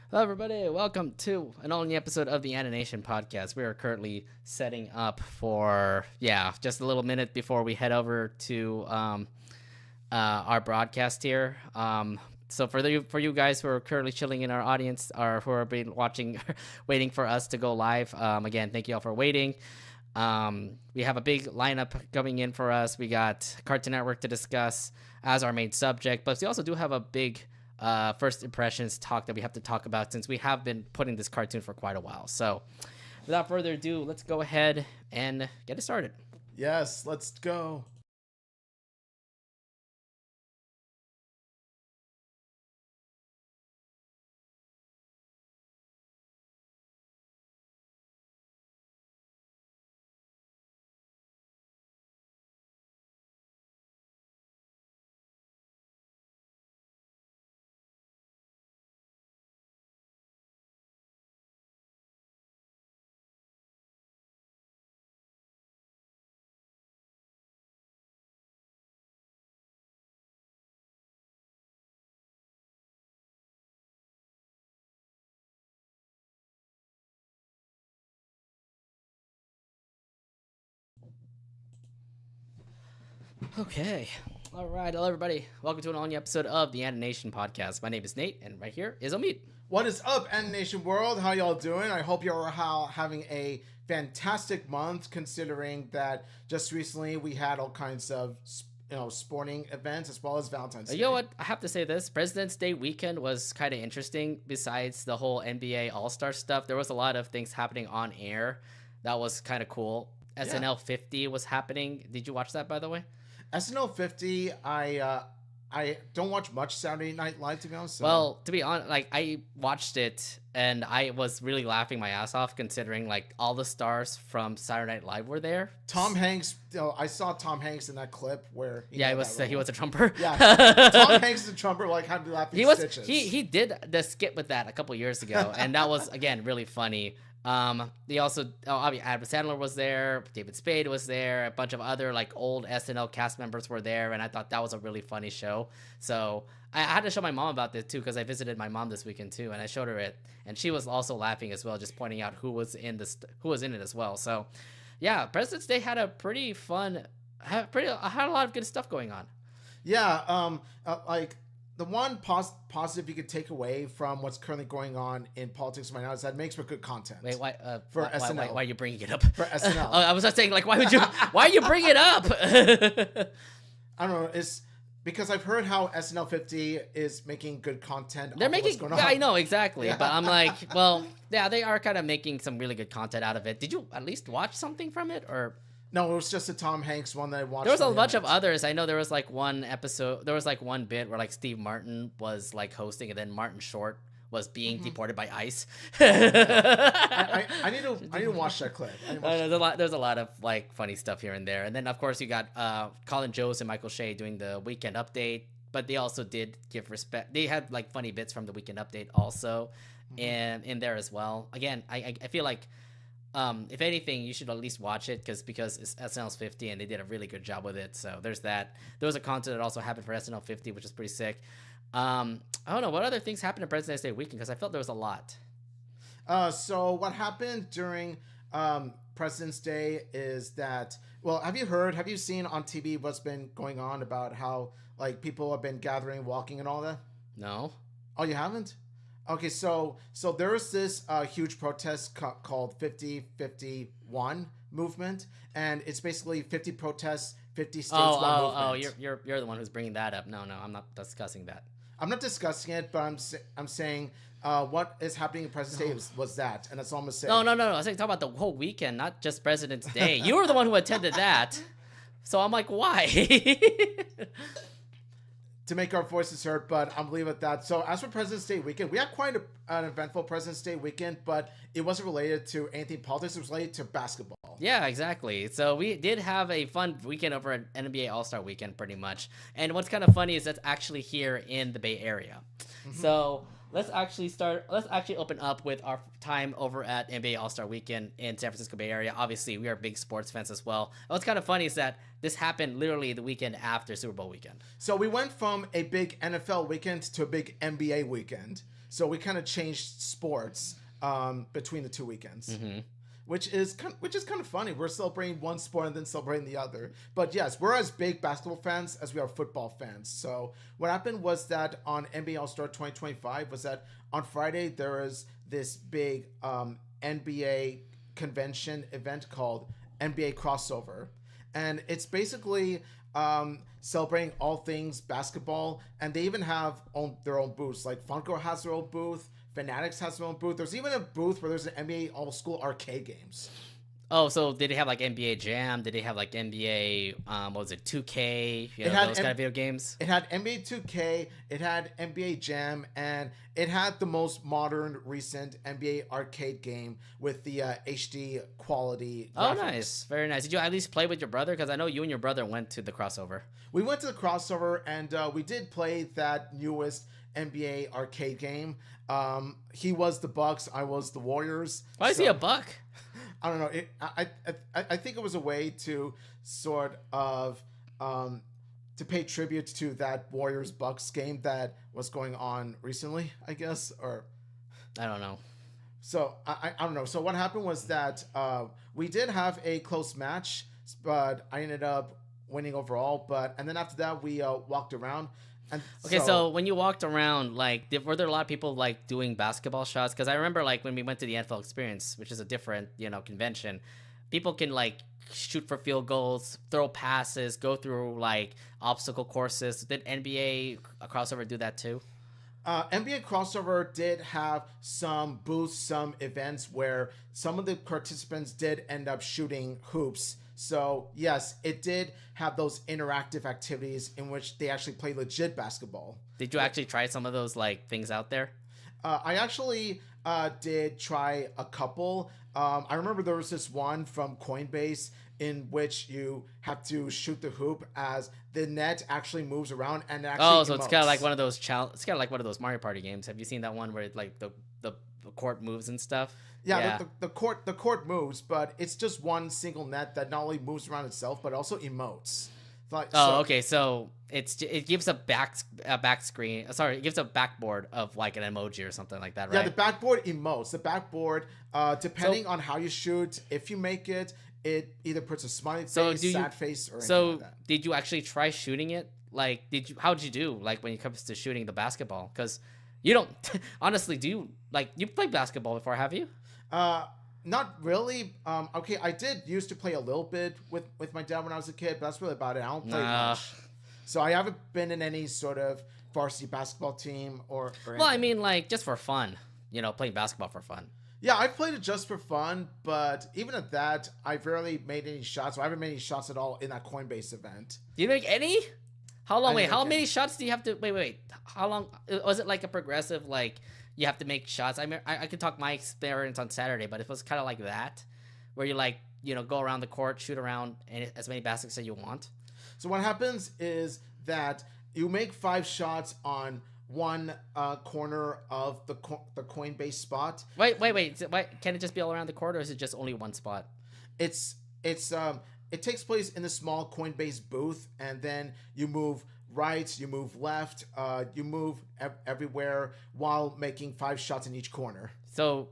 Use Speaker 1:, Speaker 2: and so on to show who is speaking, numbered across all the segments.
Speaker 1: Hello, everybody. Welcome to an all-new episode of the Anination podcast. We are currently setting up for, just a little minute before we head over to our broadcast here. So for you guys who are currently chilling in our audience or who are been watching, waiting for us to go live, again, thank you all for waiting. We have a big lineup coming in for us. We got Cartoon Network to discuss as our main subject, but we also do have a big first impressions talk that we have to talk about since we have been putting this cartoon for quite a while. So without further ado, let's go ahead and get it started.
Speaker 2: Yes, let's go.
Speaker 1: Okay. All right. Hello, everybody. Welcome to an all-new episode of the Anination podcast. My name is Nate, and right here is Omid.
Speaker 2: What is up, Anination World? How y'all doing? I hope you're having a fantastic month, considering that just recently we had all kinds of sporting events as well as Valentine's Day.
Speaker 1: You know what? I have to say this. President's Day weekend was kind of interesting. Besides the whole NBA All-Star stuff, there was a lot of things happening on air that was kind of cool. SNL 50 was happening. Did you watch that, by the way?
Speaker 2: SNL 50, I don't watch much Saturday Night Live, to be honest. So.
Speaker 1: Well, to be honest, like I watched it and I was really laughing my ass off considering like all the stars from Saturday Night Live were there.
Speaker 2: Tom Hanks, I saw Tom Hanks in that clip where
Speaker 1: he was a trumper.
Speaker 2: Yeah, Tom Hanks is a trumper. Like had me laughing.
Speaker 1: He did the skit with that a couple years ago, and that was again really funny. They also, Adam Sandler was there, David Spade was there, a bunch of other like old SNL cast members were there, and I thought that was a really funny show. So I had to show my mom about this too because I visited my mom this weekend too, and I showed her it, and she was also laughing as well, just pointing out who was in it as well. So yeah, President's Day had a pretty fun, had a lot of good stuff going on.
Speaker 2: Yeah, like. The one positive you could take away from what's currently going on in politics right now is that it makes for good content.
Speaker 1: Wait, why?
Speaker 2: SNL.
Speaker 1: Why are you bringing it up?
Speaker 2: For SNL.
Speaker 1: I was not saying like why are you bringing it up?
Speaker 2: I don't know. It's because I've heard how SNL 50 is making good content.
Speaker 1: They're making.
Speaker 2: Going on.
Speaker 1: I know exactly, yeah. But I'm like, well, yeah, they are kind of making some really good content out of it. Did you at least watch something from it, or?
Speaker 2: No, it was just a Tom Hanks one that I watched.
Speaker 1: There was a bunch of others. I know there was like one episode. There was like one bit where like Steve Martin was like hosting, and then Martin Short was being deported by ICE.
Speaker 2: I need to watch that clip.
Speaker 1: There's a lot of like funny stuff here and there, and then of course you got Colin Jost and Michael Shea doing the Weekend Update, but they also did give respect. They had like funny bits from the Weekend Update also, and in there as well. Again, I feel like. If anything, you should at least watch it because it's SNL's 50 and they did a really good job with it. So there's that. There was a content that also happened for SNL 50, which is pretty sick. I don't know what other things happened in President's Day weekend because I felt there was a lot.
Speaker 2: So what happened during President's Day is that have you seen on TV what's been going on about how like people have been gathering, walking, and all that?
Speaker 1: No.
Speaker 2: Oh, you haven't? Okay, so there is this huge protest called 5051 movement, and it's basically 50 protests, 50 states, one movement.
Speaker 1: Oh, you're the one who's bringing that up. No, I'm not discussing that.
Speaker 2: I'm not discussing it, but I'm saying what is happening in President's Day was that, and that's all I'm saying.
Speaker 1: No. I was saying talk about the whole weekend, not just President's Day. You were the one who attended that, so I'm like, why?
Speaker 2: To make our voices heard, but I'm leaving at that. So as for President's Day weekend, we had quite an eventful President's Day weekend, but it wasn't related to anything politics. It was related to basketball.
Speaker 1: Yeah, exactly. So we did have a fun weekend over at NBA All-Star Weekend, pretty much. And what's kind of funny is that's actually here in the Bay Area. So let's actually open up with our time over at NBA All-Star Weekend in San Francisco Bay Area. Obviously, we are big sports fans as well. And what's kind of funny is that this happened literally the weekend after Super Bowl weekend.
Speaker 2: So we went from a big NFL weekend to a big NBA weekend. So we kind of changed sports between the 2 weekends.
Speaker 1: Mm-hmm.
Speaker 2: Which is kind of funny. We're celebrating one sport and then celebrating the other. But yes, we're as big basketball fans as we are football fans. So what happened was that on NBA All-Star 2025 was that on Friday there was this big NBA convention event called NBA Crossover. And it's basically celebrating all things basketball. And they even have their own booths. Like Funko has their own booth. Fanatics has their own booth. There's even a booth where there's an NBA all-school arcade games.
Speaker 1: Oh, so did they have like NBA Jam? Did they have like NBA, what was it, 2K? You know, those kind of video games?
Speaker 2: It had NBA 2K, it had NBA Jam, and it had the most modern, recent NBA arcade game with the HD quality graphics.
Speaker 1: Oh, nice. Very nice. Did you at least play with your brother? Because I know you and your brother went to the crossover.
Speaker 2: We went to the crossover, and we did play that newest NBA arcade game. He was the Bucks, I was the Warriors.
Speaker 1: Why is he a Buck?
Speaker 2: I don't know. I think it was a way to sort of to pay tribute to that Warriors Bucks game that was going on recently, I guess, or
Speaker 1: I don't know.
Speaker 2: So I don't know. So what happened was that we did have a close match, but I ended up winning overall. And then after that, we walked around. And
Speaker 1: okay, so when you walked around, like, were there a lot of people like doing basketball shots? Because I remember like when we went to the NFL Experience, which is a different convention, people can like shoot for field goals, throw passes, go through like obstacle courses. Did NBA crossover do that too?
Speaker 2: NBA crossover did have some booths, some events where some of the participants did end up shooting hoops. So yes, it did have those interactive activities in which they actually play legit basketball.
Speaker 1: Did you actually try some of those like things out there?
Speaker 2: I actually did try a couple. I remember there was this one from Coinbase in which you have to shoot the hoop as the net actually moves around and actually
Speaker 1: so it's kind of like one of those it's kind of like one of those Mario Party games. Have you seen that one where like the court moves and stuff?
Speaker 2: Yeah. The court moves, but it's just one single net that not only moves around itself but also emotes.
Speaker 1: Okay. So it gives a back screen. Sorry, it gives a backboard of like an emoji or something like that, right?
Speaker 2: Yeah, the backboard emotes. The backboard, depending on how you shoot, if you make it, it either puts a smiley face, sad face, or anything like that.
Speaker 1: Did you actually try shooting it? Like, how did you do? Like when it comes to shooting the basketball? Because you don't honestly. Do you like you played basketball before? Have you?
Speaker 2: Not really. Okay, I did used to play a little bit with my dad when I was a kid, but that's really about it. I don't play much. So I haven't been in any sort of varsity basketball team or
Speaker 1: well, I mean, like just for fun, playing basketball for fun.
Speaker 2: Yeah, I played it just for fun, but even at that, I've rarely made any shots. I haven't made any shots at all in that Coinbase event.
Speaker 1: Do you make any? How long? Wait, how many shots do you have to? Wait. How long? Was it like a progressive, like you have to make shots? I mean, I could talk my experience on Saturday, but it was kind of like that, where you like, go around the court, shoot around as many baskets as you want.
Speaker 2: So what happens is that you make 5 shots on one corner of the Coinbase spot.
Speaker 1: Wait. Can it just be all around the court, or is it just only one spot?
Speaker 2: It takes place in the small Coinbase booth, and then you move right, you move left, you move everywhere while making 5 shots in each corner.
Speaker 1: So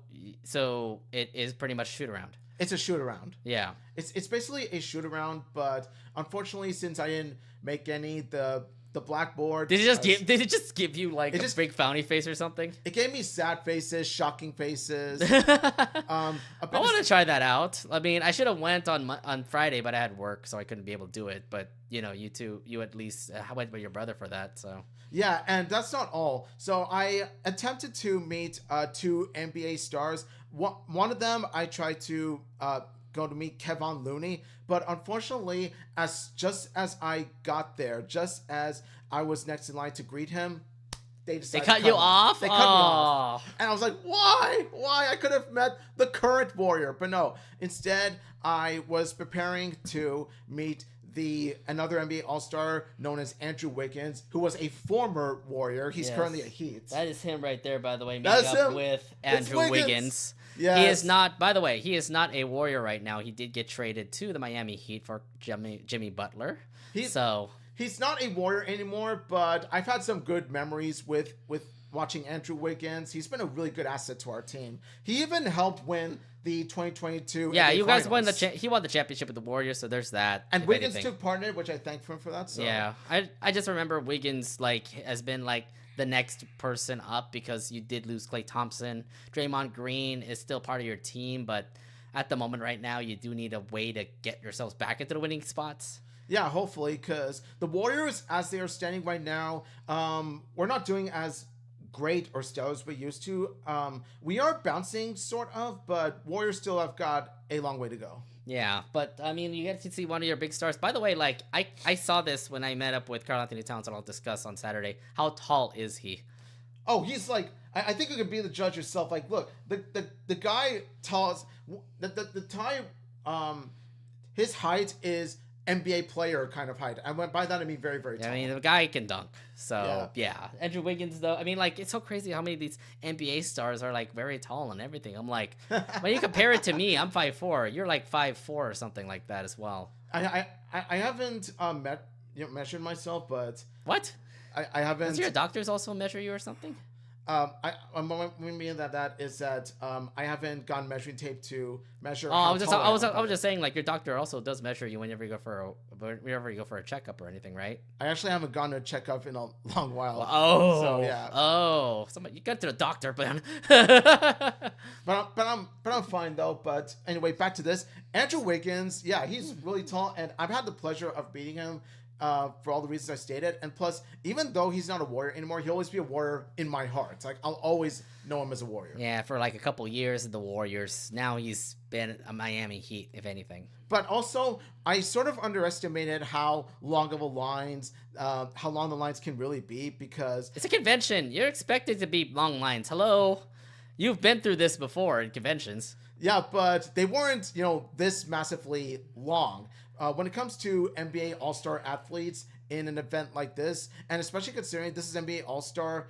Speaker 1: it is pretty much shoot around.
Speaker 2: It's a shoot around.
Speaker 1: Yeah.
Speaker 2: It's basically a shoot around, but unfortunately, since I didn't make any, the blackboard.
Speaker 1: Did it just give you like a big frowny face or something?
Speaker 2: It gave me sad faces, shocking faces.
Speaker 1: I want to try that out. I mean, I should have went on Friday, but I had work, so I couldn't be able to do it. But you at least went with your brother for that. So
Speaker 2: yeah, and that's not all. So I attempted to meet 2 NBA stars. One of them I tried to go to meet Kevon Looney, but unfortunately, just as I got there, just as I was next in line to greet him, they decided
Speaker 1: to cut you off.
Speaker 2: They cut me off, and I was like, "Why? Why? I could have met the current Warrior." But no, instead, I was preparing to meet another NBA All-Star known as Andrew Wiggins, who was a former Warrior. He's currently a Heat.
Speaker 1: That is him right there, by the way. Meeting up with Andrew Wiggins.
Speaker 2: Yes.
Speaker 1: He is not, by the way, he is not a Warrior right now. He did get traded to the Miami Heat for Jimmy Butler. He's not
Speaker 2: a Warrior anymore, but I've had some good memories with watching Andrew Wiggins. He's been a really good asset to our team. He even helped win the 2022
Speaker 1: Yeah,
Speaker 2: NBA
Speaker 1: you guys
Speaker 2: Finals.
Speaker 1: won he won the championship with the Warriors, so there's that.
Speaker 2: And Wiggins took part in it, which I thank him for that. So.
Speaker 1: Yeah, I just remember Wiggins like has been like the next person up because you did lose Klay Thompson. Draymond Green is still part of your team, but at the moment right now, you do need a way to get yourselves back into the winning spots.
Speaker 2: Yeah, hopefully, because the Warriors, as they are standing right now, we're not doing as great or stellar as we used to. We are bouncing, sort of, but Warriors still have got a long way to go.
Speaker 1: Yeah, but I mean, you get to see one of your big stars. By the way, like I saw this when I met up with Karl Anthony Towns, and I'll discuss on Saturday. How tall is he?
Speaker 2: Oh, he's like, I think you could be the judge yourself. Like, look, the guy tall, his height is NBA player kind of height. And by that I mean very, very tall.
Speaker 1: I mean, the guy can dunk. So yeah. Andrew Wiggins though, I mean, like it's so crazy how many of these NBA stars are like very tall and everything. I'm like, when you compare it to me, I'm 5'4". You're like 5'4" or something like that as well.
Speaker 2: I haven't measured myself, but
Speaker 1: what?
Speaker 2: I haven't.
Speaker 1: Does your doctors also measure you or something?
Speaker 2: What I mean that is that I haven't gotten measuring tape to measure.
Speaker 1: Oh, I was just saying, like your doctor also does measure you whenever you go for a checkup or anything, right?
Speaker 2: I actually haven't gone to a checkup in a long while.
Speaker 1: Oh,
Speaker 2: so yeah.
Speaker 1: Oh, somebody you got to the doctor, but
Speaker 2: I'm fine though. But anyway, back to this. Andrew Wiggins, yeah, he's really tall, and I've had the pleasure of beating him. For all the reasons I stated, and plus, even though he's not a Warrior anymore, he'll always be a Warrior in my heart. Like I'll always know him as a Warrior.
Speaker 1: Yeah, for like a couple years in the Warriors. Now he's been a Miami Heat, if anything.
Speaker 2: But also, I sort of underestimated how long the lines can really be because
Speaker 1: it's a convention. You're expected to be long lines. Hello, you've been through this before in conventions.
Speaker 2: Yeah, but they weren't, this massively long. When it comes to NBA All-Star athletes in an event like this, and especially considering this is NBA All-Star,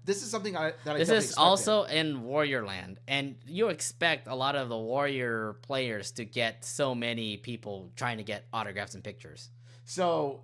Speaker 2: this is something that I
Speaker 1: This is also in Warrior Land, and you expect a lot of the Warrior players to get so many people trying to get autographs and pictures.
Speaker 2: So,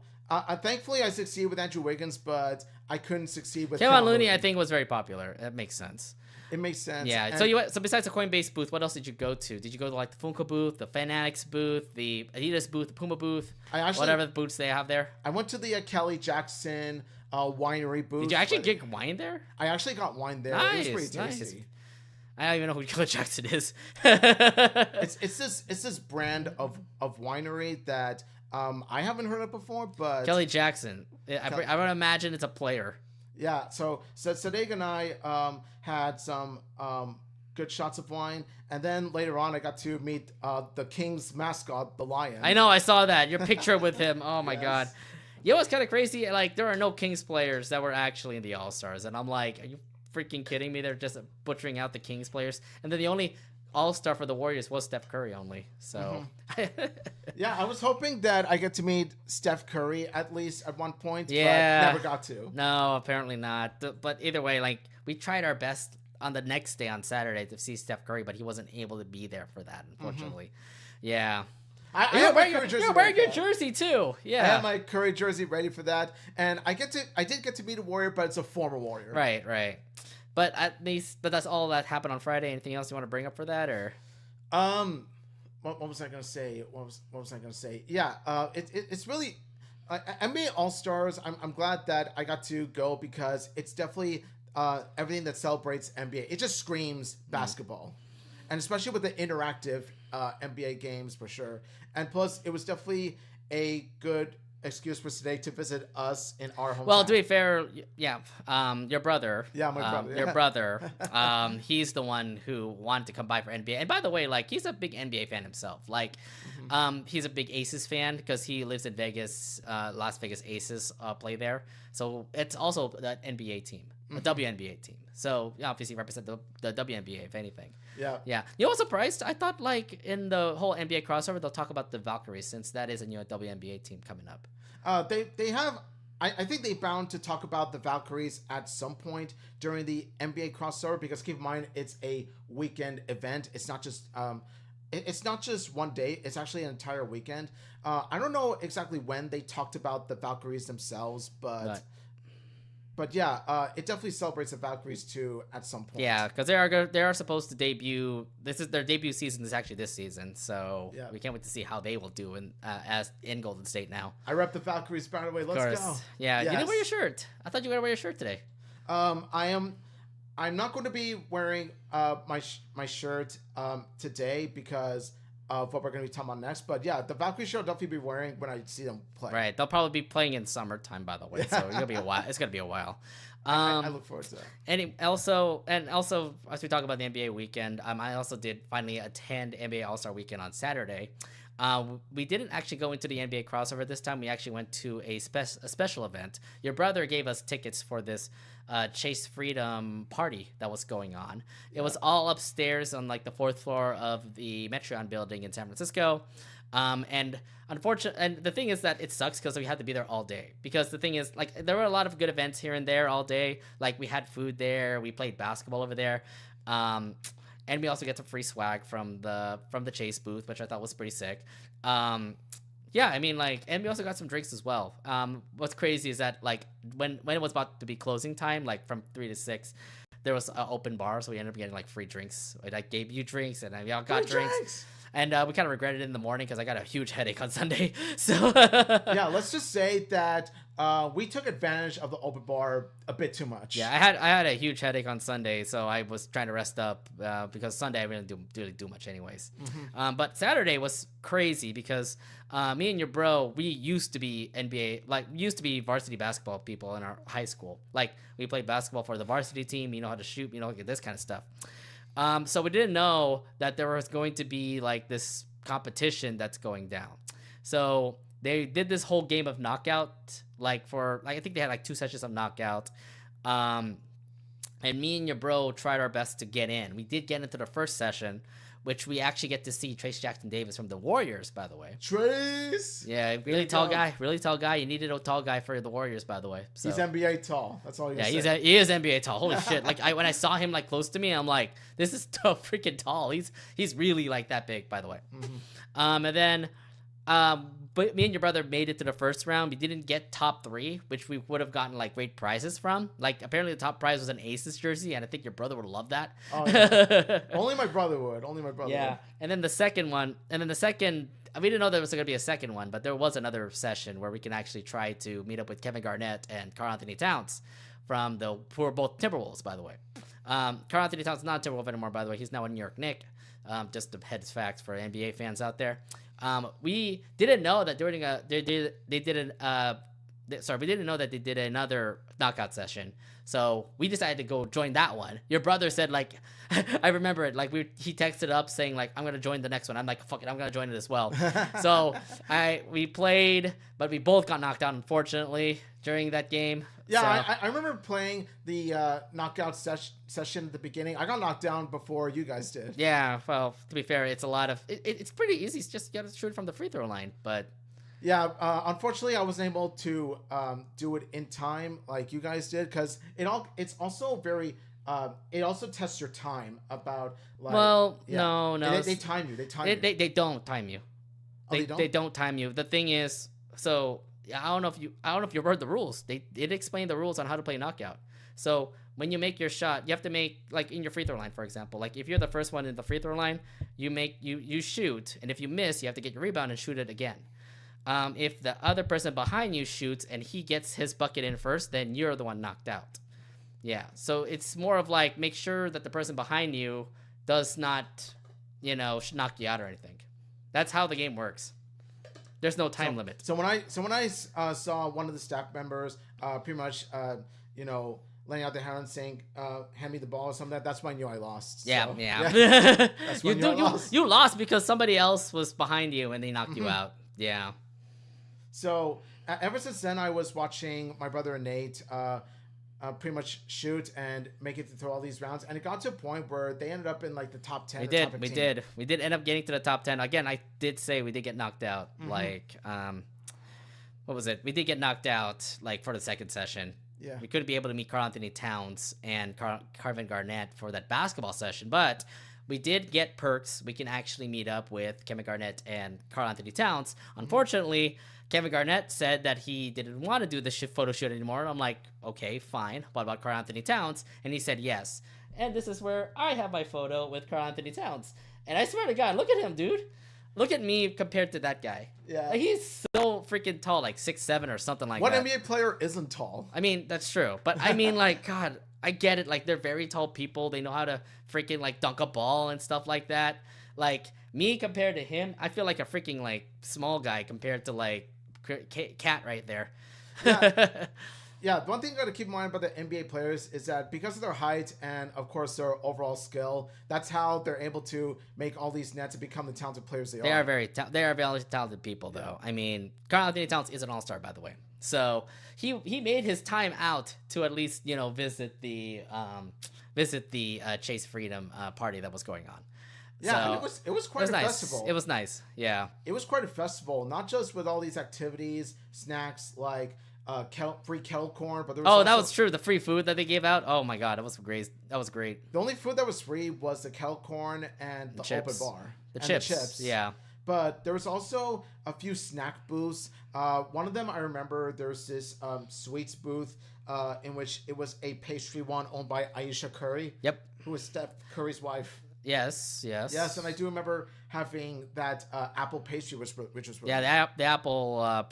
Speaker 2: thankfully, I succeeded with Andrew Wiggins, but I couldn't succeed with
Speaker 1: Kevon Looney. I think was very popular. That makes sense.
Speaker 2: It makes sense.
Speaker 1: Yeah. And so besides the Coinbase booth, what else did you go to? Did you go to like the Funko booth, the Fanatics booth, the Adidas booth, the Puma booth, whatever the booths they have there?
Speaker 2: I went to the Kelly Jackson winery booth.
Speaker 1: Did you actually get wine there?
Speaker 2: I actually got wine there.
Speaker 1: Nice,
Speaker 2: it was pretty tasty.
Speaker 1: Nice. I don't even know who Kelly Jackson is.
Speaker 2: it's this brand of winery that I haven't heard of before, but
Speaker 1: Kelly Jackson. I would imagine it's a player.
Speaker 2: Yeah, so Sadeg and I had some good shots of wine, and then later on I got to meet the Kings mascot, the lion.
Speaker 1: I know, I saw that. Your picture with him. Oh my God. You know what's kind of crazy? Like, there are no Kings players that were actually in the All-Stars, and I'm like, are you freaking kidding me? They're just butchering out the Kings players. And then the only All-Star for the Warriors was Steph Curry only. So
Speaker 2: yeah, I was hoping that I get to meet Steph Curry at least at one point, but never got to.
Speaker 1: No, apparently not. But either way, like, we tried our best on the next day on Saturday to see Steph Curry, but he wasn't able to be there for that, unfortunately. Yeah.
Speaker 2: You're
Speaker 1: wearing your jersey too. Yeah,
Speaker 2: I have my Curry jersey ready for that, and I did get to meet a Warrior, but it's a former Warrior.
Speaker 1: Right. But that's all that happened on Friday. Anything else you want to bring up for that, or?
Speaker 2: What was I gonna say? What was I gonna say? Yeah, it's really NBA All Stars. I'm glad that I got to go because it's definitely everything that celebrates NBA. It just screams basketball, and especially with the interactive NBA games for sure. And plus, it was definitely a good excuse for today to visit us in our hometown.
Speaker 1: Well, to be fair, yeah, your brother.
Speaker 2: Yeah, my brother.
Speaker 1: Your brother. He's the one who wanted to come by for NBA. And by the way, like, he's a big NBA fan himself. Like, he's a big Aces fan because he lives in Vegas. Las Vegas Aces play there. So it's also the NBA team, a WNBA team. So obviously represent the WNBA, if anything.
Speaker 2: Yeah.
Speaker 1: You know what's surprised? I thought, like, in the whole NBA crossover, they'll talk about the Valkyries since that is a new WNBA team coming up.
Speaker 2: They have. I think they bound to talk about the Valkyries at some point during the NBA crossover because keep in mind it's a weekend event. It's not just it's not just one day. It's actually an entire weekend. I don't know exactly when they talked about the Valkyries themselves, but but yeah, it definitely celebrates the Valkyries too at some point.
Speaker 1: Yeah, because they are supposed to debut. This is their debut season. Is actually this season, so we can't wait to see how they will do in Golden State now.
Speaker 2: I rep the Valkyries, by the way. Let's go.
Speaker 1: Yeah, you didn't wear your shirt. I thought you were gonna wear your shirt today.
Speaker 2: I'm not going to be wearing my shirt today because of what we're going to be talking about next. But yeah, the Valkyrie shirt I'll definitely be wearing when I see them play.
Speaker 1: Right, they'll probably be playing in summertime, by the way. So it's gonna be a while. It's gonna be a while.
Speaker 2: I look forward to that.
Speaker 1: And also, as we talk about the NBA weekend, I also did finally attend NBA All-Star Weekend on Saturday. We didn't actually go into the NBA crossover this time. We actually went to a special event. Your brother gave us tickets for this Chase Freedom party that was going on. It was all upstairs on like the 4th floor of the Metreon building in San Francisco. And the thing is that it sucks because we had to be there all day. Because the thing is, like, there were a lot of good events here and there all day. Like, we had food there, we played basketball over there, and we also get some free swag from the Chase booth, which I thought was pretty sick. Yeah, I mean, like, and we also got some drinks as well. What's crazy is that, like, when it was about to be closing time, like from 3 to 6, there was an open bar, so we ended up getting like free drinks. I gave you drinks, and we all got drinks. And we kind of regretted it in the morning because I got a huge headache on Sunday. So
Speaker 2: yeah, let's just say that we took advantage of the open bar a bit too much.
Speaker 1: Yeah, I had a huge headache on Sunday, so I was trying to rest up because Sunday I didn't really do much anyways. Mm-hmm. But Saturday was crazy because me and your bro, we used to be varsity basketball people in our high school. Like, we played basketball for the varsity team. You know how to shoot, like this kind of stuff. So we didn't know that there was going to be like this competition that's going down. So they did this whole game of knockout, like I think they had like 2 sessions of knockout. And me and your bro tried our best to get in. We did get into the first session, which we actually get to see Trace Jackson Davis from the Warriors, by the way.
Speaker 2: Trace!
Speaker 1: Yeah, really tall guy. You needed a tall guy for the Warriors, by the way. So.
Speaker 2: He's NBA tall. That's all you say.
Speaker 1: Yeah, he is NBA tall. Holy shit. Like, when I saw him, like, close to me, I'm like, this is so freaking tall. He's really, like, that big, by the way. Mm-hmm. And then, but me and your brother made it to the first round. We didn't get top 3, which we would have gotten like great prizes from. Like, apparently the top prize was an Aces jersey, and I think your brother would love that.
Speaker 2: Oh, yeah. Only my brother would. Yeah.
Speaker 1: And then the second, we didn't know there was going to be a second one, but there was another session where we can actually try to meet up with Kevin Garnett and Karl-Anthony Towns who are both Timberwolves, by the way. Karl-Anthony Towns is not a Timberwolf anymore, by the way. He's now a New York Knick. Just the heads facts for NBA fans out there. We didn't know that we didn't know that they did another knockout session. So we decided to go join that one. Your brother said, like, I remember it, like, he texted up saying, like, I'm going to join the next one. I'm like, fuck it, I'm going to join it as well. So we played, but we both got knocked out, unfortunately, during that game.
Speaker 2: Yeah, so. I remember playing the knockout session at the beginning. I got knocked down before you guys did.
Speaker 1: Yeah, well, to be fair, it's a lot of... It's pretty easy. It's just you got to shoot from the free throw line, but...
Speaker 2: Yeah, unfortunately, I wasn't able to do it in time like you guys did because it's also very... it also tests your time about... like. Well, yeah.
Speaker 1: No.
Speaker 2: They time you. They
Speaker 1: don't time you. They don't time you. The thing is... So... I don't know if you heard the rules. It explained the rules on how to play knockout. So when you make your shot, you have to make, like, in your free throw line, for example. Like, if you're the first one in the free throw line, you shoot, and if you miss, you have to get your rebound and shoot it again. If the other person behind you shoots and he gets his bucket in first, then you're the one knocked out. Yeah. So it's more of like, make sure that the person behind you does not, knock you out or anything. That's how the game works. There's no time limit.
Speaker 2: So when I saw one of the staff members pretty much laying out their hand and saying, "Hand me the ball" or something, that's when I knew I lost.
Speaker 1: Yeah.
Speaker 2: That's when I lost.
Speaker 1: You lost because somebody else was behind you and they knocked you out. Yeah.
Speaker 2: So ever since then, I was watching my brother and Nate pretty much shoot and make it through all these rounds, and it got to a point where they ended up in like the top 10.
Speaker 1: We did end up getting to the top 10 again. I did say we did get knocked out. Like, what was it? We did get knocked out like for the second session.
Speaker 2: Yeah,
Speaker 1: we couldn't be able to meet Karl-Anthony Towns and Kevin Garnett for that basketball session, but we did get perks. We can actually meet up with Kevin Garnett and Karl-Anthony Towns. Unfortunately, Kevin Garnett said that he didn't want to do the photo shoot anymore. I'm like, okay, fine. What about Karl Anthony Towns? And he said yes. And this is where I have my photo with Karl Anthony Towns. And I swear to God, look at him, dude. Look at me compared to that guy.
Speaker 2: Yeah.
Speaker 1: Like, he's so freaking tall, like 6'7" or something like
Speaker 2: what
Speaker 1: that.
Speaker 2: NBA player isn't tall?
Speaker 1: I mean, that's true. But I mean, like, God, I get it. Like, they're very tall people. They know how to freaking, like, dunk a ball and stuff like that. Like, me compared to him, I feel like a freaking, like, small guy compared to, like, Cat right there.
Speaker 2: Yeah. Yeah, one thing you got to keep in mind about the NBA players is that because of their height and, of course, their overall skill, that's how they're able to make all these nets and become the talented players they are.
Speaker 1: They are very talented people, though. Yeah. I mean, Karl Anthony Towns is an all-star, by the way. So he made his time out to at least, you know, visit the Chase Freedom party that was going on.
Speaker 2: Yeah, so, and it was quite a
Speaker 1: nice.
Speaker 2: festival.
Speaker 1: It was nice, yeah.
Speaker 2: It was quite a festival, not just with all these activities, snacks like free kettle corn, but there was
Speaker 1: that was true. The free food that they gave out. Oh my God, that was great. That was great.
Speaker 2: The only food that was free was the kettle corn and the open bar.
Speaker 1: The chips, yeah.
Speaker 2: But there was also a few snack booths. One of them I remember. There's this sweets booth in which it was a pastry one owned by Aisha Curry.
Speaker 1: Yep.
Speaker 2: Who was Steph Curry's wife.
Speaker 1: Yes.
Speaker 2: Yes, and I do remember having that apple pastry, which was really
Speaker 1: good. The apple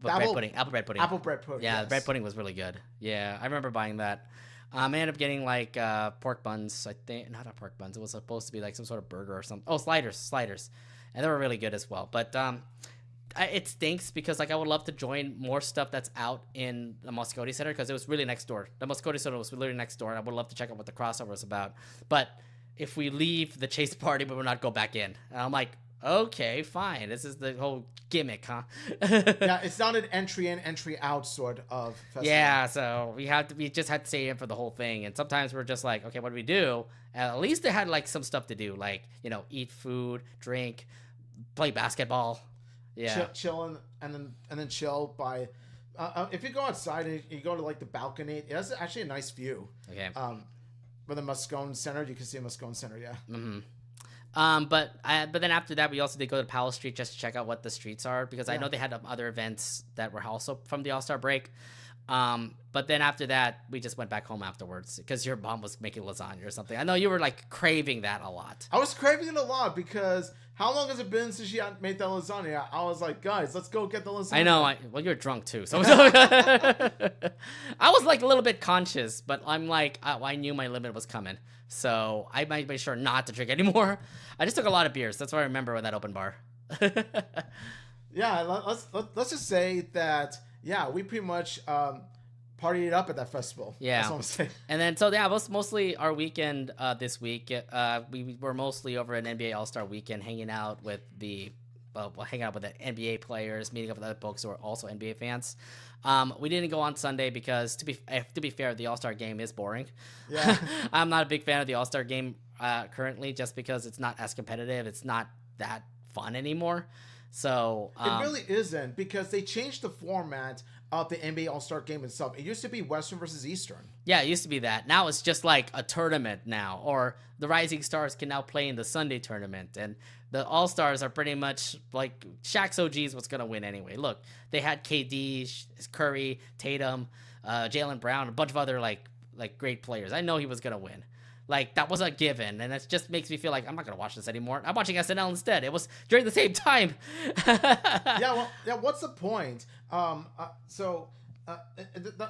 Speaker 1: bread pudding. Apple bread pudding.
Speaker 2: Apple bread pudding.
Speaker 1: Yeah, yes. The bread pudding was really good. Yeah, I remember buying that. I ended up getting like pork buns. I think not pork buns. It was supposed to be like some sort of burger or something. Oh, sliders, and they were really good as well. But it stinks because like I would love to join more stuff that's out in the Moscone Center because it was really next door. The Moscone Center was literally next door, and I would love to check out what the crossover was about. But if we leave the Chase party, but we're not go back in, and I'm like, okay, fine. This is the whole gimmick, huh?
Speaker 2: Yeah, it's not an entry in, entry out sort of festival.
Speaker 1: Yeah, so we just had to stay in for the whole thing, and sometimes we're just like, okay, what do we do? And at least they had like some stuff to do, like, you know, eat food, drink, play basketball. Yeah,
Speaker 2: chill and then chill by. If you go outside and you go to like the balcony, it has actually a nice view.
Speaker 1: Okay.
Speaker 2: With the Moscone Center, you can see the Moscone Center. Yeah.
Speaker 1: Mm-hmm. But then after that, we also did go to Powell Street just to check out what the streets are because I know they had other events that were also from the All-Star break. But then after that, we just went back home afterwards because your mom was making lasagna or something. I know you were like craving that a lot.
Speaker 2: I was craving it a lot because how long has it been since she had made that lasagna? I was like, guys, let's go get the lasagna.
Speaker 1: I know. Well, you're drunk too. So I was like a little bit conscious, but I'm like, I knew my limit was coming. So I might be sure not to drink anymore. I just took a lot of beers. That's what I remember with that open bar.
Speaker 2: Yeah, let's just say that, yeah, we pretty much partied it up at that festival.
Speaker 1: Yeah.
Speaker 2: That's what I'm saying.
Speaker 1: And then, so yeah, it was mostly our weekend this week. We were mostly over an NBA All-Star weekend hanging out with the NBA players, meeting up with other folks who are also NBA fans. We didn't go on Sunday because, to be fair, the All-Star game is boring.
Speaker 2: Yeah.
Speaker 1: I'm not a big fan of the All-Star game currently just because it's not as competitive. It's not that fun anymore. So
Speaker 2: it really isn't because they changed the format of the NBA All-Star game itself. It used to be Western versus Eastern.
Speaker 1: Yeah, it used to be that. Now it's just like a tournament now, or the Rising Stars can now play in the Sunday tournament, and the All-Stars are pretty much like Shaq's OG is what's going to win anyway. Look, they had KD, Curry, Tatum, Jaylen Brown, a bunch of other like great players. I know he was going to win. Like, that was a given, and it just makes me feel like I'm not going to watch this anymore. I'm watching SNL instead. It was during the same time.
Speaker 2: Yeah, what's the point?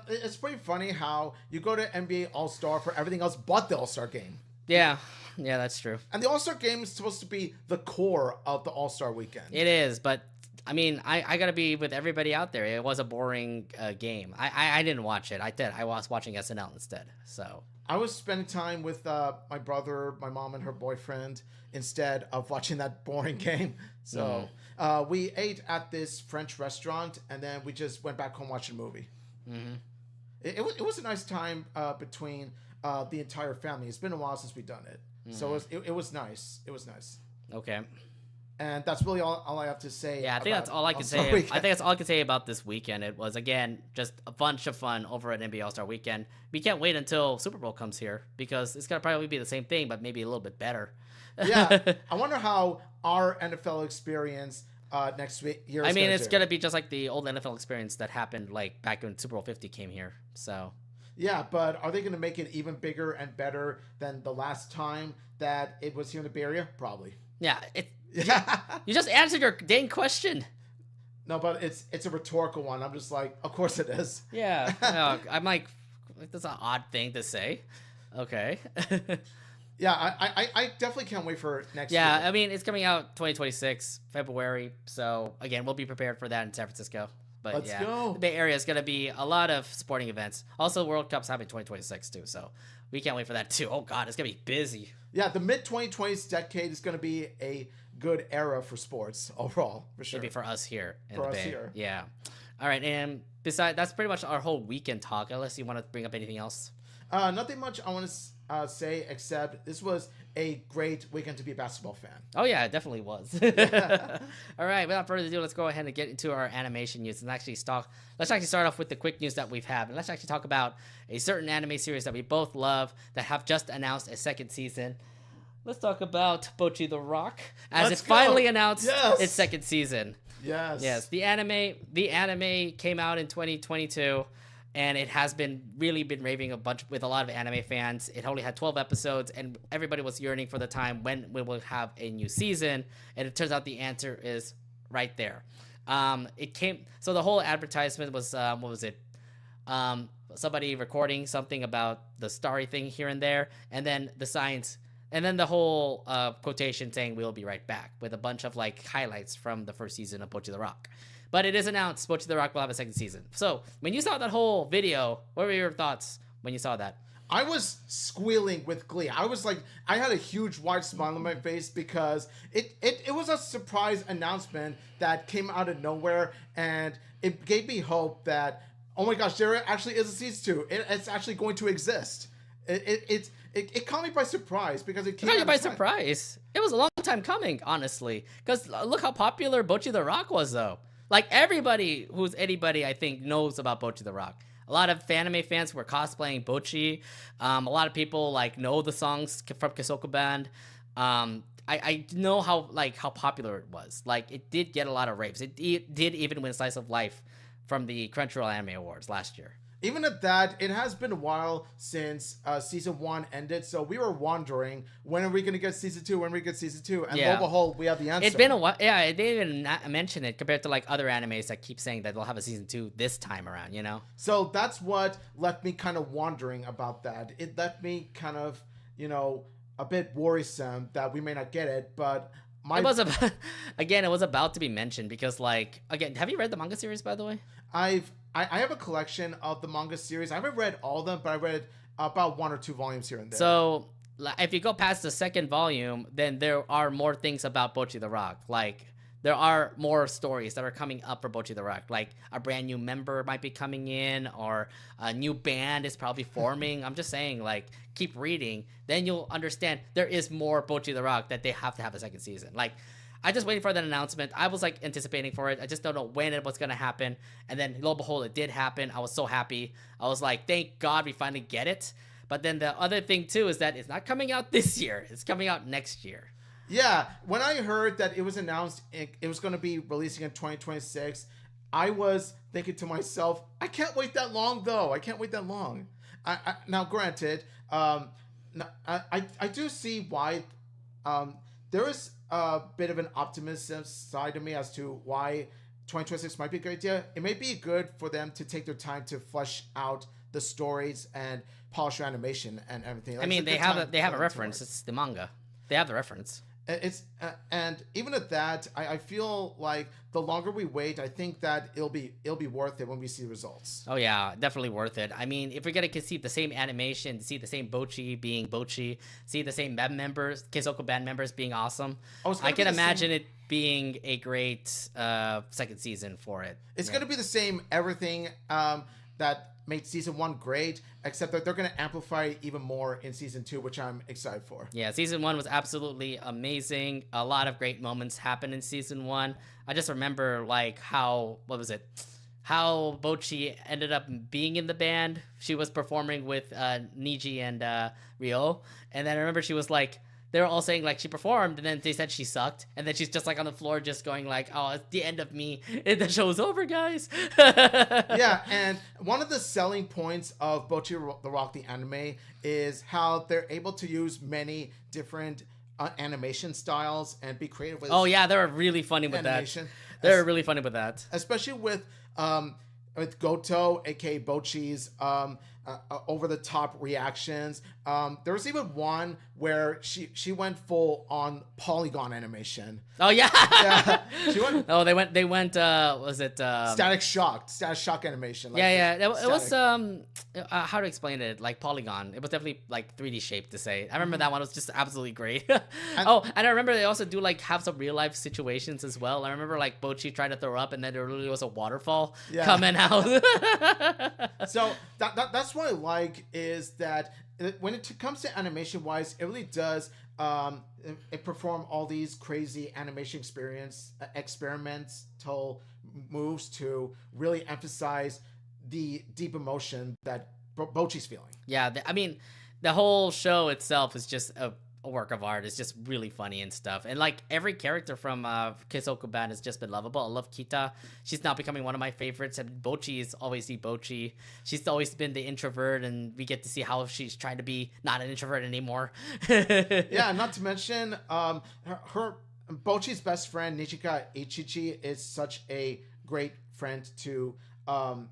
Speaker 2: It's pretty funny how you go to NBA All-Star for everything else but the All-Star game.
Speaker 1: Yeah, that's true.
Speaker 2: And the All-Star game is supposed to be the core of the All-Star weekend.
Speaker 1: It is, but I mean, I got to be with everybody out there. It was a boring game. I didn't watch it. I was watching SNL instead, so...
Speaker 2: I was spending time with my brother, my mom, and her boyfriend instead of watching that boring game. So we ate at this French restaurant, and then we just went back home watching a movie. Mm-hmm. It was a nice time between the entire family. It's been a while since we've done it. Mm-hmm. So it was nice. It was nice.
Speaker 1: Okay.
Speaker 2: And that's really all I have to say.
Speaker 1: Yeah, I think that's all I can say. I think that's all I can say about this weekend. It was, again, just a bunch of fun over at NBA All-Star Weekend. We can't wait until Super Bowl comes here because it's going to probably be the same thing, but maybe a little bit better.
Speaker 2: Yeah. I wonder how our NFL experience next year.
Speaker 1: I mean, it's gonna be just like the old NFL experience that happened like back when Super Bowl 50 came here. So
Speaker 2: yeah, but are they going to make it even bigger and better than the last time that it was here in the Bay Area? Probably.
Speaker 1: yeah, you just answered your dang question.
Speaker 2: No, but it's a rhetorical one. I'm just like, of course it is.
Speaker 1: Yeah, no, I'm like, that's an odd thing to say. Okay.
Speaker 2: Yeah, I definitely can't wait for next year.
Speaker 1: Yeah, I mean, it's coming out 2026 February. So again, we'll be prepared for that in San Francisco. But
Speaker 2: Let's
Speaker 1: yeah,
Speaker 2: go.
Speaker 1: the Bay Area is going to be a lot of sporting events. Also, World Cup's happening 2026 too, so we can't wait for that too. Oh God, it's going to be busy.
Speaker 2: Yeah, the mid 2020s decade is going to be a good era for sports overall, for sure.
Speaker 1: Maybe for us here in
Speaker 2: For
Speaker 1: the
Speaker 2: us
Speaker 1: Bay.
Speaker 2: here.
Speaker 1: Yeah. All right, and besides, that's pretty much our whole weekend talk. Unless you want to bring up anything else.
Speaker 2: Nothing much I want to say except this was a great weekend to be a basketball fan.
Speaker 1: Oh yeah, it definitely was. All right, without further ado, let's go ahead and get into our animation news and let's actually start off with the quick news that we've had. And let's actually talk about a certain anime series that we both love that have just announced a second season. Let's talk about Bocchi The Rock as
Speaker 2: Let's
Speaker 1: it
Speaker 2: go.
Speaker 1: finally announced
Speaker 2: Yes.
Speaker 1: its second season.
Speaker 2: Yes.
Speaker 1: The anime came out in 2022. And it has really been raving with a lot of anime fans. It only had 12 episodes, and everybody was yearning for the time when we will have a new season. And it turns out the answer is right there. So the whole advertisement was, what was it? Somebody recording something about the starry thing here and there, and then the whole quotation saying we'll be right back with a bunch of like highlights from the first season of Bocchi The Rock. But it is announced Bocchi The Rock will have a second season. So when you saw that whole video, what were your thoughts when you saw that?
Speaker 2: I was squealing with glee. I was like, I had a huge wide smile on my face because it was a surprise announcement that came out of nowhere, and it gave me hope that, oh my gosh, there actually is a season 2. It's actually going to exist. It caught me by surprise because it came
Speaker 1: It caught you by
Speaker 2: time.
Speaker 1: surprise. It was a long time coming, honestly. Because look how popular Bocchi The Rock was, though. Like, everybody who's anybody, I think, knows about Bocchi The Rock. A lot of anime fans were cosplaying Bocchi. A lot of people, like, know the songs from Kisoku Band. I know how popular it was. Like, it did get a lot of raves. It did even win Slice of Life from the Crunchyroll Anime Awards last year.
Speaker 2: Even at that, it has been a while since season 1 ended, so we were wondering, when are we going to get season 2? When are we get season 2? And lo and behold, we have the answer.
Speaker 1: It's been a while. Yeah, they didn't even mention it compared to like other animes that keep saying that they'll have a season 2 this time around, you know?
Speaker 2: So that's what left me kind of wondering about that. It left me kind of, a bit worrisome that we may not get it, but
Speaker 1: it was it was about to be mentioned because, like, again, have you read the manga series, by the way?
Speaker 2: I have a collection of the manga series. I haven't read all of them, but I read about 1 or 2 volumes here and there.
Speaker 1: So if you go past the second volume, then there are more things about Bocchi The Rock. Like, there are more stories that are coming up for Bocchi The Rock. Like, a brand new member might be coming in, or a new band is probably forming. I'm just saying, like, keep reading. Then you'll understand there is more Bocchi The Rock that they have to have a second season. Like, I just waiting for that announcement. I was like anticipating for it. I just don't know when it was gonna happen. And then lo and behold, it did happen. I was so happy. I was like, thank God we finally get it. But then the other thing too is that it's not coming out this year. It's coming out next year.
Speaker 2: Yeah, when I heard that it was announced it was going to be releasing in 2026, I was thinking to myself, I can't wait that long though. I can't wait that long. Now, granted, I do see why there is a bit of an optimism side of me as to why 2026 might be a good idea. It may be good for them to take their time to flesh out the stories and polish their animation and everything.
Speaker 1: I mean, they have a reference. It's the manga. They have the reference.
Speaker 2: It's and even at that, I feel like the longer we wait, I think that it'll be worth it when we see results.
Speaker 1: Oh yeah, definitely worth it. I mean, if we're gonna see the same animation, see the same Bocchi being Bocchi, see the same band members, Kisoku band members being awesome, I can imagine it being a great second season for it.
Speaker 2: It's gonna be the same everything that made season 1 great, except that they're going to amplify it even more in season 2, which I'm excited for.
Speaker 1: Yeah, season 1 was absolutely amazing. A lot of great moments happened in season 1. I just remember like how Bocchi ended up being in the band. She was performing with Niji and Ryo, and then I remember she was like they were all saying like she performed, and then they said she sucked, and then she's just like on the floor just going like, oh, it's the end of me, the show's over, guys.
Speaker 2: Yeah, and one of the selling points of Bocchi the Rock the anime is how they're able to use many different animation styles and be creative with.
Speaker 1: Oh yeah, they were really funny with animation. That. They were really funny with that,
Speaker 2: especially with Goto, aka Bocchi's over the top reactions. There was even one where she went full on polygon animation.
Speaker 1: Oh yeah,
Speaker 2: yeah. She went.
Speaker 1: Oh, they went. Was it
Speaker 2: static shock animation?
Speaker 1: Like it was how to explain it? Like polygon. It was definitely like 3D shaped to say. I remember that one was just absolutely great. And I remember they also do like have some real life situations as well. I remember like Bocchi trying to throw up, and then there really was a waterfall coming out.
Speaker 2: So that's what I like is that when it comes to animation wise, it really does it perform all these crazy animation experimental moves to really emphasize the deep emotion that Bocchi's feeling.
Speaker 1: Yeah, I mean, the whole show itself is just a work of art. It's just really funny and stuff. And like every character from Keisoku Band has just been lovable. I love Kita. She's now becoming one of my favorites. And Bocchi is always the Bocchi. She's always been the introvert, and we get to see how she's trying to be not an introvert anymore.
Speaker 2: Yeah, not to mention her Bocchi's best friend Nichika Ichichi is such a great friend to Bocchi,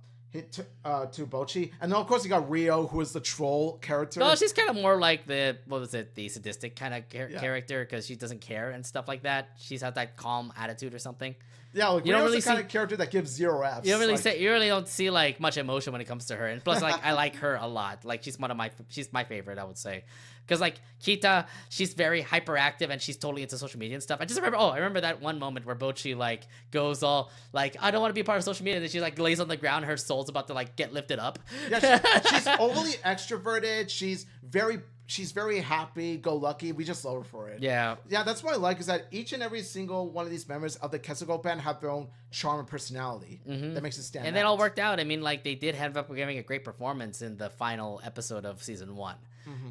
Speaker 2: and then of course you got Rio, who is the troll character.
Speaker 1: No, she's kind of more like the sadistic kind of character, because she doesn't care and stuff like that. She's had that calm attitude or something.
Speaker 2: Yeah, like you Rio's don't really the kind of character that gives 0 Fs.
Speaker 1: You really don't see like much emotion when it comes to her, and plus like I like her a lot. Like she's my favorite, I would say. Because like Kita, she's very hyperactive and she's totally into social media and stuff. I remember that one moment where Bocchi like goes all like, I don't want to be a part of social media, and then she like lays on the ground, her soul's about to like get lifted up.
Speaker 2: Yeah, she's overly extroverted. She's very happy-go-lucky. We just love her for it.
Speaker 1: Yeah.
Speaker 2: Yeah, that's what I like, is that each and every single one of these members of the Keisoku Band have their own charm and personality that makes it stand out.
Speaker 1: And it all worked out. I mean, like, they did end up giving a great performance in the final episode of Season 1.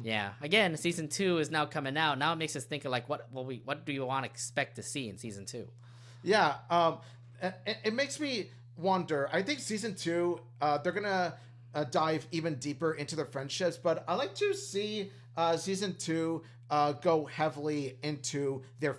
Speaker 1: Yeah. Again, Season 2 is now coming out. Now it makes us think of, like, what do you want to expect to see in Season 2?
Speaker 2: Yeah. It makes me wonder. I think Season 2, they're going to dive even deeper into their friendships, but I like to see Season 2 go heavily into their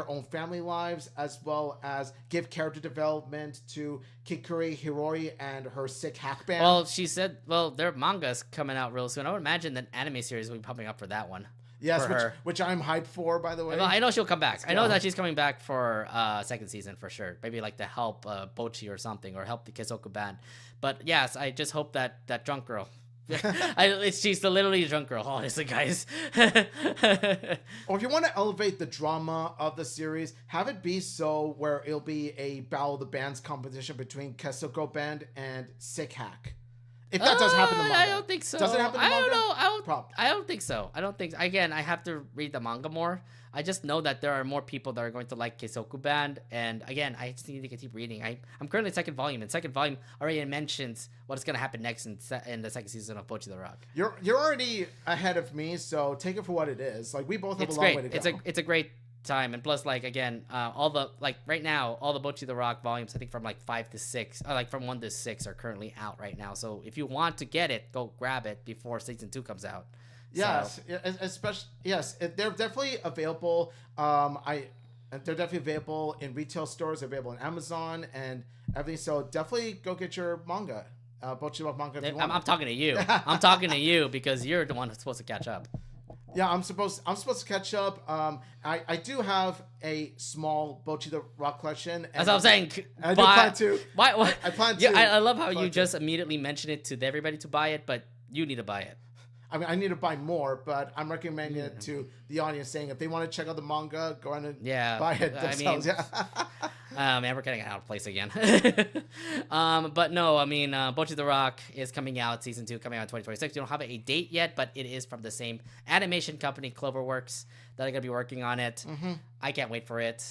Speaker 2: own family lives, as well as give character development to Kikuri Hiroi and her sick hack band.
Speaker 1: Well, she said, their manga's coming out real soon. I would imagine that anime series will be popping up for that one.
Speaker 2: Yes, which I'm hyped for, by the way.
Speaker 1: Well, I know she'll come back. I know that she's coming back for second season for sure. Maybe like to help Bocchi or something, or help the Keisoku Band. But yes, I just hope that drunk girl. She's literally a drunk girl, honestly, guys.
Speaker 2: Or if you want to elevate the drama of the series, have it be so where it'll be a Battle of the Bands competition between Keisoku Band and Sick Hack. If that does happen in the manga.
Speaker 1: I don't think so.
Speaker 2: Does it happen in the manga?
Speaker 1: I don't know. I don't think so. Again, I have to read the manga more. I just know that there are more people that are going to like Keisoku Band, and again, I just need to keep reading. I'm currently in second volume, and second volume already mentions what's going to happen next in the second season of Bocchi The Rock.
Speaker 2: You're already ahead of me, so take it for what it is. Like, we both have a long way to go.
Speaker 1: It's a great time, and plus, like, again, all the right now, all the Bocchi The Rock volumes, I think from like 5 to 6, or like from 1 to 6 are currently out right now. So if you want to get it, go grab it before season 2 comes out.
Speaker 2: Yes, especially they're definitely available. They're definitely available in retail stores. They're available on Amazon and everything. So definitely go get your manga, Bocchi The Rock manga. If you want.
Speaker 1: I'm talking to you. I'm talking to you because you're the one who's supposed to catch up.
Speaker 2: Yeah, I'm supposed to catch up. I do have a small Bocchi The Rock collection.
Speaker 1: That's what I'm saying.
Speaker 2: I do plan to.
Speaker 1: Why?
Speaker 2: I plan to.
Speaker 1: Yeah, I love how you just immediately mention it to everybody to buy it, but you need to buy it.
Speaker 2: I mean, I need to buy more, but I'm recommending it to the audience, saying if they want to check out the manga, go ahead and buy it themselves.
Speaker 1: Man, we're getting out of place again. But no, I mean, Bocchi The Rock is coming out, season 2 coming out in 2026. You don't have a date yet, but it is from the same animation company, Cloverworks, that are going to be working on it. I can't wait for it.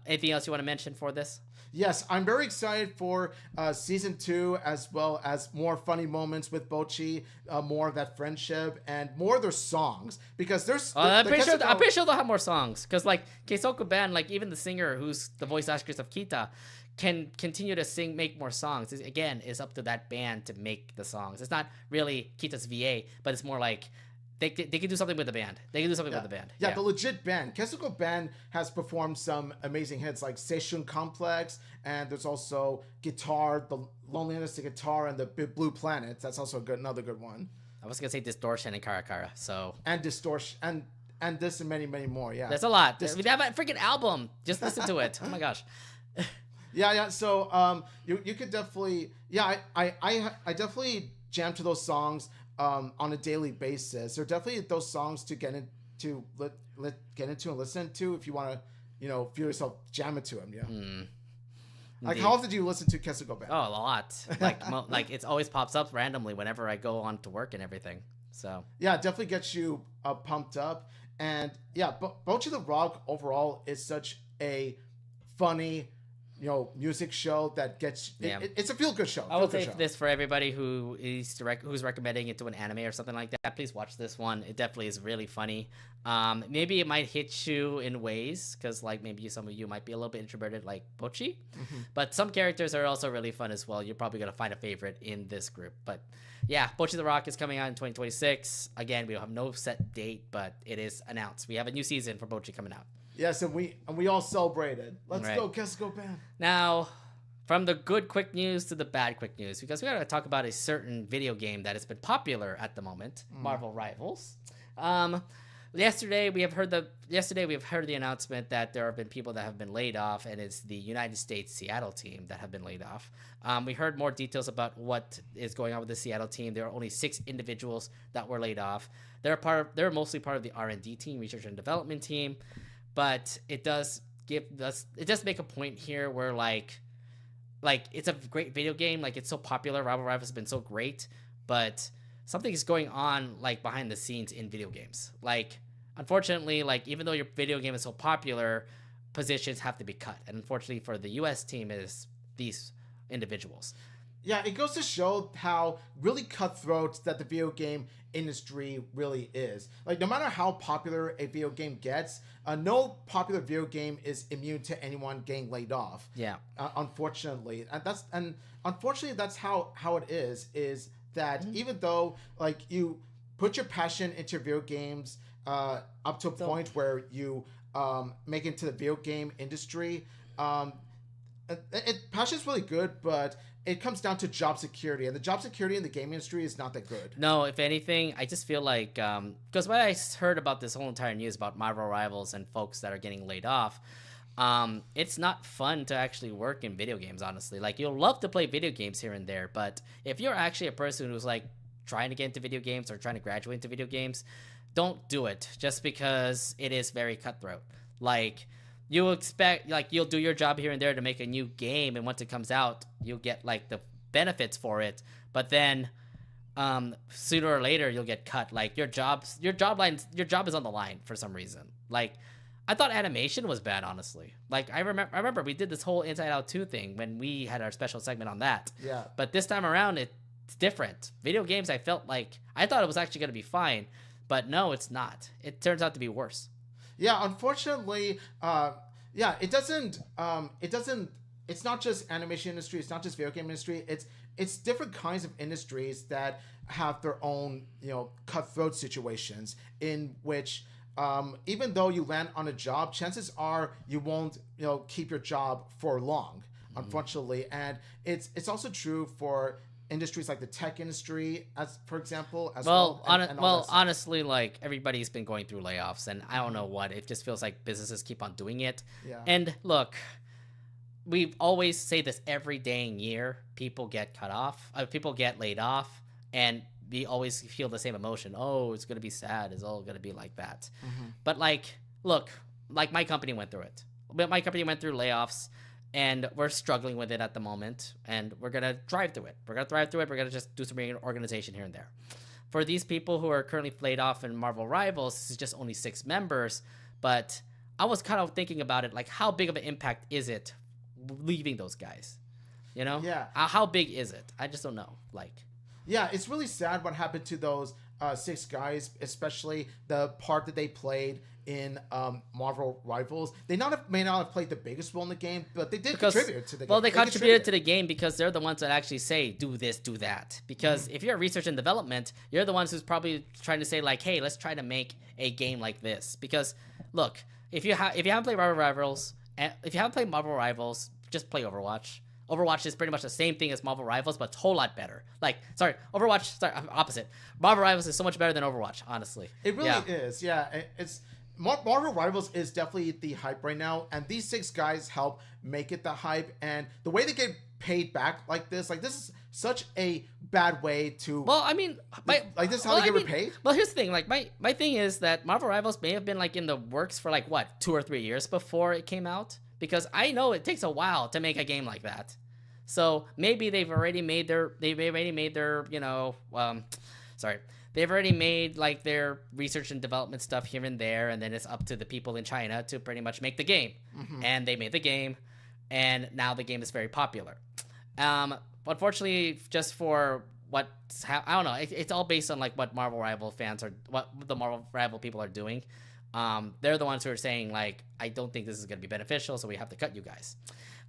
Speaker 1: Anything else you want to mention for this?
Speaker 2: Yes, I'm very excited for season 2, as well as more funny moments with Bocchi, more of that friendship, and more of their songs, because there's
Speaker 1: I'm pretty sure they'll have more songs, because like Keisoku Band, like even the singer who's the voice actress of Kita can continue to make more songs. Again, it's up to that band to make the songs. It's not really Kita's VA, but it's more like they can do something with the band. They can do something with the band.
Speaker 2: Yeah, the legit band. Keisoku Band has performed some amazing hits like Seishun Complex, and there's also Guitar, The Loneliness of Guitar, and The Blue Planet. That's also another good one.
Speaker 1: I was gonna say Distortion and Karakara. So
Speaker 2: and Distortion and this and many more. Yeah,
Speaker 1: there's a lot. We have a freaking album. Just listen to it. Oh my gosh.
Speaker 2: Yeah. So you could definitely I definitely jam to those songs on a daily basis. They're definitely those songs to get into and listen to if you want to feel yourself jamming to them. Yeah. Like, how often do you listen to Keisoku Band?
Speaker 1: Oh, a lot. Like it always pops up randomly whenever I go on to work and everything. So
Speaker 2: yeah, it definitely gets you pumped up. And yeah, Bocchi The Rock overall is such a funny music show that gets it's a feel-good show.
Speaker 1: I would say this for everybody who's recommending it to an anime or something like that. Please watch this one. It definitely is really funny. Maybe it might hit you in ways because like maybe some of you might be a little bit introverted like Bocchi, but some characters are also really fun as well. You're probably gonna find a favorite in this group. But yeah, Bocchi The Rock is coming out in 2026. Again, we have no set date, but it is announced. We have a new season for Bocchi coming out.
Speaker 2: Yes, and we all celebrated. Let's go, Keisoku Band.
Speaker 1: Now, from the good quick news to the bad quick news, because we got to talk about a certain video game that has been popular at the moment, Marvel Rivals. Yesterday we have heard the announcement that there have been people that have been laid off, and it's the United States Seattle team that have been laid off. We heard more details about what is going on with the Seattle team. There are only 6 individuals that were laid off. They're mostly part of the R&D team, research and development team. But it does make a point here where like it's a great video game, like it's so popular. Marvel Rivals has been so great, but something is going on like behind the scenes in video games. Like unfortunately, like even though your video game is so popular, positions have to be cut, and unfortunately for the U.S. team is these individuals.
Speaker 2: Yeah, it goes to show how really cutthroat that the video game industry really is. Like, no matter how popular a video game gets, no popular video game is immune to anyone getting laid off.
Speaker 1: Yeah.
Speaker 2: Unfortunately, unfortunately that's how it is that even though like you put your passion into video games up to a point where you make it into the video game industry, passion's really good, but it comes down to job security, and the job security in the game industry is not that good.
Speaker 1: No, if anything, I just feel like because what I heard about this whole entire news about Marvel Rivals and folks that are getting laid off, it's not fun to actually work in video games, honestly. Like, you'll love to play video games here and there, but if you're actually a person who's like trying to get into video games or trying to graduate into video games, don't do it just because it is very cutthroat. Like, you expect, like, you'll do your job here and there to make a new game, and once it comes out, you'll get, like, the benefits for it, but then sooner or later, you'll get cut. Like, your job is on the line for some reason. Like, I thought animation was bad, honestly. Like, I remember we did this whole Inside Out 2 thing when we had our special segment on that.
Speaker 2: Yeah.
Speaker 1: But this time around, it's different. Video games, I thought it was actually going to be fine, but no, it's not. It turns out to be worse.
Speaker 2: Yeah, unfortunately, it doesn't. It's not just animation industry. It's not just video game industry. It's different kinds of industries that have their own cutthroat situations in which even though you land on a job, chances are you won't keep your job for long. Unfortunately, and it's also true for industries like the tech industry, as for example, as well.
Speaker 1: Honestly, like everybody's been going through layoffs, and I don't know what. It just feels like businesses keep on doing it.
Speaker 2: Yeah.
Speaker 1: And look, we always say this every dang year: people get people get laid off, and we always feel the same emotion. Oh, it's gonna be sad. It's all gonna be like that. But like, look, like my company went through it. My company went through layoffs. And we're struggling with it at the moment, and we're going to drive through it. We're going to thrive through it. We're going to just do some reorganization here and there. For these people who are currently laid off in Marvel Rivals, this is just only 6 members, but I was kind of thinking about it, like how big of an impact is it leaving those guys? You know?
Speaker 2: Yeah.
Speaker 1: How big is it? I just don't know. Like,
Speaker 2: yeah, it's really sad what happened to those 6 guys, especially the part that they played in Marvel Rivals. They may not have played the biggest role in the game, but they did contribute to the game.
Speaker 1: Well, they contributed to the game because they're the ones that actually say, do this, do that. Because if you're research and development, you're the ones who's probably trying to say, like, hey, let's try to make a game like this. Because, look, if you haven't played Marvel Rivals, just play Overwatch. Overwatch is pretty much the same thing as Marvel Rivals, but a whole lot better. Like, opposite. Marvel Rivals is so much better than Overwatch, honestly.
Speaker 2: It really is, yeah. It's Marvel Rivals is definitely the hype right now, and these 6 guys help make it the hype. And the way they get paid back like this is such a bad way to.
Speaker 1: Well, I mean,
Speaker 2: this is how they get repaid.
Speaker 1: Well, here's the thing. Like, my thing is that Marvel Rivals may have been like in the works for like what 2 or 3 years before it came out. Because I know it takes a while to make a game like that. So maybe they've already made their they've already made like their research and development stuff here and there, and then it's up to the people in China to pretty much make the game. And they made the game, and now the game is very popular. Unfortunately, just for I don't know, it's all based on like what Marvel Rival fans are, what the Marvel Rival people are doing. They're the ones who are saying, like, I don't think this is going to be beneficial, so we have to cut you guys.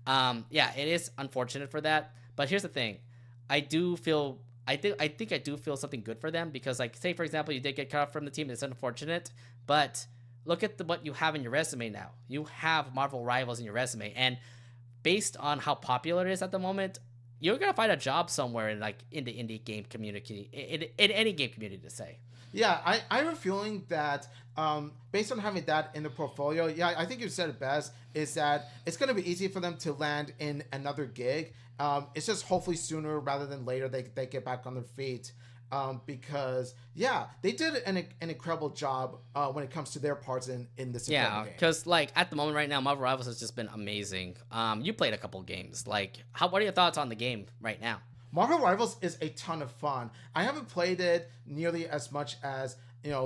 Speaker 1: Yeah, it is unfortunate for that. But here's the thing. I think I do feel something good for them because, like, say, for example, you did get cut off from the team. It's unfortunate. But look at what you have in your resume now. You have Marvel Rivals in your resume. And based on how popular it is at the moment, you're going to find a job somewhere in the indie game community, in any game community, to say.
Speaker 2: Yeah, I have a feeling that based on having that in the portfolio, yeah, I think you said it best, is that it's going to be easy for them to land in another gig. It's just hopefully sooner rather than later they get back on their feet. Because, yeah, they did an incredible job when it comes to their parts in this game.
Speaker 1: Yeah, because, like, at the moment right now, Marvel Rivals has just been amazing. You played a couple games. Like, what are your thoughts on the game right now?
Speaker 2: Marvel Rivals is a ton of fun. I haven't played it nearly as much as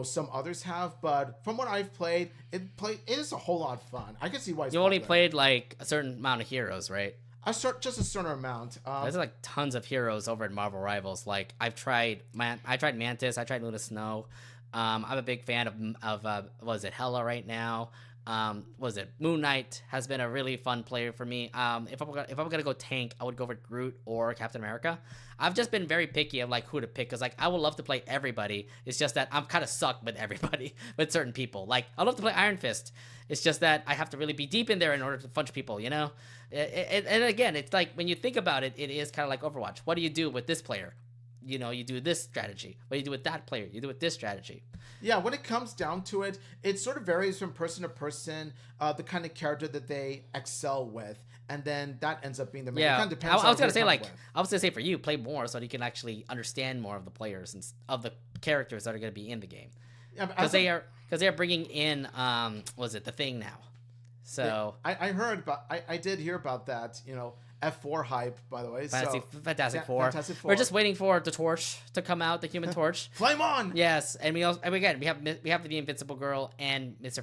Speaker 2: some others have, but from what I've played, it is a whole lot of fun. I can see why it's
Speaker 1: You only played like a certain amount of heroes, right?
Speaker 2: Just a certain amount.
Speaker 1: There's like tons of heroes over in Marvel Rivals. Like I tried Mantis, I tried Luna Snow. I'm a big fan of was it Hela right now? Moon Knight has been a really fun player for me. If I'm gonna go tank, I would go for Groot or Captain America. I've just been very picky of like who to pick because like I would love to play everybody. It's just that I'm kind of sucked with everybody, with certain people. Like I love to play Iron Fist. It's just that I have to really be deep in there in order to punch people, And again, it's like when you think about it, it is kind of like Overwatch. What do you do with this player? You do this strategy. What do you do with that player? You do with this strategy.
Speaker 2: Yeah, when it comes down to it, it sort of varies from person to person, the kind of character that they excel with, and then that ends up being the main.
Speaker 1: Yeah,
Speaker 2: it kind of depends
Speaker 1: I was gonna say
Speaker 2: I
Speaker 1: was gonna say for you, play more so that you can actually understand more of the players and of the characters that are gonna be in the game. Yeah, because they are bringing in the Thing now. So
Speaker 2: I heard about I did hear about that. F4 hype, by the way.
Speaker 1: Fantastic Four. We're just waiting for the Torch to come out, the Human Torch.
Speaker 2: Flame on!
Speaker 1: Yes, and we have the Invincible Girl and Mr.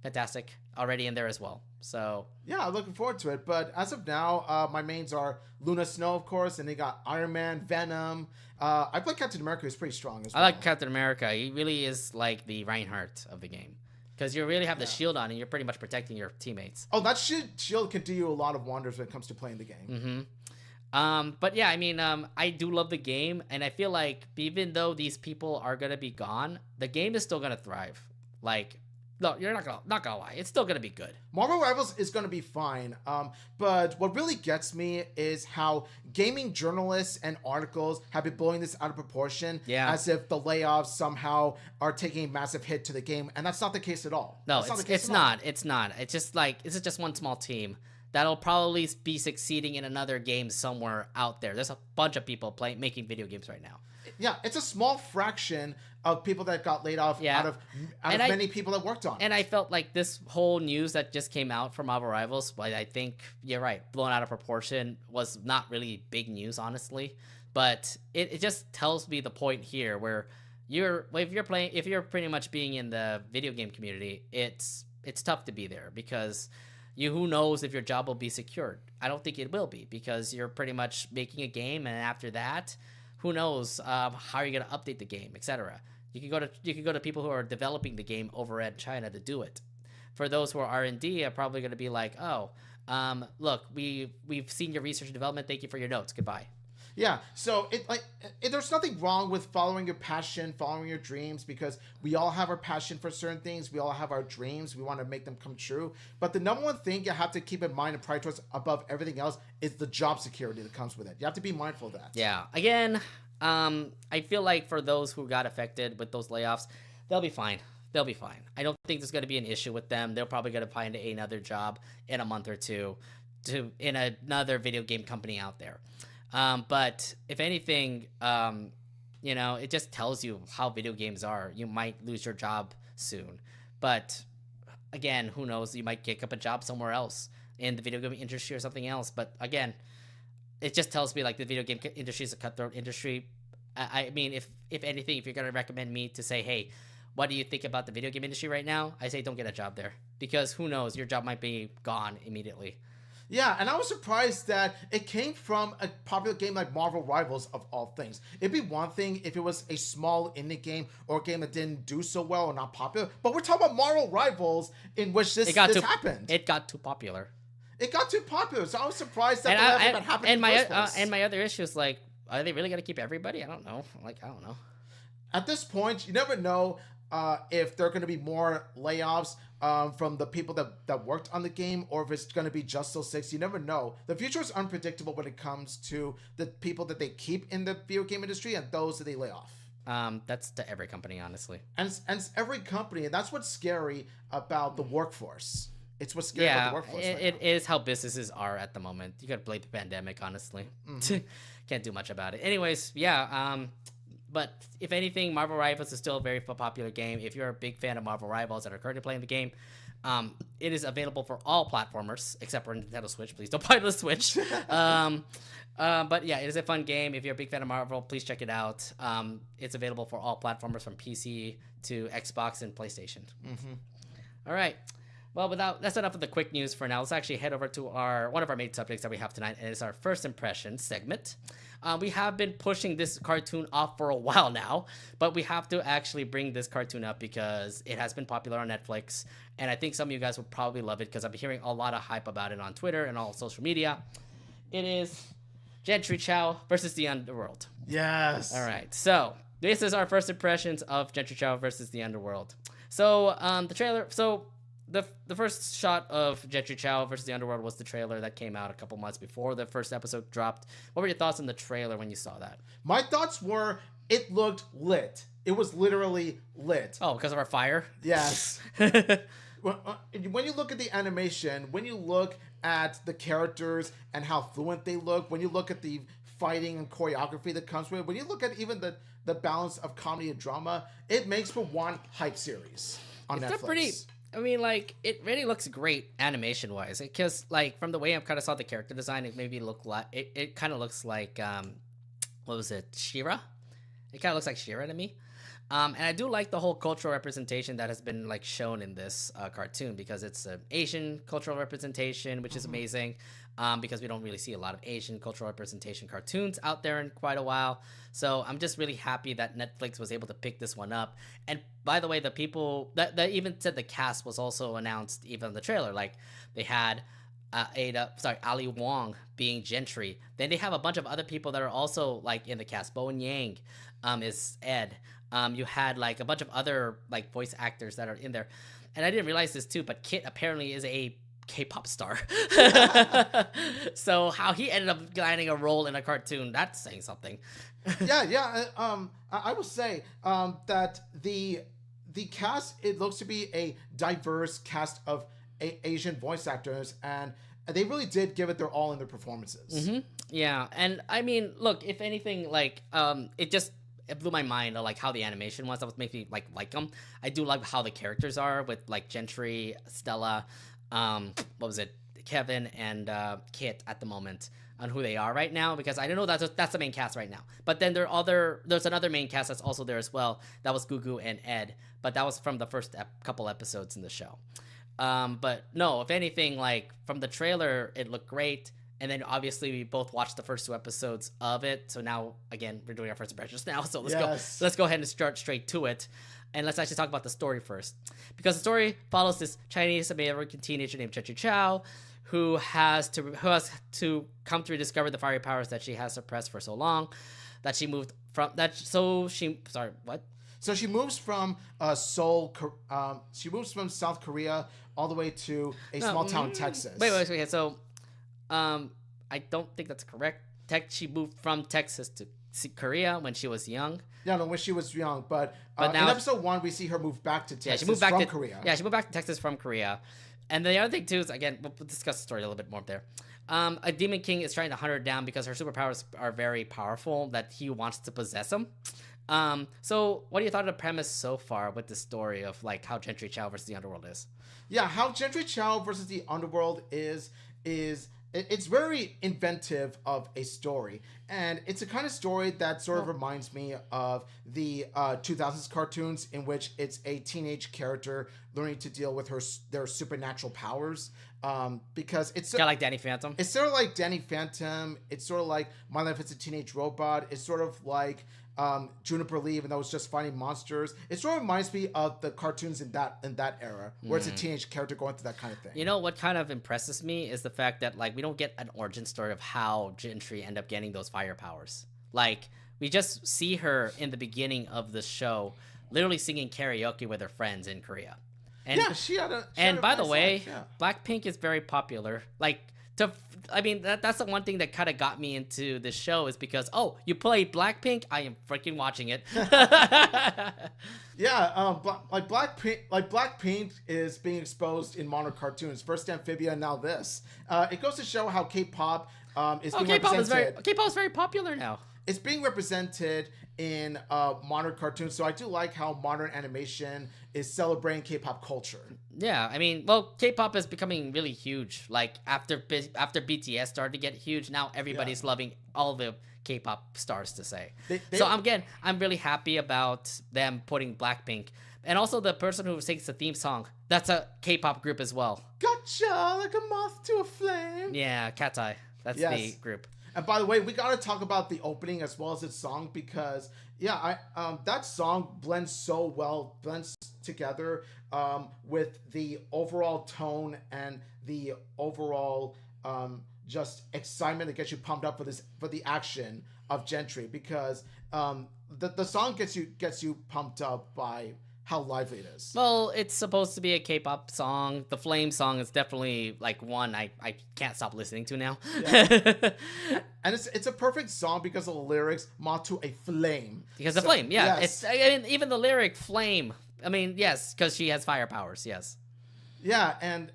Speaker 1: Fantastic already in there as well. So
Speaker 2: yeah, I'm looking forward to it. But as of now, my mains are Luna Snow, of course, and they got Iron Man, Venom. I play Captain America, who's pretty strong as well.
Speaker 1: I like Captain America. He really is like the Reinhardt of the game. Because you really have the shield on and you're pretty much protecting your teammates.
Speaker 2: Oh, that shield can do you a lot of wonders when it comes to playing the game.
Speaker 1: Mm-hmm. But yeah, I mean, I do love the game. And I feel like even though these people are going to be gone, the game is still going to thrive. Like, no, you're not gonna lie. It's still going to be good.
Speaker 2: Marvel Rivals is going to be fine. But what really gets me is how gaming journalists and articles have been blowing this out of proportion.
Speaker 1: Yeah.
Speaker 2: As if the layoffs somehow are taking a massive hit to the game. And that's not the case at all.
Speaker 1: No, it's not. It's not. It's just like, this is just one small team that'll probably be succeeding in another game somewhere out there. There's a bunch of people making video games right now.
Speaker 2: Yeah, it's a small fraction of people that got laid off out of many people that worked on it.
Speaker 1: And I felt like this whole news that just came out from Marvel Rivals, but I think you're right, blown out of proportion, was not really big news, honestly. But it just tells me the point here where if you're pretty much being in the video game community, it's tough to be there because who knows if your job will be secured. I don't think it will be, because you're pretty much making a game, and after that, who knows how you're going to update the game, etc. You can go to people who are developing the game over at China to do it. For those who are R&D, are probably going to be like, oh, look, we've seen your research and development. Thank you for your notes. Goodbye.
Speaker 2: Yeah, so there's nothing wrong with following your passion, following your dreams, because we all have our passion for certain things. We all have our dreams. We want to make them come true. But the number one thing you have to keep in mind and prioritize above everything else is the job security that comes with it. You have to be mindful of that.
Speaker 1: Yeah. Again, I feel like for those who got affected with those layoffs, they'll be fine. They'll be fine. I don't think there's going to be an issue with them. They're probably going to find another job in a month or two in another video game company out there. But if anything, it just tells you how video games are. You might lose your job soon. But again, who knows? You might kick up a job somewhere else in the video game industry or something else. But again, it just tells me like the video game industry is a cutthroat industry. I mean, if anything, if you're going to recommend me to say, hey, what do you think about the video game industry right now? I say don't get a job there, because who knows? Your job might be gone immediately.
Speaker 2: Yeah, and I was surprised that it came from a popular game like Marvel Rivals, of all things. It'd be one thing if it was a small indie game or a game that didn't do so well or not popular, but we're talking about Marvel Rivals, in which this happened.
Speaker 1: It got too popular.
Speaker 2: It got too popular, so I was surprised that that happened in the first place.
Speaker 1: And my other issue is, like, are they really going to keep everybody? I don't know. I don't know.
Speaker 2: At this point, you never know if there are going to be more layoffs from the people that worked on the game, or if it's going to be just those 6. You never know. The future is unpredictable when it comes to the people that they keep in the video game industry and those that they lay off.
Speaker 1: That's to every company, honestly.
Speaker 2: And it's every company, and that's what's scary about the workforce. It's what's scary about the workforce.
Speaker 1: It is how businesses are at the moment. You got to blame the pandemic, honestly. Mm-hmm. Can't do much about it. Anyways, yeah. But if anything, Marvel Rivals is still a very popular game. If you're a big fan of Marvel Rivals and are currently playing the game, it is available for all platformers except for Nintendo Switch. Please don't buy the Switch. But yeah, it is a fun game. If you're a big fan of Marvel, please check it out. It's available for all platformers from PC to Xbox and PlayStation. Mm-hmm. All right. Well, that's enough of the quick news for now. Let's actually head over to one of our main subjects that we have tonight, and it's our first impression segment. We have been pushing this cartoon off for a while now, but we have to actually bring this cartoon up because it has been popular on Netflix, and I think some of you guys will probably love it because I've been hearing a lot of hype about it on Twitter and all social media. It is Jentry Chau versus the Underworld.
Speaker 2: Yes.
Speaker 1: All right. So this is our first impressions of Jentry Chau versus the Underworld. So the trailer. So the first shot of Gentry Chow versus the Underworld was the trailer that came out a couple months before the first episode dropped. What were your thoughts on the trailer when you saw that?
Speaker 2: My thoughts were it looked lit. It was literally lit.
Speaker 1: Oh, because of our fire?
Speaker 2: Yes. When you look at the animation, when you look at the characters and how fluent they look, when you look at the fighting and choreography that comes with it, when you look at even the balance of comedy and drama, it makes for one hype series on Netflix.
Speaker 1: I mean, like, it really looks great animation-wise. Because, like, from the way I kind of saw the character design, it maybe looked like... It kind of looks like, what was it? She-Ra? It kind of looks like She-Ra to me. And I do like the whole cultural representation that has been, like, shown in this cartoon. Because it's an Asian cultural representation, which is amazing. Because we don't really see a lot of Asian cultural representation cartoons out there in quite a while. So I'm just really happy that Netflix was able to pick this one up. And by the way, the people that even said the cast was also announced even in the trailer. Like they had Ali Wong being Gentry. Then they have a bunch of other people that are also like in the cast. Bowen Yang is Ed. You had like a bunch of other like voice actors that are in there. And I didn't realize this too, but Kit apparently is a K-pop star. So how he ended up landing a role in a cartoon, that's saying something.
Speaker 2: Yeah. I would say that the cast, it looks to be a diverse cast of Asian voice actors, and they really did give it their all in their performances.
Speaker 1: Mm-hmm. Yeah, and I mean, look, if anything, like it blew my mind of like how the animation was. That was making me like them. I do like how the characters are with like Gentry, Stella, what was it, Kevin and Kit at the moment on who they are right now, because I don't know that's the main cast right now. But then there's another main cast that's also there as well. That was Gugu and Ed, but that was from the first couple episodes in the show. But no, if anything, like from the trailer, it looked great. And then obviously we both watched the first 2 episodes of it. So now again, we're doing our first impressions now. So let's go ahead and start straight to it. And let's actually talk about the story first. Because the story follows this Chinese American teenager named Jentry Chau, who has to come to rediscover the fiery powers that she has suppressed for so long, that she moved from So she moves from
Speaker 2: Seoul. She moves from South Korea all the way to a small town in Texas.
Speaker 1: Wait. So, I don't think that's correct. She moved from Texas to Korea when she was young.
Speaker 2: No, when she was young. But now, in episode 1, we see her move back to Texas from Korea.
Speaker 1: Yeah, she moved back to Texas from Korea. And the other thing, too, is, again, we'll discuss the story a little bit more there. A demon king is trying to hunt her down because her superpowers are very powerful, that he wants to possess them. So what do you thought of the premise so far with the story of, like, how Jentry Chau versus the Underworld is?
Speaker 2: Yeah, how Jentry Chau versus the Underworld is it's very inventive of a story, and it's a kind of story that sort of reminds me of the 2000s cartoons, in which it's a teenage character learning to deal with their supernatural powers. Because it's
Speaker 1: kind of like Danny Phantom.
Speaker 2: It's sort of like Danny Phantom. It's sort of like My Life as a Teenage Robot. It's sort of like Juniper Lee, even though it's just fighting monsters. It sort of reminds me of the cartoons in that era, where it's a teenage character going through that kind of thing.
Speaker 1: You know what kind of impresses me is the fact that, like, we don't get an origin story of how Gentry ended up getting those fire powers. Like, we just see her in the beginning of the show literally singing karaoke with her friends in Korea. And,
Speaker 2: yeah, she had a.
Speaker 1: And by the way, Blackpink is very popular. Like, that's the one thing that kind of got me into this show, is because, you play Blackpink, I am freaking watching it.
Speaker 2: Yeah, Blackpink is being exposed in modern cartoons. First Amphibia, now this. It goes to show how K-pop is being represented.
Speaker 1: K-pop is very popular now.
Speaker 2: It's being represented in modern cartoons, so I do like how modern animation is celebrating K-pop culture.
Speaker 1: Yeah, I mean, K-pop is becoming really huge. Like, after BTS started to get huge, now everybody's loving all the K-pop stars, to say. I'm really happy about them putting Blackpink. And also the person who sings the theme song, that's a K-pop group as well.
Speaker 2: Gotcha, like a moth to a flame.
Speaker 1: Yeah, Cat's Eye. That's the group.
Speaker 2: And by the way, we got to talk about the opening as well as its song, because that song blends together with the overall tone and the overall just excitement that gets you pumped up for the action of Gentry, because the song gets you pumped up by how lively it is.
Speaker 1: Well, it's supposed to be a K-pop song. The Flame song is definitely, like, one I can't stop listening to now.
Speaker 2: Yeah. And it's a perfect song because of the lyrics, moth to a flame.
Speaker 1: Because of flame, yeah. Yes. Even the lyric flame. I mean, yes, because she has fire powers, yes.
Speaker 2: Yeah, and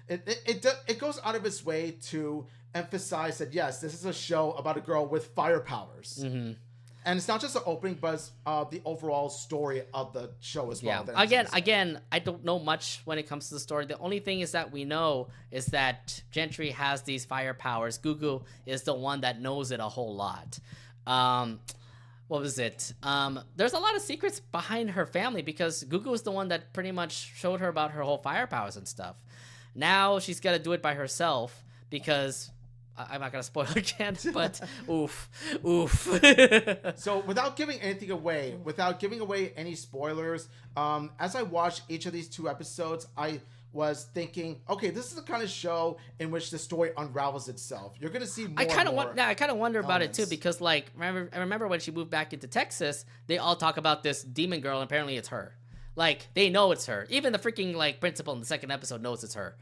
Speaker 2: it goes out of its way to emphasize that, yes, this is a show about a girl with fire powers. Mm-hmm. And it's not just the opening, but the overall story of the show as well.
Speaker 1: Yeah. Again, I don't know much when it comes to the story. The only thing is that we know is that Gentry has these fire powers. Gugu is the one that knows it a whole lot. What was it? There's a lot of secrets behind her family, because Gugu is the one that pretty much showed her about her whole fire powers and stuff. Now she's got to do it by herself, because... I'm not going to spoil again, but oof.
Speaker 2: So without giving anything away, without giving away any spoilers, as I watched each of these 2 episodes, I was thinking, okay, this is the kind of show in which the story unravels itself. You're going to see more. I kind
Speaker 1: of wonder about it too, because, like, I remember when she moved back into Texas, they all talk about this demon girl, and apparently it's her. Like, they know it's her. Even the freaking, like, principal in the second episode knows it's her.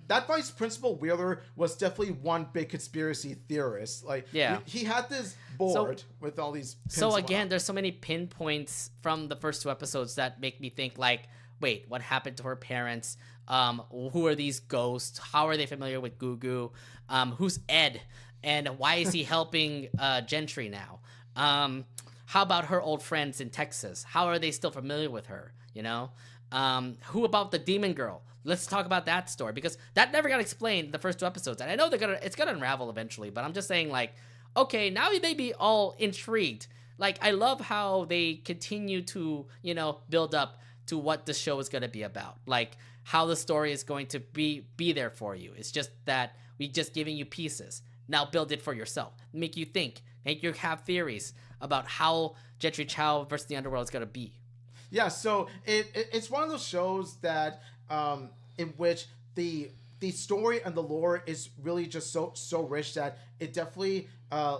Speaker 2: That vice principal Wheeler was definitely one big conspiracy theorist. Like, he had this board with all these pins.
Speaker 1: So again, there's so many pinpoints from the first 2 episodes that make me think, like, wait, what happened to her parents? Who are these ghosts? How are they familiar with Gugu? Who's Ed? And why is he helping Gentry now? How about her old friends in Texas? How are they still familiar with her? You know? Who about the demon girl? Let's talk about that story, because that never got explained in the first 2 episodes. And I know it's gonna unravel eventually, but I'm just saying, like, okay, now you may be all intrigued. Like, I love how they continue to, build up to what the show is gonna be about. Like, how the story is going to be there for you. It's just that we just giving you pieces. Now build it for yourself. Make you think. Make you have theories about how Jentry Chau versus the Underworld is going to be.
Speaker 2: Yeah, so it's one of those shows that in which the story and the lore is really just so rich that it definitely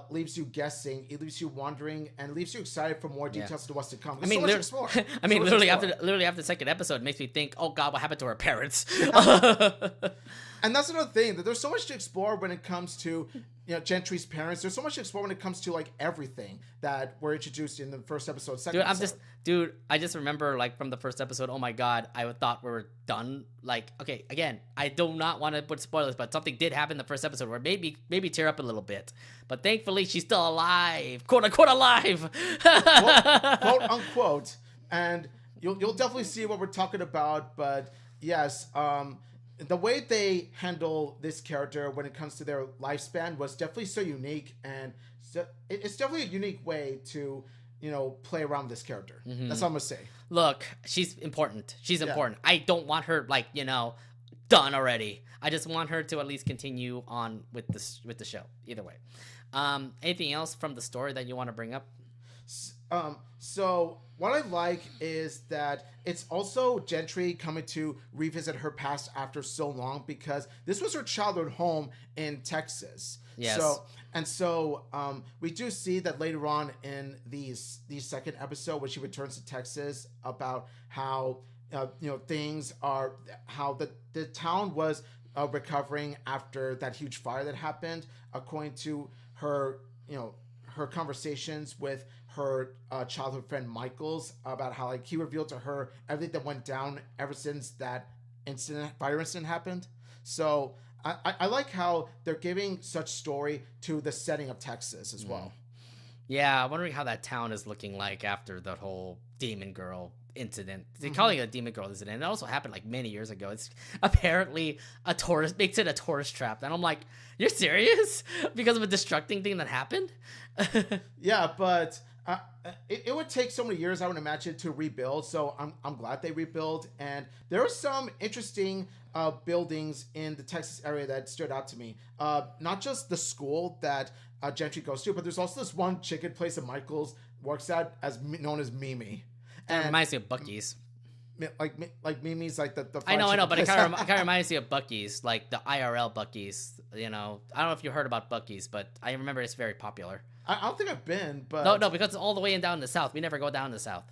Speaker 2: leaves you guessing, it leaves you wondering, and leaves you excited for more details to what's to come.
Speaker 1: I mean, literally after the second episode, it makes me think, oh God, what happened to her parents?
Speaker 2: And that's another thing, that there's so much to explore when it comes to, Gentry's parents. There's so much to explore when it comes to like everything that were introduced in the first episode, second episode.
Speaker 1: I just remember like from the first episode, oh my God, I thought we were done. Like, okay, again, I do not want to put spoilers, but something did happen in the first episode where maybe tear up a little bit. But thankfully, she's still alive, quote unquote alive,
Speaker 2: quote unquote. And you'll definitely see what we're talking about. But yes, the way they handle this character when it comes to their lifespan was definitely so unique, and it's definitely a unique way to, play around this character. Mm-hmm. That's all I'm gonna say.
Speaker 1: Look, she's important. She's important. I don't want her done already. I just want her to at least continue on with the show. Either way. Anything else from the story that you want to bring up?
Speaker 2: So what I like is that it's also Gentry coming to revisit her past after so long, because this was her childhood home in Texas.
Speaker 1: Yes.
Speaker 2: So we do see that later on in the second episode, when she returns to Texas, about how things are, how the town was recovering after that huge fire that happened, according to her her conversations with her childhood friend Michaels, about how like he revealed to her everything that went down ever since that fire incident happened. So I like how they're giving such story to the setting of Texas as well.
Speaker 1: Yeah, I'm wondering how that town is looking like after the whole Demon Girl incident. They're calling it a Demon Girl incident. It also happened like many years ago. It's apparently makes it a tourist trap. And I'm like, you're serious? Because of a destructing thing that happened?
Speaker 2: Yeah, but it would take so many years, I would imagine, to rebuild. So I'm glad they rebuild. And there are some interesting buildings in the Texas area that stood out to me. Not just the school that Gentry goes to, but there's also this one chicken place that Michaels works at, known as Mimi.
Speaker 1: And it reminds me of Buc-ee's.
Speaker 2: Like Mimi's like the
Speaker 1: I know, but it kind of reminds me of Buc-ee's, like the IRL Buc-ee's. I don't know if you heard about Buc-ee's, but I remember it's very popular.
Speaker 2: I don't think I've been, but
Speaker 1: no, because it's all the way down in the south. We never go down in the south.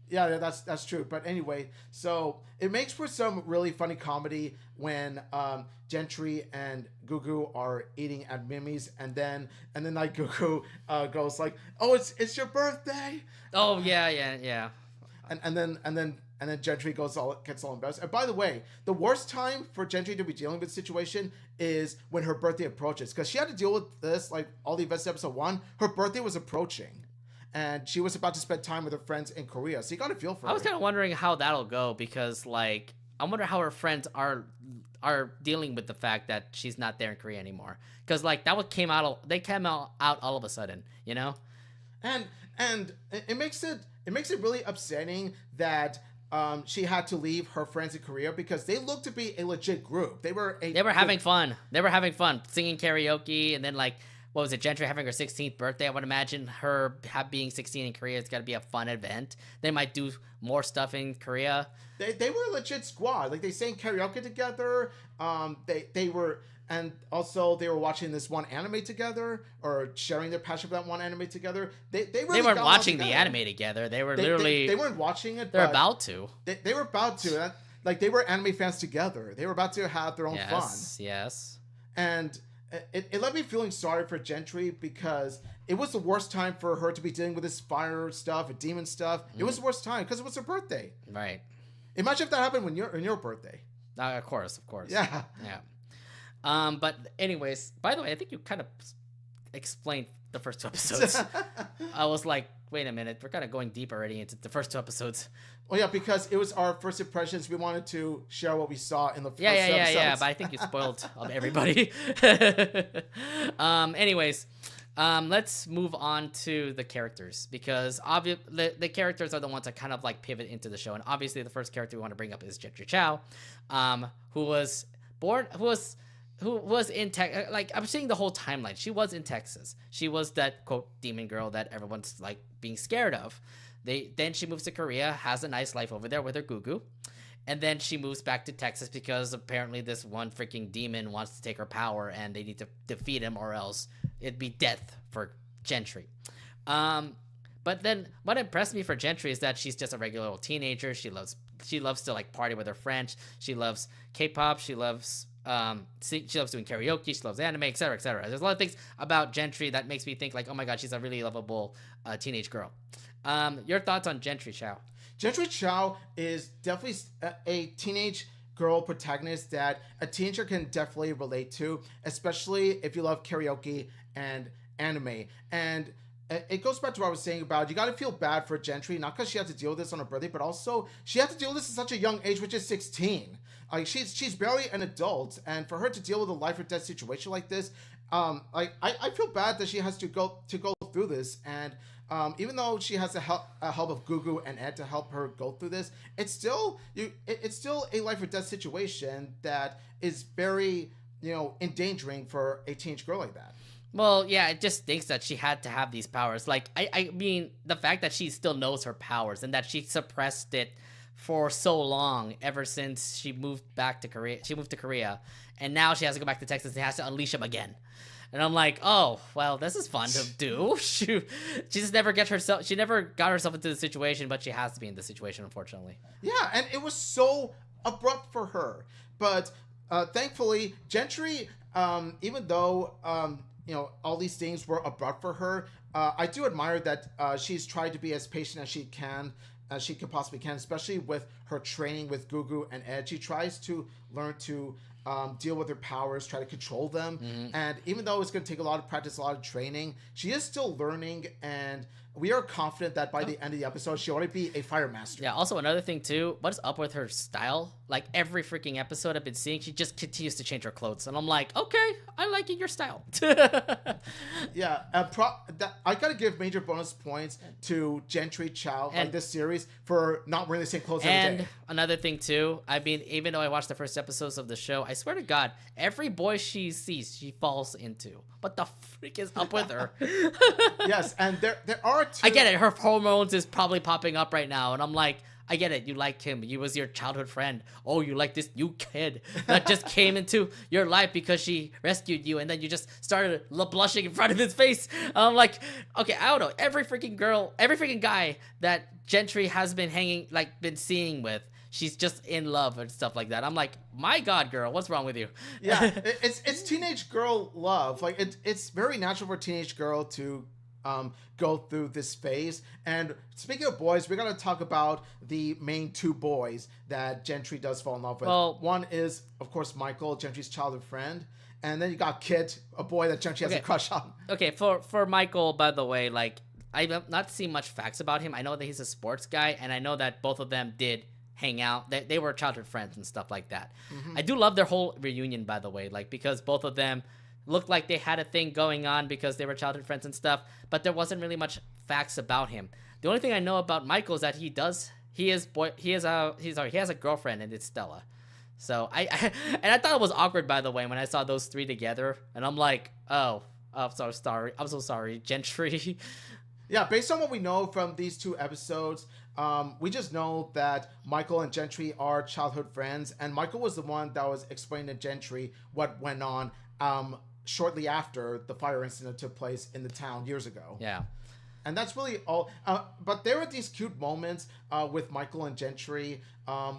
Speaker 2: Yeah, that's true. But anyway, so it makes for some really funny comedy when Gentry and Gugu are eating at Mimi's, and then like Gugu goes like, "Oh, it's your birthday."
Speaker 1: Oh yeah.
Speaker 2: And then Gentry gets all embarrassed. And by the way, the worst time for Gentry to be dealing with the situation is when her birthday approaches, because she had to deal with this like all the events of episode 1. Her birthday was approaching, and she was about to spend time with her friends in Korea. So you got to feel for her.
Speaker 1: I was kind of wondering how that'll go, because like I wonder how her friends are dealing with the fact that she's not there in Korea anymore, because like they came out all of a sudden,
Speaker 2: and it makes it really upsetting that she had to leave her friends in Korea, because they looked to be a legit group. They were
Speaker 1: having fun. They were having fun singing karaoke, and then like, what was it, Gentry having her 16th birthday? I would imagine her being 16 in Korea is going to be a fun event. They might do more stuff in Korea.
Speaker 2: They were a legit squad. Like, they sang karaoke together. They were, and also they were watching this one anime together, or sharing their passion for that one anime together. They
Speaker 1: weren't watching the anime together. They were literally
Speaker 2: they weren't watching it.
Speaker 1: They're about to.
Speaker 2: They were about to. Like, they were anime fans together. They were about to have their own fun.
Speaker 1: Yes.
Speaker 2: And it left me feeling sorry for Gentry, because it was the worst time for her to be dealing with this fire stuff and demon stuff. It was the worst time because it was her birthday.
Speaker 1: Right.
Speaker 2: Imagine if that happened when on your birthday.
Speaker 1: Of course.
Speaker 2: Yeah.
Speaker 1: But anyways, by the way, I think you kind of explained the first 2 episodes. I was like, wait a minute, we're kind of going deep already into the first 2 episodes.
Speaker 2: Well, yeah, because it was our first impressions. We wanted to share what we saw in the first 2 episodes.
Speaker 1: Yeah, but I think you spoiled everybody. Anyways, Let's move on to the characters because the characters are the ones that kind of like pivot into the show, and obviously the first character we want to bring up is Jentry Chau, who was born, who was in Texas. Like I'm seeing the whole timeline. She was in Texas. She was that quote demon girl that everyone's like being scared of. Then she moves to Korea, has a nice life over there with her Gugu. And then she moves back to Texas because apparently this one freaking demon wants to take her power and they need to defeat him or else it'd be death for Gentry. But then what impressed me for Gentry is that she's just a regular old teenager. She loves to like party with her friends. She loves K-pop. She loves doing karaoke. She loves anime, etc., etc. There's a lot of things about Gentry that makes me think like, oh my god, she's a really lovable teenage girl. Your thoughts on Jentry Chau?
Speaker 2: Jentry Chau is definitely a teenage girl protagonist that a teenager can definitely relate to, especially if you love karaoke and anime. And it goes back to what I was saying about you got to feel bad for Gentry, not because she had to deal with this on her birthday, but also she had to deal with this at such a young age, which is 16. Like she's barely an adult, and for her to deal with a life or death situation like this, I feel bad that she has to go through this. And even though she has the help of Gugu and Ed to help her go through this, it's still a life or death situation that is very endangering for a teenage girl like that.
Speaker 1: Well, yeah, it just stinks that she had to have these powers. Like, I mean, the fact that she still knows her powers and that she suppressed it for so long, ever since she moved back to Korea. She moved to Korea, and now she has to go back to Texas and has to unleash him again. And I'm like, oh, well, this is fun to do. She just never got herself into the situation, but she has to be in the situation, unfortunately.
Speaker 2: Yeah, and it was so abrupt for her. But thankfully, Gentry, even though all these things were abrupt for her, I do admire that she's tried to be as patient as she could possibly can, especially with her training with Gugu and Ed. She tries to learn to deal with her powers, try to control them. Mm-hmm. And even though it's going to take a lot of practice, a lot of training, she is still learning, and we are confident that by the end of the episode, she'll already be a fire master.
Speaker 1: Yeah, also another thing too, what is up with her style? Like every freaking episode I've been seeing, she just continues to change her clothes. And I'm like, okay, I like your style.
Speaker 2: Yeah, I gotta give major bonus points to Jentry Chau, like this series, for not wearing the same clothes every day.
Speaker 1: And another thing too, I mean, even though I watched the first episodes of the show, I swear to God, every boy she sees, she falls into. What the freak is up with her?
Speaker 2: Yes, and there are two...
Speaker 1: I get it, her hormones is probably popping up right now, and I'm like, I get it, you like him, he was your childhood friend. Oh, you like this new kid that just came into your life because she rescued you, and then you just started blushing in front of his face. I'm like, okay, I don't know, every freaking guy that Gentry has been been seeing with, she's just in love and stuff like that. I'm like, my God, girl, what's wrong with you?
Speaker 2: Yeah, it's teenage girl love. Like it's very natural for a teenage girl to go through this phase. And speaking of boys, we're gonna talk about the main two boys that Gentry does fall in love with. Well, one is, of course, Michael, Gentry's childhood friend. And then you got Kit, a boy that Gentry has a crush on.
Speaker 1: Okay, for Michael, by the way, like, I've not seen much facts about him. I know that he's a sports guy, and I know that both of them did hang out. They were childhood friends and stuff like that. Mm-hmm. I do love their whole reunion, by the way, like, because both of them looked like they had a thing going on because they were childhood friends and stuff, but there wasn't really much facts about him. The only thing I know about Michael is that he has a girlfriend, and it's Stella. So I thought it was awkward, by the way, when I saw those three together, and I'm like, oh, I'm so sorry, Gentry.
Speaker 2: Yeah, based on what we know from these two episodes, we just know that Michael and Gentry are childhood friends, and Michael was the one that was explaining to Gentry what went on shortly after the fire incident took place in the town years ago.
Speaker 1: Yeah.
Speaker 2: And that's really all. But there were these cute moments with Michael and Gentry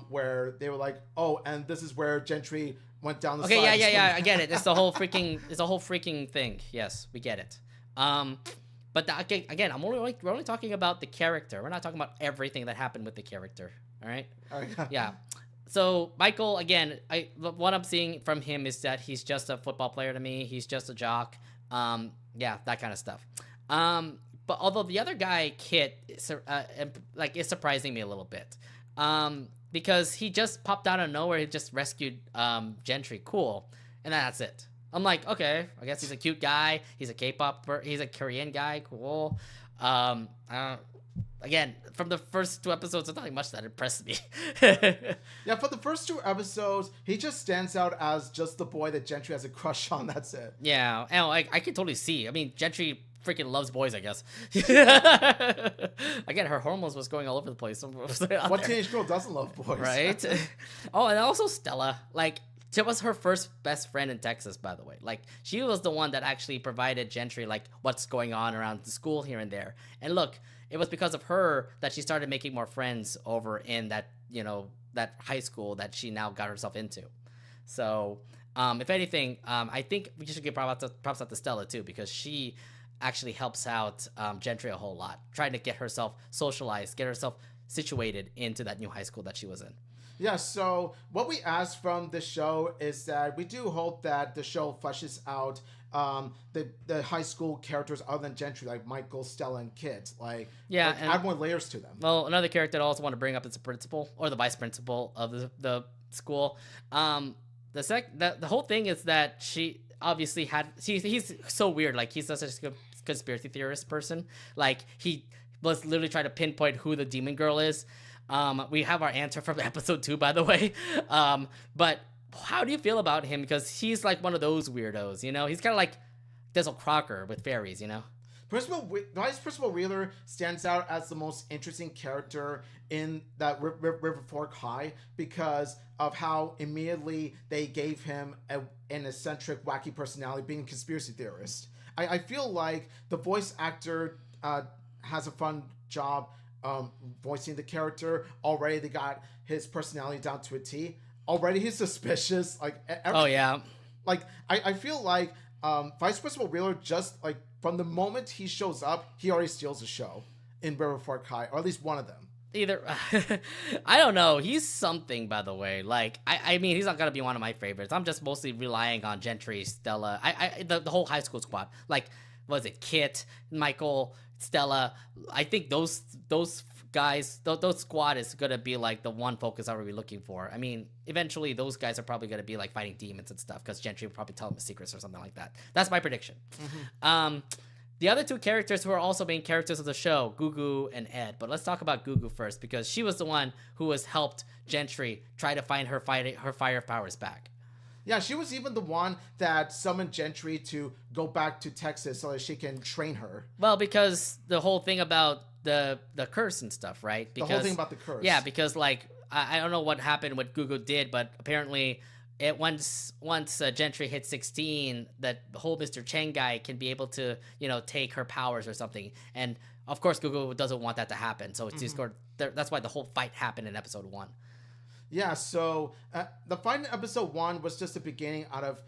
Speaker 2: where they were like, oh, and this is where Gentry went down the slide.
Speaker 1: Okay, yeah, I get it. It's a whole freaking thing. Yes, we get it. But again, we're only talking about the character. We're not talking about everything that happened with the character. All right? Yeah. So Michael, again, what I'm seeing from him is that he's just a football player to me. He's just a jock. Yeah, that kind of stuff. But although the other guy, Kit, is surprising me a little bit. Because he just popped out of nowhere. He just rescued Gentry. Cool. And that's it. I'm like, okay, I guess he's a cute guy. He's a K-pop, he's a Korean guy. Cool. Again, from the first 2 episodes, there's nothing much that impressed me.
Speaker 2: Yeah, for the first 2 episodes, he just stands out as just the boy that Gentry has a crush on. That's it.
Speaker 1: Yeah, and I can totally see. I mean, Gentry freaking loves boys, I guess. Again, her hormones was going all over the place.
Speaker 2: What teenage girl doesn't love boys?
Speaker 1: Right? Oh, and also Stella. Like, she was her first best friend in Texas, by the way. Like, she was the one that actually provided Gentry, like, what's going on around the school here and there. And look, it was because of her that she started making more friends over in that, that high school that she now got herself into. So, if anything, I think we should give props out to Stella, too, because she actually helps out Gentry a whole lot, trying to get herself socialized, get herself situated into that new high school that she was in.
Speaker 2: Yeah, so what we ask from the show is that we do hope that the show fleshes out the high school characters other than Gentry, like Michael, Stella, and Kit. Like, add more layers to them.
Speaker 1: Well, another character I also want to bring up is the principal or the vice principal of the school. The whole thing is that she obviously he's so weird. Like, he's such a conspiracy theorist person. Like, he was literally trying to pinpoint who the demon girl is. We have our answer from episode 2, by the way. But how do you feel about him? Because he's like one of those weirdos, He's kind of like Dizzle Crocker with fairies,
Speaker 2: Vice Principal Wheeler stands out as the most interesting character in that River Fork High because of how immediately they gave him an eccentric, wacky personality, being a conspiracy theorist. I feel like the voice actor has a fun job voicing the character. Already they got his personality down to a T. Already he's suspicious. Like, like I feel like Vice Principal Wheeler, just like from the moment he shows up, he already steals the show in River Fork High, or at least one of them.
Speaker 1: Either I don't know. He's something, by the way. Like, I mean, he's not gonna be one of my favorites. I'm just mostly relying on Gentry, Stella, the whole high school squad. Like, what was it, Kit, Michael, Stella? I think those guys, those squad is gonna be like the one focus I would be looking for. I mean, eventually those guys are probably gonna be like fighting demons and stuff because Gentry will probably tell them secrets or something like that. That's my prediction. Mm-hmm. The other two characters who are also main characters of the show, Gugu and Ed. But let's talk about Gugu first because she was the one who has helped Gentry try to find her fire powers back.
Speaker 2: Yeah, she was even the one that summoned Gentry to go back to Texas so that she can train her.
Speaker 1: Well, because the whole thing about the curse and stuff, right? Because,
Speaker 2: the whole thing about the curse.
Speaker 1: Yeah, because like I don't know what happened, what Gugu did, but apparently once Gentry hits 16, that the whole Mr. Chang guy can be able to take her powers or something, and of course Gugu doesn't want that to happen, so it's that's why the whole fight happened in episode 1.
Speaker 2: Yeah, so the fight in episode 1 was just the beginning out of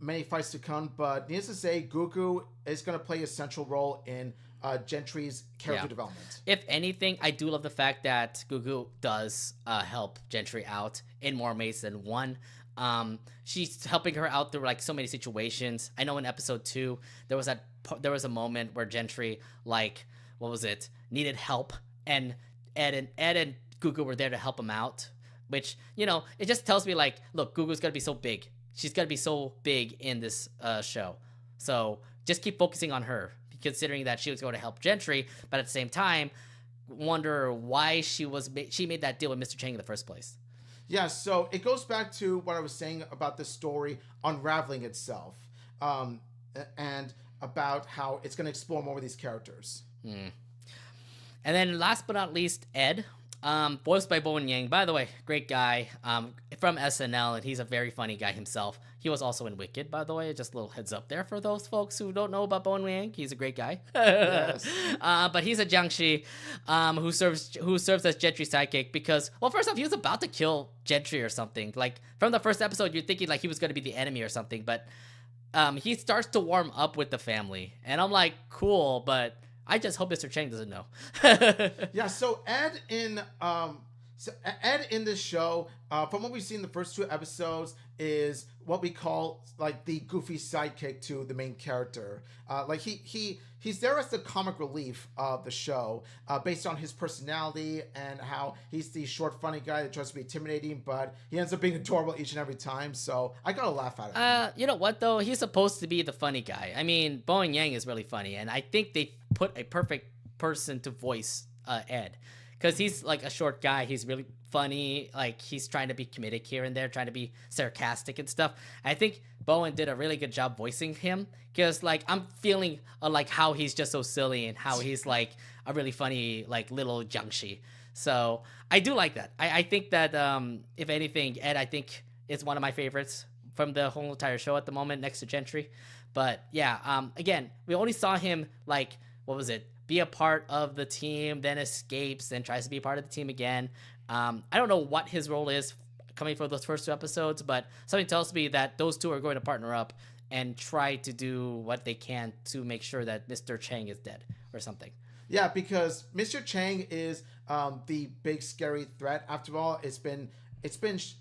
Speaker 2: many fights to come, but needless to say, Gugu is going to play a central role in Gentry's character development.
Speaker 1: If anything, I do love the fact that Gugu does help Gentry out in more ways than one. She's helping her out through like so many situations. I know in episode 2 there was a moment where Gentry, like, what was it, needed help, and Ed and Gugu were there to help him out, which it just tells me like, look, Gugu's gonna be so big. She's gonna be so big in this show, so just keep focusing on her, considering that she was going to help Gentry, but at the same time, wonder why she made that deal with Mr. Chang in the first place.
Speaker 2: Yeah, so it goes back to what I was saying about the story unraveling itself, and about how it's going to explore more of these characters.
Speaker 1: And then last but not least, Ed. Voiced by Bowen Yang. By the way, great guy from SNL, and he's a very funny guy himself. He was also in Wicked, by the way. Just a little heads up there for those folks who don't know about Bowen Yang. He's a great guy.
Speaker 2: Yes.
Speaker 1: But he's a Jiangshi who serves as Gentry's sidekick because, well, first off, he was about to kill Gentry or something. Like, from the first episode, you're thinking like he was going to be the enemy or something, but he starts to warm up with the family, and I'm like, cool, but I just hope Mr. Chang doesn't know.
Speaker 2: Yeah, so Ed in So Ed in this show, from what we've seen in the first two episodes, is what we call like the goofy sidekick to the main character. Like he's there as the comic relief of the show, based on his personality and how he's the short, funny guy that tries to be intimidating, but he ends up being adorable each and every time. So I gotta laugh at him.
Speaker 1: You know what though? He's supposed to be the funny guy. I mean, Bowen Yang is really funny, and I think they put a perfect person to voice Ed, because he's like a short guy. He's really funny. Like he's trying to be comedic here and there, trying to be sarcastic and stuff. I think Bowen did a really good job voicing him, because like I'm feeling like how he's just so silly and how he's like a really funny like little Jiangxi. So I do like that. I think that if anything, Ed I think is one of my favorites from the whole entire show at the moment, next to Gentry. But yeah, again, we only saw him like, what was it? Be a part of the team, then escapes, then tries to be a part of the team again. I don't know what his role is coming for those first two episodes, but something tells me that those two are going to partner up and try to do what they can to make sure that Mr. Chang is dead or something.
Speaker 2: Yeah, because Mr. Chang is the big scary threat. After all, it's been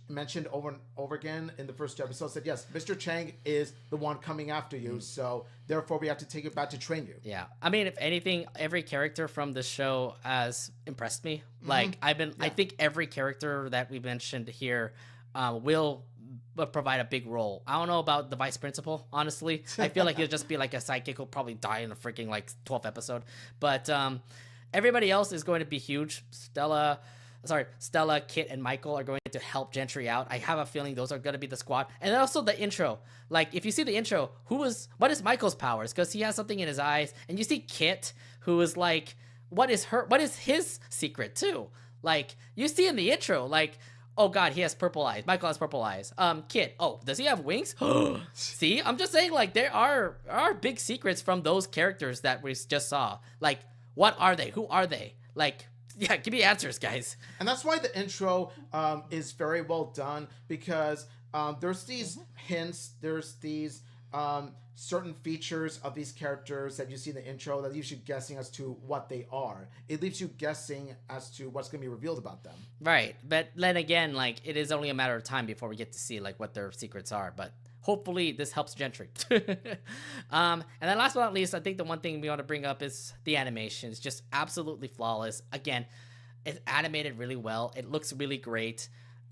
Speaker 2: mentioned over and over again in the first two episodes that yes, Mr. Chang is the one coming after you. So therefore, we have to take it back to train you.
Speaker 1: Yeah, I mean, if anything, every character from the show has impressed me. Like I think every character that we mentioned here will provide a big role. I don't know about the vice principal, honestly. I feel like he'll just be like a sidekick who'll probably die in a freaking like 12th episode. But everybody else is going to be huge. Stella, Kit, and Michael are going to help Gentry out. I have a feeling those are going to be the squad. And then also the intro. Like, if you see the intro, what is Michael's powers? Because he has something in his eyes. And you see Kit, who is like, what is his secret too? Like, you see in the intro, like, oh god, he has purple eyes. Michael has purple eyes. Kit, oh, does he have wings? See, I'm just saying, like, there are big secrets from those characters that we just saw. Like, what are they? Who are they? Like, yeah, give me answers, guys.
Speaker 2: And that's why the intro is very well done, because there's these hints, there's these certain features of these characters that you see in the intro that leaves you guessing as to what they are. It leaves you guessing as to what's going to be revealed about them.
Speaker 1: Right, but then again, like, it is only a matter of time before we get to see like what their secrets are. But hopefully this helps Gentry. And then last but not least, I think the one thing we want to bring up is the animation. It's just absolutely flawless. Again, it's animated really well. It looks really great.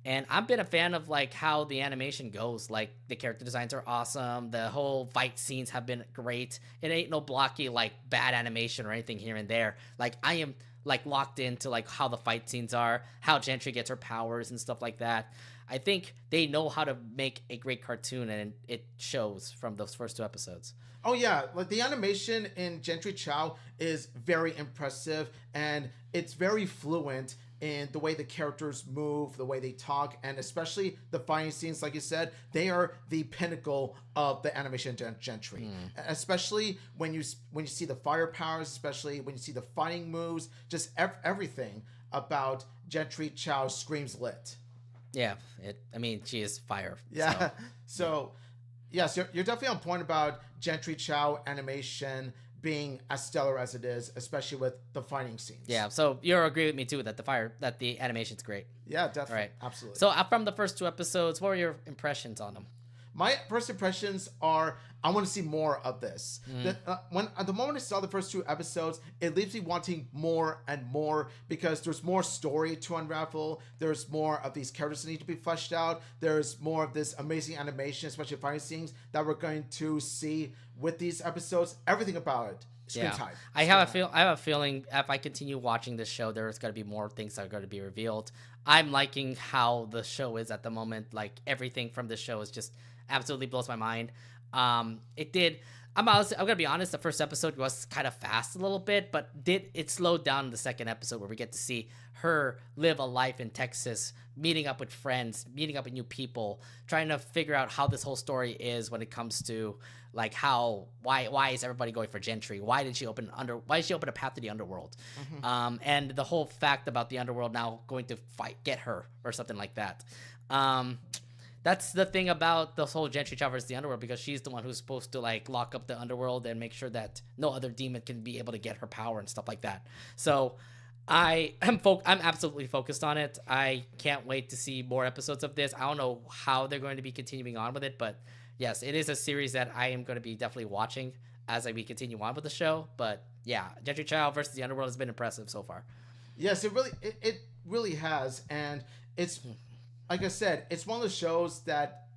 Speaker 1: And I've been a fan of like how the animation goes. Like the character designs are awesome. The whole fight scenes have been great. It ain't no blocky like bad animation or anything here and there. Like I am like locked into like how the fight scenes are, how Gentry gets her powers and stuff like that. I think they know how to make a great cartoon, and it shows from those first two episodes.
Speaker 2: Oh yeah, like the animation in Jentry Chau is very impressive, and it's very fluent in the way the characters move, the way they talk, and especially the fighting scenes. Like you said, they are the pinnacle of the animation Gentry. Especially when you see the fire powers, especially when you see the fighting moves, just everything about Jentry Chau screams lit.
Speaker 1: Yeah, I mean, she is fire.
Speaker 2: Yeah. So yes, you're definitely on point about Jentry Chau animation being as stellar as it is, especially with the fighting scenes.
Speaker 1: Yeah, so you agree with me too that the animation's great.
Speaker 2: Yeah, definitely.
Speaker 1: Right.
Speaker 2: Absolutely.
Speaker 1: So from the first two episodes, what were your impressions on them?
Speaker 2: My first impressions are, I want to see more of this. When at the moment I saw the first two episodes, it leaves me wanting more and more, because there's more story to unravel. There's more of these characters that need to be fleshed out. There's more of this amazing animation, especially fighting scenes that we're going to see with these episodes. Everything about it screams hype.
Speaker 1: I have a feeling if I continue watching this show, there's going to be more things that are going to be revealed. I'm liking how the show is at the moment. Like everything from the show is just absolutely blows my mind. I'm gonna be honest, the first episode was kind of fast a little bit, but it slowed down in the second episode, where we get to see her live a life in Texas, meeting up with friends, meeting up with new people, trying to figure out how this whole story is when it comes to like why is everybody going for Gentry? Why did she open a path to the Underworld? And the whole fact about the Underworld now going to get her or something like that. That's the thing about the whole Jentry Chau versus the Underworld, because she's the one who's supposed to like lock up the Underworld and make sure that no other demon can be able to get her power and stuff like that. So I'm absolutely focused on it. I can't wait to see more episodes of this. I don't know how they're going to be continuing on with it, but yes, it is a series that I am going to be definitely watching as we continue on with the show. But yeah, Gentry Chow versus the Underworld has been impressive so far.
Speaker 2: Yes, it really has, and it's like I said, it's one of the shows that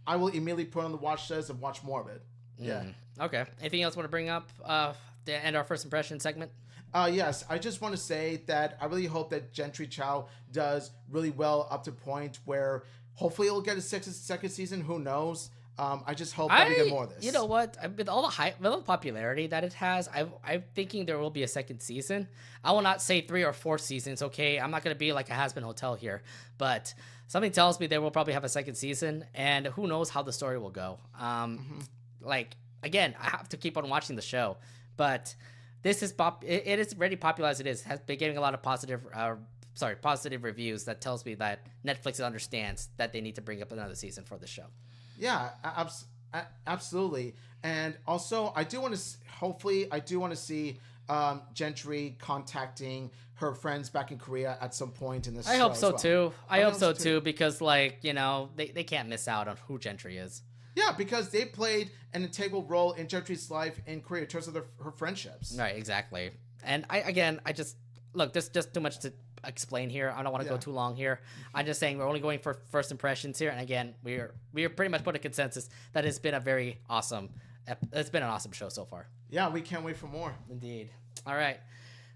Speaker 2: I will immediately put on the watch list and watch more of it. Yeah.
Speaker 1: Okay. Anything else you want to bring up to end our first impression segment?
Speaker 2: Yes, I just want to say that I really hope that Gentry Chow does really well up to point where hopefully it'll get a second season. Who knows? I just hope that we get more of this.
Speaker 1: You know what? With all the hype, with all the popularity that it has, I'm thinking there will be a second season. I will not say 3 or 4 seasons. Okay, I'm not gonna be like a Has Been Hotel here, but something tells me they will probably have a second season, and who knows how the story will go. Like again, I have to keep on watching the show, but this is it is already popular as it is. Has been getting a lot of positive reviews that tells me that Netflix understands that they need to bring up another season for the show.
Speaker 2: Yeah, absolutely. And also, I do want to see Gentry contacting her friends back in Korea at some point in this show.
Speaker 1: I hope so
Speaker 2: well.
Speaker 1: too. I hope so too, because like, they can't miss out on who Gentry is.
Speaker 2: Yeah, because they played an integral role in Gentry's life in Korea in terms of her friendships.
Speaker 1: Right, exactly. And I just look, there's just too much to explain here. I don't want to go too long here. I'm just saying we're only going for first impressions here, and again, we're pretty much put a consensus that it's been an awesome show so far.
Speaker 2: Yeah, we can't wait for more.
Speaker 1: Indeed. All right.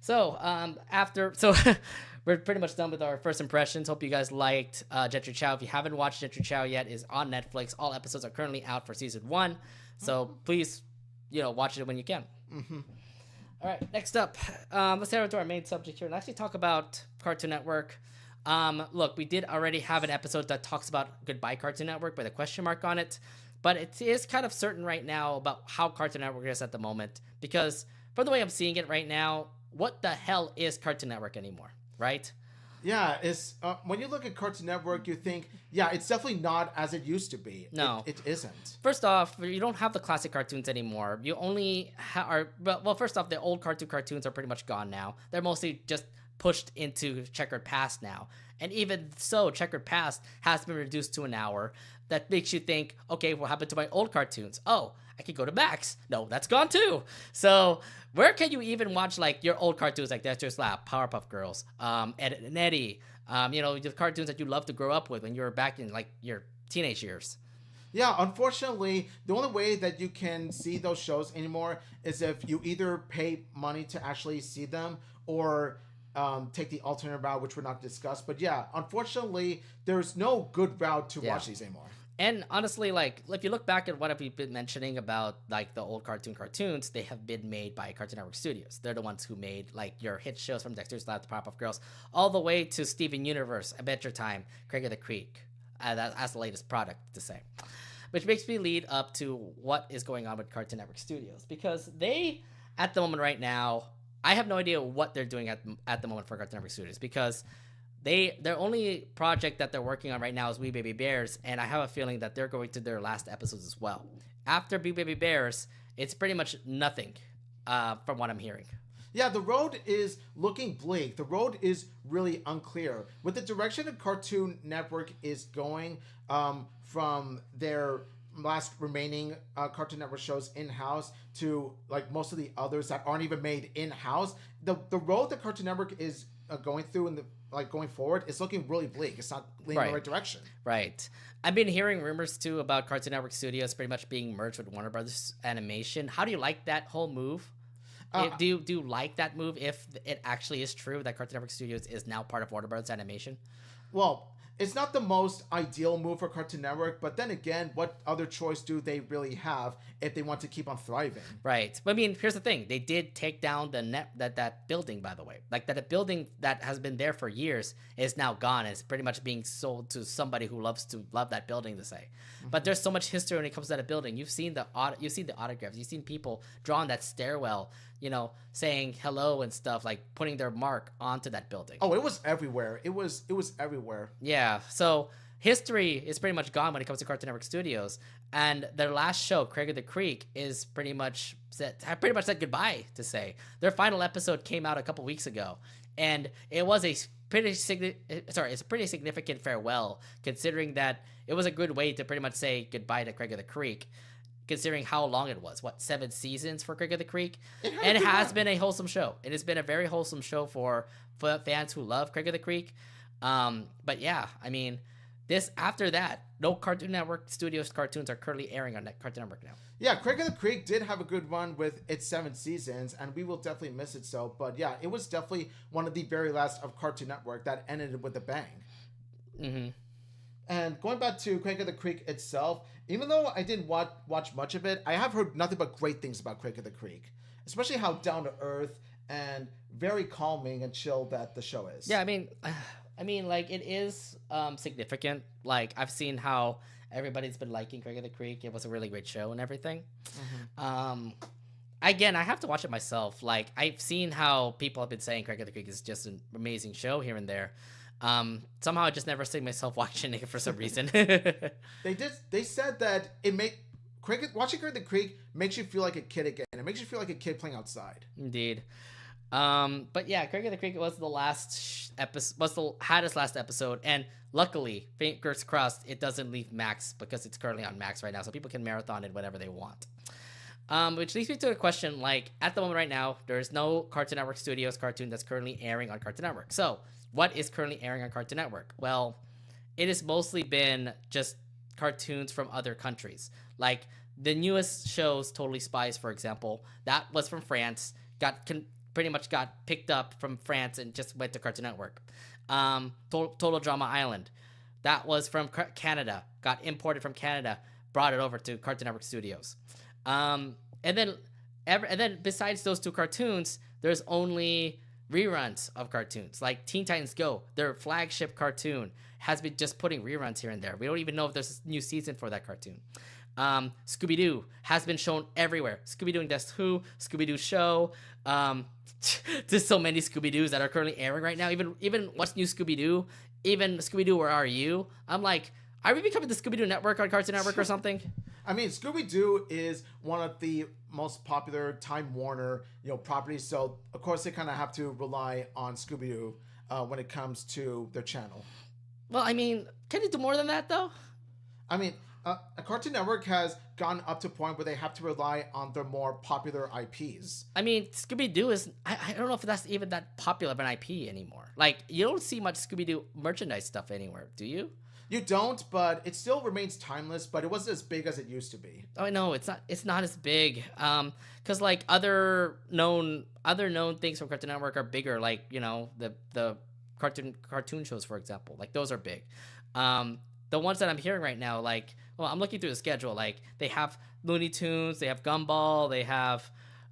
Speaker 1: So we're pretty much done with our first impressions. Hope you guys liked Jentry Chow. If you haven't watched Jentry Chow yet, it's on Netflix. All episodes are currently out for season 1. So please, watch it when you can. All right, next up, let's head over to our main subject here and actually talk about Cartoon Network. Look, we did already have an episode that talks about Goodbye Cartoon Network with a question mark on it, but it is kind of certain right now about how Cartoon Network is at the moment, because from the way I'm seeing it right now, what the hell is Cartoon Network anymore, right?
Speaker 2: Yeah, it's when you look at Cartoon Network, you think, yeah, it's definitely not as it used to be.
Speaker 1: No,
Speaker 2: it isn't.
Speaker 1: First off, you don't have the classic cartoons anymore. You only well, first off, the old cartoons are pretty much gone now. They're mostly just pushed into Checkered Past now. And even so, Checkered Past has been reduced to an hour. That makes you think, okay, what happened to my old cartoons? Oh, I could go to Max. No, that's gone too. So where can you even watch like your old cartoons like Dexter's Lab, Powerpuff Girls, Ed and Eddie, the cartoons that you loved to grow up with when you were back in like your teenage years?
Speaker 2: Yeah, unfortunately, the only way that you can see those shows anymore is if you either pay money to actually see them or take the alternate route, which we're not discussed. But yeah, unfortunately, there's no good route to watch these anymore.
Speaker 1: And honestly, like, if you look back at what we've been mentioning about, like, the old cartoons, they have been made by Cartoon Network Studios. They're the ones who made, like, your hit shows from Dexter's Lab to Powerpuff Girls, all the way to Steven Universe, Adventure Time, Craig of the Creek, as the latest product to say. Which makes me lead up to what is going on with Cartoon Network Studios. Because they, at the moment right now, I have no idea what they're doing at the moment for Cartoon Network Studios. Because their only project that they're working on right now is We Baby Bears, and I have a feeling that they're going to their last episodes as well. After We Baby Bears, it's pretty much nothing, from what I'm hearing.
Speaker 2: Yeah, the road is looking bleak. The road is really unclear. With the direction that Cartoon Network is going, from their last remaining Cartoon Network shows in-house to like most of the others that aren't even made in-house, the road that Cartoon Network is going through in the going forward, it's looking really bleak. It's not leaning in the right direction.
Speaker 1: Right. I've been hearing rumors too about Cartoon Network Studios pretty much being merged with Warner Brothers Animation. How do you like that whole move? Do you like that move if it actually is true that Cartoon Network Studios is now part of Warner Brothers Animation?
Speaker 2: Well, it's not the most ideal move for Cartoon Network, but then again, what other choice do they really have if they want to keep on thriving?
Speaker 1: Right. But I mean, here's the thing. They did take down that building, by the way. Like that building that has been there for years is now gone. It's pretty much being sold to somebody who loves that building to say. Mm-hmm. But there's so much history when it comes to that building. You've seen the autographs. You've seen people drawing that stairwell, saying hello and stuff, like putting their mark onto that building.
Speaker 2: Oh, it was everywhere. It was everywhere.
Speaker 1: Yeah. So history is pretty much gone when it comes to Cartoon Network Studios, and their last show, Craig of the Creek, is pretty much said goodbye to say. Their final episode came out a couple weeks ago, and it was a pretty significant farewell, considering that it was a good way to pretty much say goodbye to Craig of the Creek, considering how long it was. 7 seasons for Craig of the Creek? And it has been a wholesome show. It has been a very wholesome show for fans who love Craig of the Creek. But yeah, I mean, after that, no Cartoon Network Studios cartoons are currently airing on Cartoon Network now.
Speaker 2: Yeah, Craig of the Creek did have a good run with its 7 seasons, and we will definitely miss it so. But yeah, it was definitely one of the very last of Cartoon Network that ended with a bang.
Speaker 1: Mm-hmm.
Speaker 2: And going back to Craig of the Creek itself, even though I didn't watch much of it, I have heard nothing but great things about Craig of the Creek, especially how down to earth and very calming and chill that the show is.
Speaker 1: Yeah, I mean, like, it is significant. Like, I've seen how everybody's been liking Craig of the Creek. It was a really great show and everything. Mm-hmm. Again, I have to watch it myself. Like, I've seen how people have been saying Craig of the Creek is just an amazing show here and there. Somehow I just never see myself watching it for some reason.
Speaker 2: They said that watching Craig of the Creek makes you feel like a kid again. It makes you feel like a kid playing outside.
Speaker 1: Indeed. But yeah, Craig of the Creek was the last episode, was the hottest last episode, and luckily, fingers crossed, it doesn't leave Max because it's currently on Max right now, so people can marathon it whenever they want. Which leads me to a question, like, at the moment right now, there's no Cartoon Network Studios cartoon that's currently airing on Cartoon Network. So, what is currently airing on Cartoon Network? Well, it has mostly been just cartoons from other countries. Like, the newest shows, Totally Spies, for example, that was from France, pretty much got picked up from France and just went to Cartoon Network. Total Drama Island, that was from Canada, got imported from Canada, brought it over to Cartoon Network Studios. And then besides those 2 cartoons, there's only reruns of cartoons. Like Teen Titans Go, their flagship cartoon, has been just putting reruns here and there. We don't even know if there's a new season for that cartoon. Scooby-Doo has been shown everywhere. Scooby-Doo and Guess Who, Scooby-Doo Show. There's so many Scooby-Doos that are currently airing right now. Even What's New Scooby-Doo, even Scooby-Doo Where Are You? I'm like, are we becoming the Scooby-Doo Network on Cartoon Network or something?
Speaker 2: I mean, Scooby-Doo is one of the most popular Time Warner, properties. So of course they kind of have to rely on Scooby-Doo when it comes to their channel.
Speaker 1: Well, I mean, can you do more than that though?
Speaker 2: I mean, Cartoon Network has gone up to a point where they have to rely on their more popular IPs.
Speaker 1: I mean, Scooby-Doo is... I don't know if that's even that popular of an IP anymore. Like, you don't see much Scooby-Doo merchandise stuff anywhere, do you?
Speaker 2: You don't, but it still remains timeless, but it wasn't as big as it used to be.
Speaker 1: Oh, no, it's not as big. Because, like, other known things from Cartoon Network are bigger, like, the cartoon shows, for example. Like, those are big. The ones that I'm hearing right now, like... Well, I'm looking through the schedule. Like, they have Looney Tunes, they have Gumball, they have,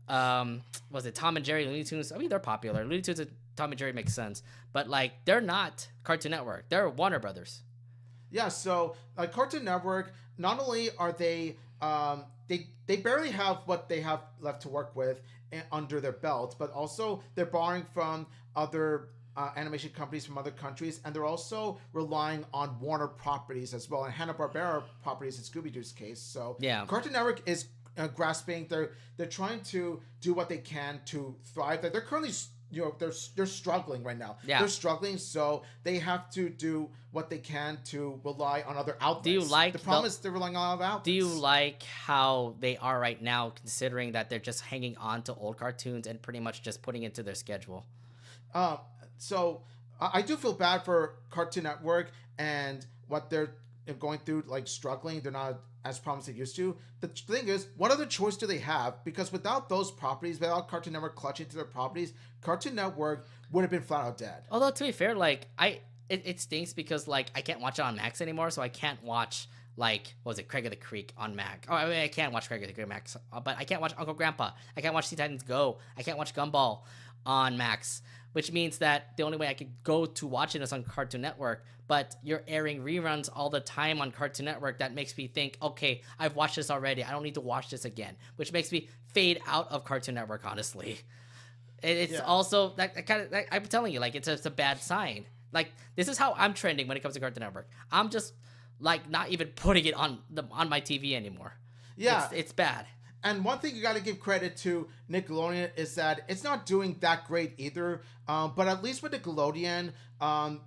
Speaker 1: was it Tom and Jerry, Looney Tunes? I mean, they're popular. Looney Tunes and Tom and Jerry makes sense. But, like, they're not Cartoon Network. They're Warner Brothers.
Speaker 2: Yeah, so, Cartoon Network, not only are they barely have what they have left to work with under their belt, but also they're borrowing from other animation companies from other countries, and they're also relying on Warner properties as well, and Hanna-Barbera properties in Scooby-Doo's case. So yeah, Cartoon Network is grasping. They're trying to do what they can to thrive. They're currently, they're struggling right now. Yeah, they're struggling, so they have to do what they can to rely on other outlets.
Speaker 1: Do you like
Speaker 2: the problem is they're relying on other outlets?
Speaker 1: Do you like how they are right now, considering that they're just hanging on to old cartoons and pretty much just putting into their schedule?
Speaker 2: So I do feel bad for Cartoon Network and what they're going through, like struggling. They're not as promised they used to. The thing is, what other choice do they have? Because without those properties, without Cartoon Network clutching to their properties, Cartoon Network would have been flat out dead.
Speaker 1: Although to be fair, like it stinks because like I can't watch it on Max anymore, so I can't watch like what was it, Craig of the Creek on Mac. Oh, I mean, I can't watch Craig of the Creek on Max, but I can't watch Uncle Grandpa. I can't watch Teen Titans Go. I can't watch Gumball on Max. Which means that the only way I could go to watching this on Cartoon Network, but you're airing reruns all the time on Cartoon Network. That makes me think, okay, I've watched this already. I don't need to watch this again, which makes me fade out of Cartoon Network, honestly. It's also, that kind of, I'm telling you, like, it's a bad sign like this is how I'm trending when it comes to Cartoon Network. I'm just like not even putting it on my TV anymore.
Speaker 2: Yeah,
Speaker 1: it's bad.
Speaker 2: And one thing you got to give credit to Nickelodeon is that it's not doing that great either. But at least with Nickelodeon,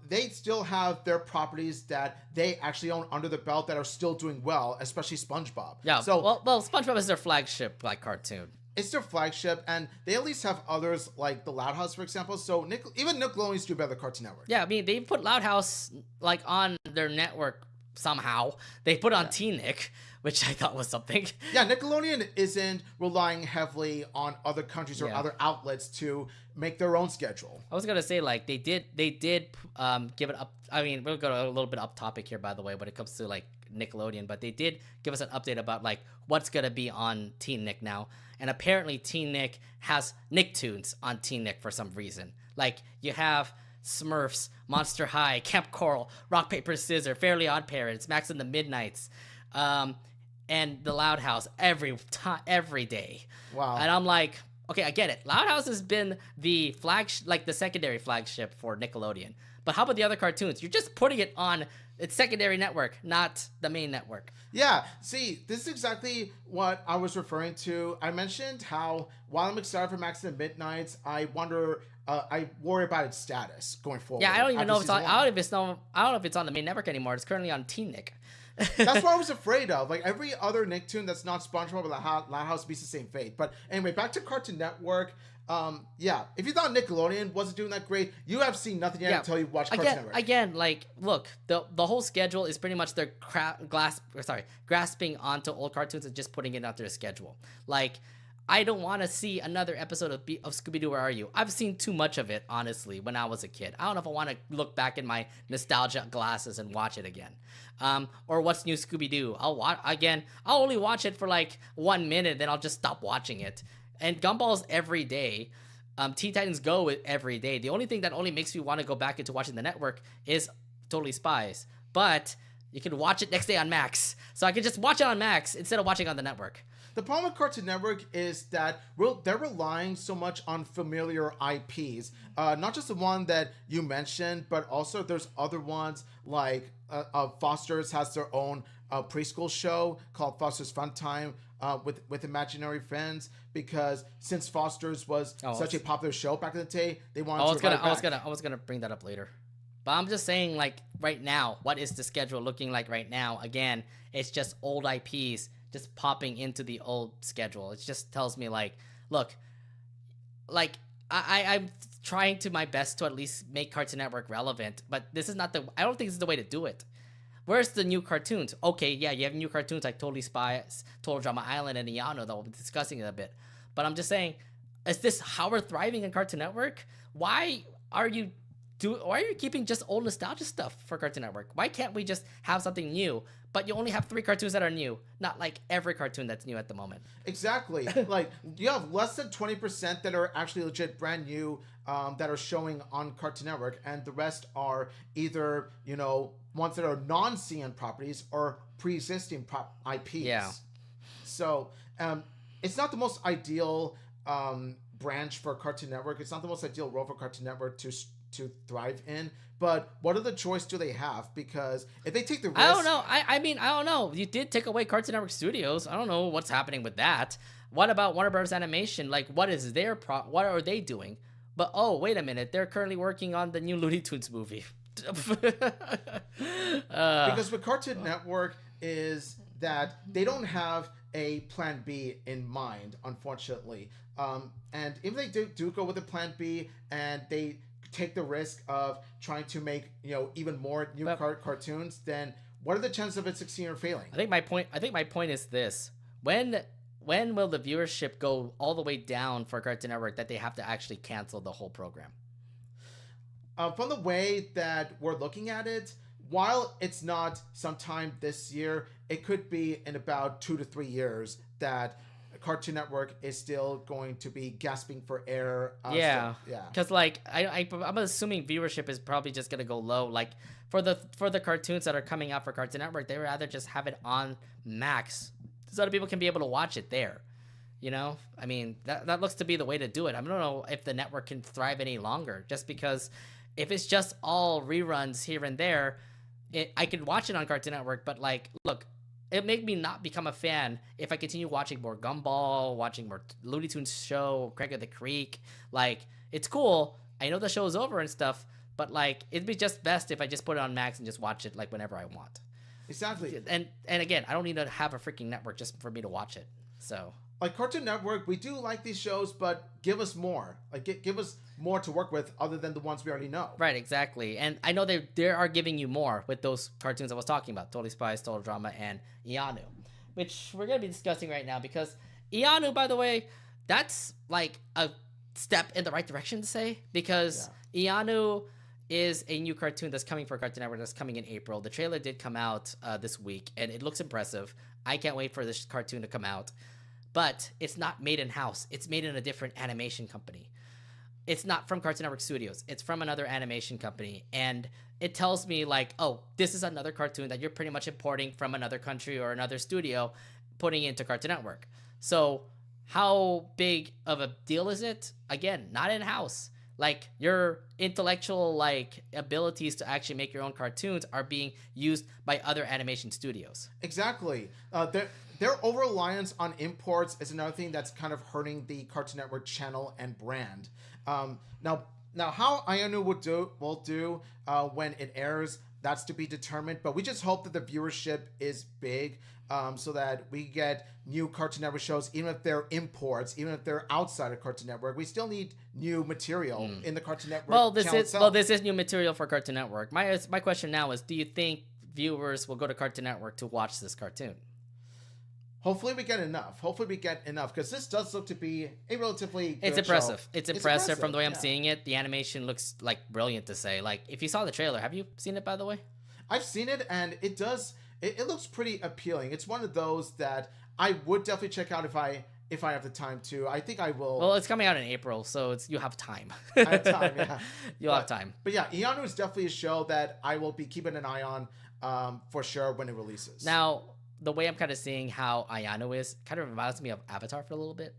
Speaker 2: they still have their properties that they actually own under the belt that are still doing well, especially SpongeBob.
Speaker 1: Yeah.
Speaker 2: So
Speaker 1: well, SpongeBob is their flagship like cartoon.
Speaker 2: It's their flagship, and they at least have others like the Loud House, for example. So even Nickelodeon's do better than Cartoon Network.
Speaker 1: Yeah, I mean they put Loud House like on their network somehow. They put it on T-Nick, which I thought was something.
Speaker 2: Yeah, Nickelodeon isn't relying heavily on other countries or other outlets to make their own schedule.
Speaker 1: I was gonna say like they did give it up. I mean, we'll go a little bit up topic here, by the way, when it comes to like Nickelodeon, but they did give us an update about like what's gonna be on Teen Nick now, and apparently Teen Nick has Nicktoons on Teen Nick for some reason. Like you have Smurfs, Monster High, Camp Coral, Rock Paper Scissors, Fairly Odd Parents, Max and the Midnights, and the Loud House every day.
Speaker 2: Wow.
Speaker 1: And I'm like, okay, I get it. Loud House has been the like the secondary flagship for Nickelodeon. But how about the other cartoons? You're just putting it on its secondary network, not the main network.
Speaker 2: Yeah, see, this is exactly what I was referring to. I mentioned how while I'm excited for Max and the Midnights, I worry about its status going forward.
Speaker 1: Yeah, I don't even know if it's on. I don't know if it's on the main network anymore. It's currently on Teen Nick.
Speaker 2: That's what I was afraid of. Like every other Nicktoon that's not SpongeBob or Loud House beats the same fate. But anyway, back to Cartoon Network. Yeah, if you thought Nickelodeon wasn't doing that great, you have seen nothing yet until you watch Cartoon Network.
Speaker 1: Again, like, look, the whole schedule is pretty much their grasping onto old cartoons and just putting it out their schedule. Like, I don't want to see another episode of Scooby-Doo, Where Are You? I've seen too much of it, honestly, when I was a kid. I don't know if I want to look back in my nostalgia glasses and watch it again. Or What's New Scooby-Doo? I'll only watch it for like 1 minute, then I'll just stop watching it. And Gumball's every day. Teen Titans Go every day. The only thing that only makes me want to go back into watching the network is Totally Spies. But you can watch it next day on Max. So I can just watch it on Max instead of watching on the network.
Speaker 2: The problem with Cartoon Network is that they're relying so much on familiar IPs. Not just the one that you mentioned, but also there's other ones like Foster's has their own preschool show called Foster's Fun Time with imaginary friends, because since Foster's was such a popular show back in the day, they wanted to.
Speaker 1: I was gonna bring that up later. But I'm just saying, like, right now, what is the schedule looking like right now? Again, it's just old IPs just popping into the old schedule. It just tells me, like, look, like, I'm trying to my best to at least make Cartoon Network relevant, but this is not I don't think this is the way to do it. Where's the new cartoons? Okay, yeah, you have new cartoons like Totally Spies, Total Drama Island, and Iano that we'll be discussing in a bit. But I'm just saying, is this how we're thriving in Cartoon Network? Why are you keeping just old nostalgia stuff for Cartoon Network? Why can't we just have something new? But you only have 3 cartoons that are new, not like every cartoon that's new at the moment.
Speaker 2: Exactly. Like, you have less than 20% that are actually legit brand new that are showing on Cartoon Network, and the rest are either, ones that are non-CN properties or pre-existing IPs.
Speaker 1: Yeah.
Speaker 2: So, it's not the most ideal branch for Cartoon Network. It's not the most ideal role for Cartoon Network to thrive in. But what other choice do they have? Because if they take the risk...
Speaker 1: I don't know. I mean, I don't know. You did take away Cartoon Network Studios. I don't know what's happening with that. What about Warner Bros. Animation? Like, what is their what are they doing? But, oh, wait a minute. They're currently working on the new Looney Tunes movie.
Speaker 2: Because with Cartoon Network is that they don't have a plan B in mind, unfortunately. And if they do go with a plan B and they take the risk of trying to make even more new cartoons, then what are the chances of it succeeding or failing?
Speaker 1: I think my point is this: when will the viewership go all the way down for Cartoon Network that they have to actually cancel the whole program?
Speaker 2: From the way that we're looking at it, while it's not sometime this year, it could be in about 2 to 3 years that Cartoon Network is still going to be gasping for air.
Speaker 1: Yeah. Because like I'm assuming viewership is probably just gonna go low. Like for the cartoons that are coming out for Cartoon Network, they would rather just have it on Max so that people can be able to watch it there. I mean that looks to be the way to do it. I don't know if the network can thrive any longer just because If it's just all reruns here and there, I could watch it on Cartoon Network, but like, look, it made me not become a fan if I continue watching more Gumball, watching more Looney Tunes show, Craig of the Creek. Like, it's cool. I know the show's over and stuff, but like, it'd be just best if I just put it on Max and just watch it like whenever I want.
Speaker 2: Exactly.
Speaker 1: And again, I don't need to have a freaking network just for me to watch it. So
Speaker 2: like Cartoon Network, we do like these shows, but give us more. Like give us more to work with other than the ones we already know.
Speaker 1: Right, exactly. And I know they are giving you more with those cartoons I was talking about, Totally Spies, Total Drama, and Ianu, which we're going to be discussing right now because Ianu, by the way, that's like a step in the right direction to say because Ianu is a new cartoon that's coming for Cartoon Network that's coming in April. The trailer did come out this week, and it looks impressive. I can't wait for this cartoon to come out. But it's not made in-house. It's made in a different animation company. It's not from Cartoon Network Studios. It's from another animation company. And it tells me, like, oh, this is another cartoon that you're pretty much importing from another country or another studio, putting into Cartoon Network. So how big of a deal is it? Again, not in-house. Like, your intellectual, like, abilities to actually make your own cartoons are being used by other animation studios.
Speaker 2: Exactly. Their over-reliance on imports is another thing that's kind of hurting the Cartoon Network channel and brand. Now how Ianu will do when it airs, that's to be determined. But we just hope that the viewership is big, so that we get new Cartoon Network shows, even if they're imports, even if they're outside of Cartoon Network. We still need new material in the Cartoon Network.
Speaker 1: This is new material for Cartoon Network. My question now is, do you think viewers will go to Cartoon Network to watch this cartoon?
Speaker 2: Hopefully we get enough. Because this does look to be a relatively good
Speaker 1: It's impressive.
Speaker 2: show.
Speaker 1: It's impressive from the way I'm seeing it. The animation looks like brilliant to say. Like, if you saw the trailer, have you seen it, by the way?
Speaker 2: I've seen it, and it looks pretty appealing. It's one of those that I would definitely check out if I have the time to. I think I will.
Speaker 1: Well, it's coming out in April, so you have time.
Speaker 2: I have time, yeah.
Speaker 1: You'll have time.
Speaker 2: But yeah, Ianu is definitely a show that I will be keeping an eye on for sure when it releases.
Speaker 1: Now, the way I'm kind of seeing how Ayano is kind of reminds me of Avatar for a little bit.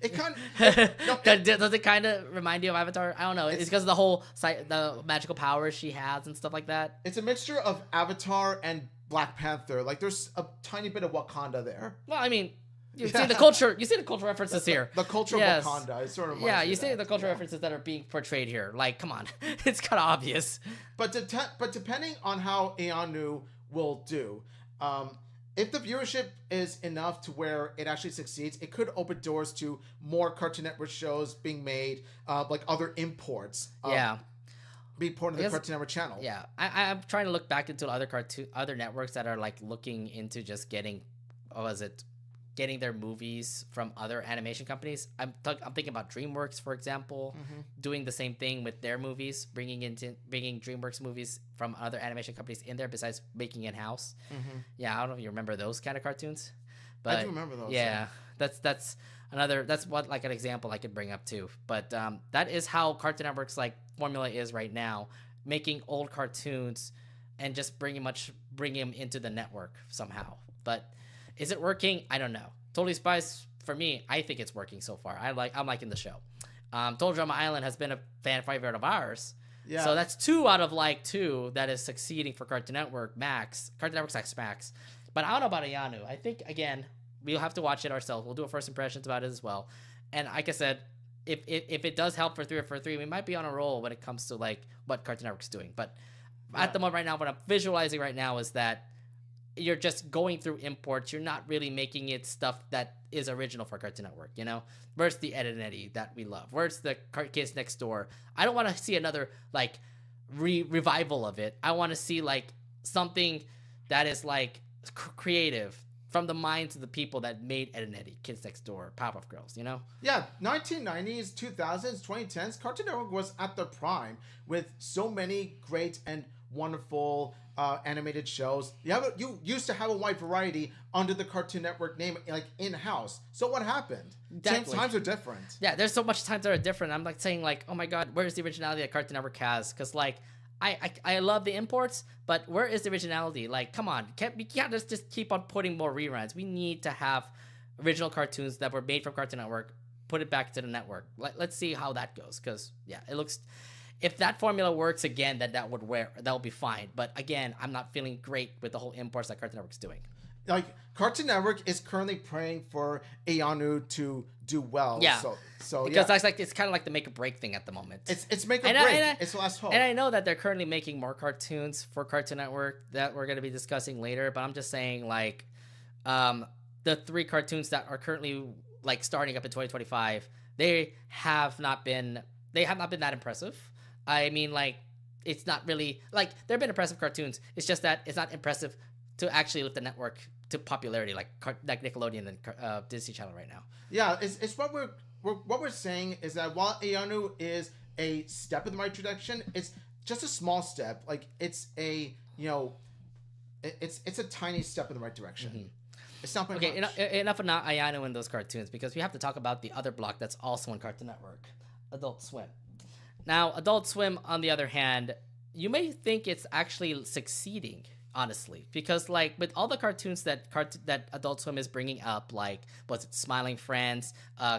Speaker 2: It kind of
Speaker 1: does it kind of remind you of Avatar? I don't know. It's because of the magical powers she has and stuff like that.
Speaker 2: It's a mixture of Avatar and Black Panther. Like, there's a tiny bit of Wakanda there.
Speaker 1: Well, I mean, you see the culture. You see the cultural references here.
Speaker 2: The culture of Wakanda is sort of
Speaker 1: you see the cultural references that are being portrayed here. Like, come on, it's kind of obvious.
Speaker 2: But depending on how Ianu will do, if the viewership is enough to where it actually succeeds, it could open doors to more Cartoon Network shows being made, like other imports. Be part of the Cartoon Network channel.
Speaker 1: Yeah, I'm trying to look back into other networks that are like looking into just getting, getting their movies from other animation companies. I'm thinking about DreamWorks, for example, doing the same thing with their movies, bringing DreamWorks movies from other animation companies in there besides making in-house. Yeah, I don't know if you remember those kind of cartoons, but
Speaker 2: I do remember those.
Speaker 1: Yeah, that's what like an example I could bring up too. But that is how Cartoon Network's like formula is right now, making old cartoons and just bring them into the network somehow. But is it working? I don't know. Totally Spies, for me, I think it's working so far. I'm liking the show. Total Drama Island has been a fan favorite of ours. Yeah. So that's 2 out of like 2 that is succeeding for Cartoon Network Max. Cartoon Network's like Max. But I don't know about Ayanu. I think, again, we'll have to watch it ourselves. We'll do a first impressions about it as well. And like I said, if it does help for 3 or for 3, we might be on a roll when it comes to like what Cartoon Network's doing. But at the moment right now, what I'm visualizing right now is that you're just going through imports. You're not really making it stuff that is original for Cartoon Network, you know? Where's the Ed and Eddie that we love? Where's the Kids Next Door? I don't want to see another, like, revival of it. I want to see, like, something that is, like, creative from the minds of the people that made Ed and Eddie, Kids Next Door, Powerpuff Girls, you know?
Speaker 2: Yeah, 1990s, 2000s, 2010s, Cartoon Network was at the prime with so many great and wonderful animated shows. You used to have a wide variety under the Cartoon Network name, like in-house. So what happened?
Speaker 1: Exactly.
Speaker 2: Times are different.
Speaker 1: Yeah, there's so much times that are different. I'm like saying like, oh my god, where's the originality that Cartoon Network has? Because like, I love the imports, but where is the originality? Like, come on, we can't just keep on putting more reruns. We need to have original cartoons that were made from Cartoon Network, put it back to the network. Let's see how that goes. Because yeah, if that formula works again, then that would be fine. But again, I'm not feeling great with the whole imports that Cartoon Network's doing.
Speaker 2: Like Cartoon Network is currently praying for Ayanu to do well.
Speaker 1: Yeah.
Speaker 2: So
Speaker 1: because that's like it's kind of like the make or break thing at the moment.
Speaker 2: It's make or break. It's the last hope.
Speaker 1: And I know that they're currently making more cartoons for Cartoon Network that we're going to be discussing later. But I'm just saying, like, the 3 cartoons that are currently like starting up in 2025, they have not been that impressive. I mean, like, it's not really like there have been impressive cartoons. It's just that it's not impressive to actually lift the network to popularity like Nickelodeon and Disney Channel right now.
Speaker 2: Yeah, it's what we're saying is that while Ayanu is a step in the right direction, it's just a small step. Like it's a it's a tiny step in the right direction.
Speaker 1: Mm-hmm.
Speaker 2: It's not
Speaker 1: okay. Enough of not Ayanu in those cartoons because we have to talk about the other block that's also on Cartoon Network, Adult Swim. Now, Adult Swim, on the other hand, you may think it's actually succeeding. Honestly, because like with all the cartoons that Adult Swim is bringing up, like was it Smiling Friends,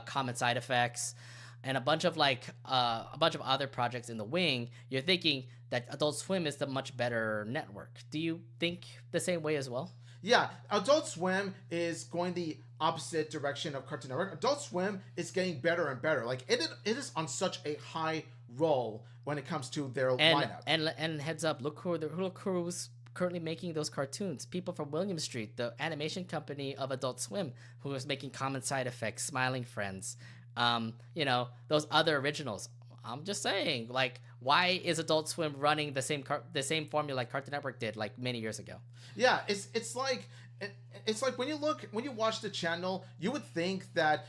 Speaker 1: Common Side Effects, and a bunch of other projects in the wing, you're thinking that Adult Swim is the much better network. Do you think the same way as well?
Speaker 2: Yeah, Adult Swim is going the opposite direction of Cartoon Network. Adult Swim is getting better and better. Like it is on such a high roll when it comes to their lineup.
Speaker 1: And heads up, look who's currently making those cartoons. People from William Street, the animation company of Adult Swim, who is making Common Side Effects, Smiling Friends, those other originals. I'm just saying, like, why is Adult Swim running the same formula like Cartoon Network did like many years ago?
Speaker 2: Yeah, it's like when you watch the channel, you would think that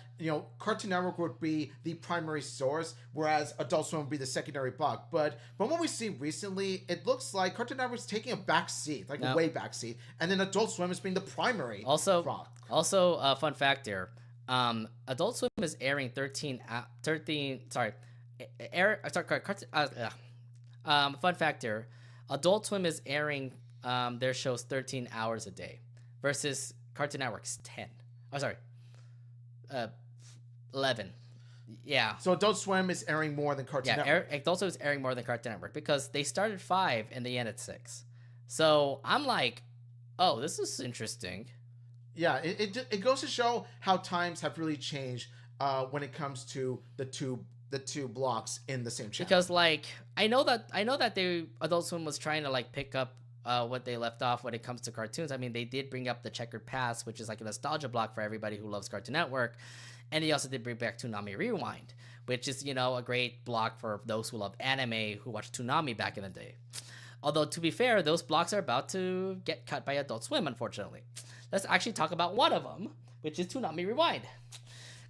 Speaker 2: Cartoon Network would be the primary source, whereas Adult Swim would be the secondary block. But what we see recently, it looks like Cartoon Network's taking a back seat, like a way back seat, and then Adult Swim is being the primary block.
Speaker 1: Also, fun fact here, Adult Swim is airing fun fact here, Adult Swim is airing their shows 13 hours a day versus Cartoon Network's 10. 11. Yeah.
Speaker 2: So Adult Swim is airing more than Cartoon Network.
Speaker 1: Yeah, Adult Swim is airing more than Cartoon Network because they started 5 and they ended 6. So I'm like, oh, this is interesting.
Speaker 2: Yeah, it goes to show how times have really changed when it comes to the two blocks in the same channel.
Speaker 1: Because like I know that Adult Swim was trying to like pick up what they left off when it comes to cartoons. I mean, they did bring up the Checkered Past, which is like a nostalgia block for everybody who loves Cartoon Network, and they also did bring back Toonami Rewind, which is a great block for those who love anime who watched Toonami back in the day. Although to be fair, those blocks are about to get cut by Adult Swim, unfortunately. Let's actually talk about one of them, which is Toonami Rewind.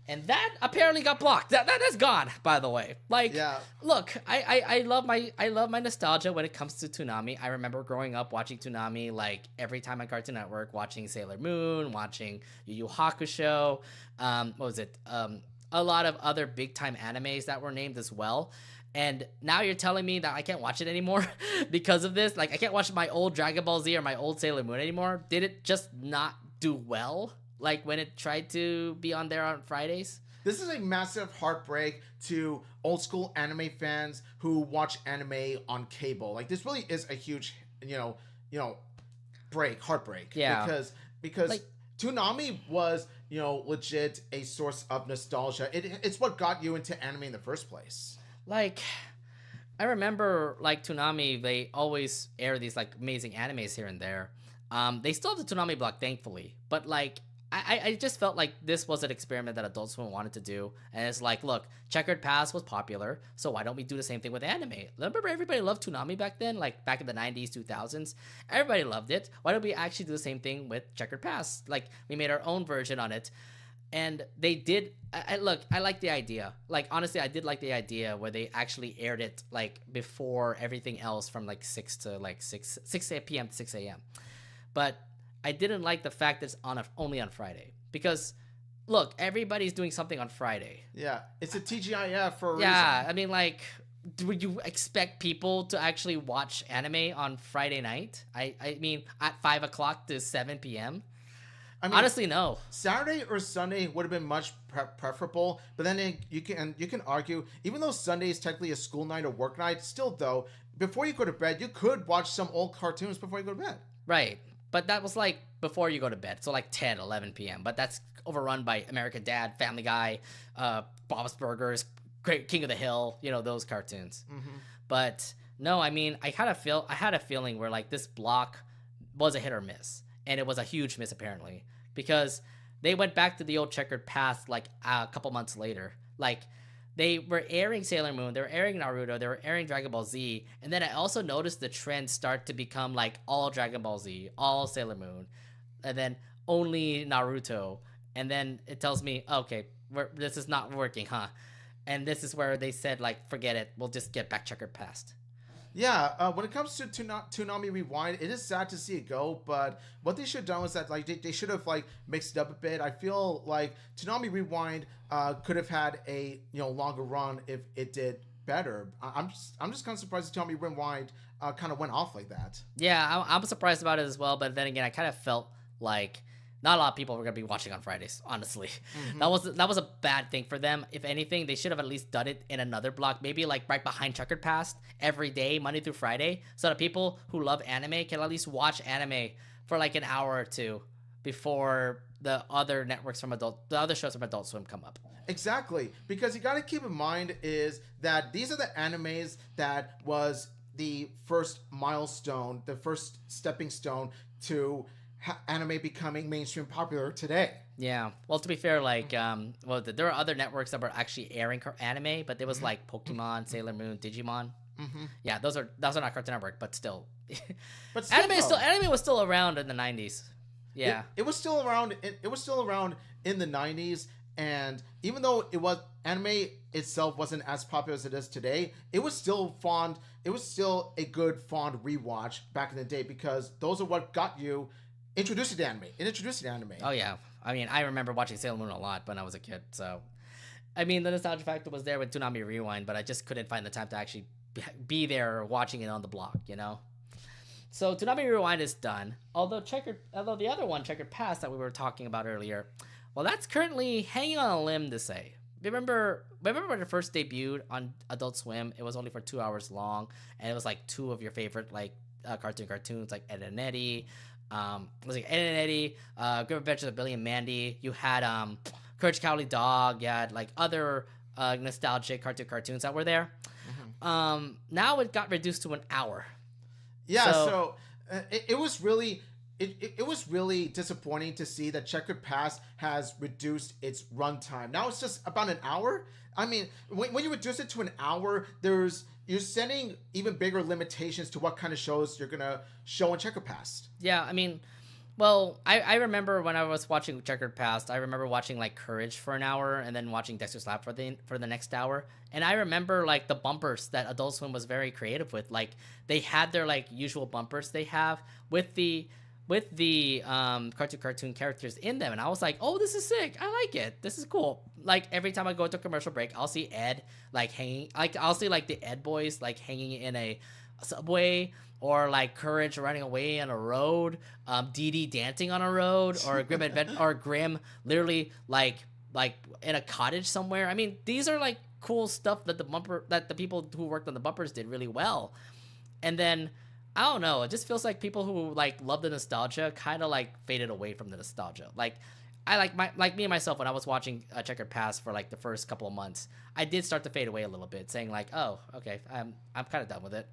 Speaker 1: And that apparently got blocked. That's gone, by the way. Like, yeah. Look, I love my nostalgia when it comes to Toonami. I remember growing up watching Toonami like every time on Cartoon Network, watching Sailor Moon, watching Yu Yu Hakusho. What was it? A lot of other big time animes that were named as well. And now you're telling me that I can't watch it anymore because of this? Like, I can't watch my old Dragon Ball Z or my old Sailor Moon anymore? Did it just not do well? Like when it tried to be on there on Fridays?
Speaker 2: This is a massive heartbreak to old school anime fans who watch anime on cable. Like this really is a huge, heartbreak.
Speaker 1: Yeah.
Speaker 2: Because like, Toonami was, legit a source of nostalgia. It's what got you into anime in the first place.
Speaker 1: Like, I remember like Toonami, they always air these like amazing animes here and there. They still have the Toonami block, thankfully, but like I just felt like this was an experiment that Adult Swim wanted to do, and it's like, look, Checkered Past was popular, so why don't we do the same thing with anime? Remember, everybody loved Toonami back then, like back in the 90s, 2000s. Everybody loved it. Why don't we actually do the same thing with Checkered Past? Like, we made our own version on it, and they did. I like the idea. Like, honestly, I did like the idea where they actually aired it like before everything else from like 6 p.m. to 6 a.m. But I didn't like the fact that it's only on Friday because, look, everybody's doing something on Friday.
Speaker 2: Yeah, it's a TGIF for a reason.
Speaker 1: Yeah, I mean, like, would you expect people to actually watch anime on Friday night? I mean, at 5 o'clock to 7 p.m.?
Speaker 2: I mean,
Speaker 1: Honestly, no.
Speaker 2: Saturday or Sunday would have been much preferable, but then you can argue, even though Sunday is technically a school night or work night, still though, before you go to bed, you could watch some old cartoons before you go to bed.
Speaker 1: Right. But that was like before you go to bed, so like 10, 11 p.m. But that's overrun by American Dad, Family Guy, Bob's Burgers, Great King of the Hill, those cartoons.
Speaker 2: Mm-hmm.
Speaker 1: But no, I mean, I had a feeling where like this block was a hit or miss, and it was a huge miss apparently, because they went back to the old checkered path like a couple months later. Like they were airing Sailor Moon, they were airing Naruto, they were airing Dragon Ball Z, and then I also noticed the trend start to become like all Dragon Ball Z, all Sailor Moon, and then only Naruto, and then it tells me, okay, this is not working, huh? And this is where they said like, forget it, we'll just get back checkered past.
Speaker 2: Yeah, when it comes to Toonami Rewind, it is sad to see it go, but what they should have done was that like they should have like mixed it up a bit. I feel like Toonami Rewind could have had a longer run if it did better. I'm just kind of surprised Toonami Rewind kind of went off like that.
Speaker 1: Yeah, I'm surprised about it as well, but then again, I kind of felt like not a lot of people were gonna be watching on Fridays. Honestly, that was a bad thing for them. If anything, they should have at least done it in another block, maybe like right behind Checkered Past every day, Monday through Friday, so that people who love anime can at least watch anime for like an hour or two before the other shows from Adult Swim come up.
Speaker 2: Exactly, because you got to keep in mind is that these are the animes that was the first milestone, the first stepping stone to anime becoming mainstream popular today.
Speaker 1: Yeah. Well, to be fair, like, there were other networks that were actually airing anime, but there was like Pokemon, Sailor Moon, Digimon.
Speaker 2: Mm-hmm.
Speaker 1: Yeah, those are not Cartoon Network, but still.
Speaker 2: But still,
Speaker 1: anime was still around in the 90s. Yeah.
Speaker 2: It was still around. It was still around in the 90s, and even though anime itself wasn't as popular as it is today, it was still fond. It was still a good fond rewatch back in the day, because those are what got you introduced to anime. It introduced you to anime.
Speaker 1: Oh yeah, I mean, I remember watching Sailor Moon a lot when I was a kid. So, I mean, the nostalgia factor was there with Toonami Rewind, but I just couldn't find the time to actually be there watching it on the block, So Toonami Rewind is done. Although the other one, Checkered Past, that we were talking about earlier, well, that's currently hanging on a limb to say. Remember when it first debuted on Adult Swim? It was only for 2 hours long, and it was like two of your favorite like cartoons like Ed and Eddie. It was like Ed and Eddie, Grim Adventures of Billy and Mandy. You had Courage Cowardly Dog. You had like other nostalgic cartoons that were there. Mm-hmm. Now it got reduced to an hour.
Speaker 2: Yeah, so it was really it was really disappointing to see that Checkered Past has reduced its runtime. Now it's just about an hour. I mean, when you reduce it to an hour, you're setting even bigger limitations to what kind of shows you're gonna show on Checkered Past.
Speaker 1: Yeah, I mean, well, I remember when I was watching Checkered Past, I remember watching like Courage for an hour and then watching Dexter's Lab for the next hour. And I remember like the bumpers that Adult Swim was very creative with. Like they had their like usual bumpers they have with the cartoon characters in them, and I was like, oh, this is sick, I like it, this is cool. Like every time I go to commercial break, I'll see Ed like hanging, like I'll see like the Ed boys like hanging in a subway, or like Courage running away on a road, Dee Dee dancing on a road, or Grim literally like in a cottage somewhere. I mean, these are like cool stuff that the people who worked on the bumpers did really well. And then I don't know, it just feels like people who like love the nostalgia kind of like faded away from the nostalgia. Like I like me and myself, when I was watching Checkered Past for like the first couple of months, I did start to fade away a little bit, saying like, oh, okay, I'm kind of done with it.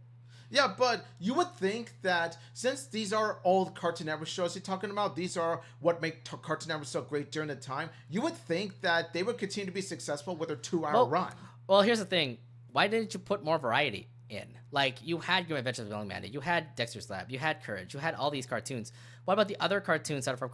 Speaker 2: Yeah, but you would think that since these are old Cartoon Network shows you're talking about, these are what make Cartoon Network so great during the time, you would think that they would continue to be successful with their 2-hour run.
Speaker 1: Well, here's the thing. Why didn't you put more variety in? Like, you had Grim Adventures of Billy and Mandy, you had Dexter's Lab, you had Courage, you had all these cartoons. What about the other cartoons that are from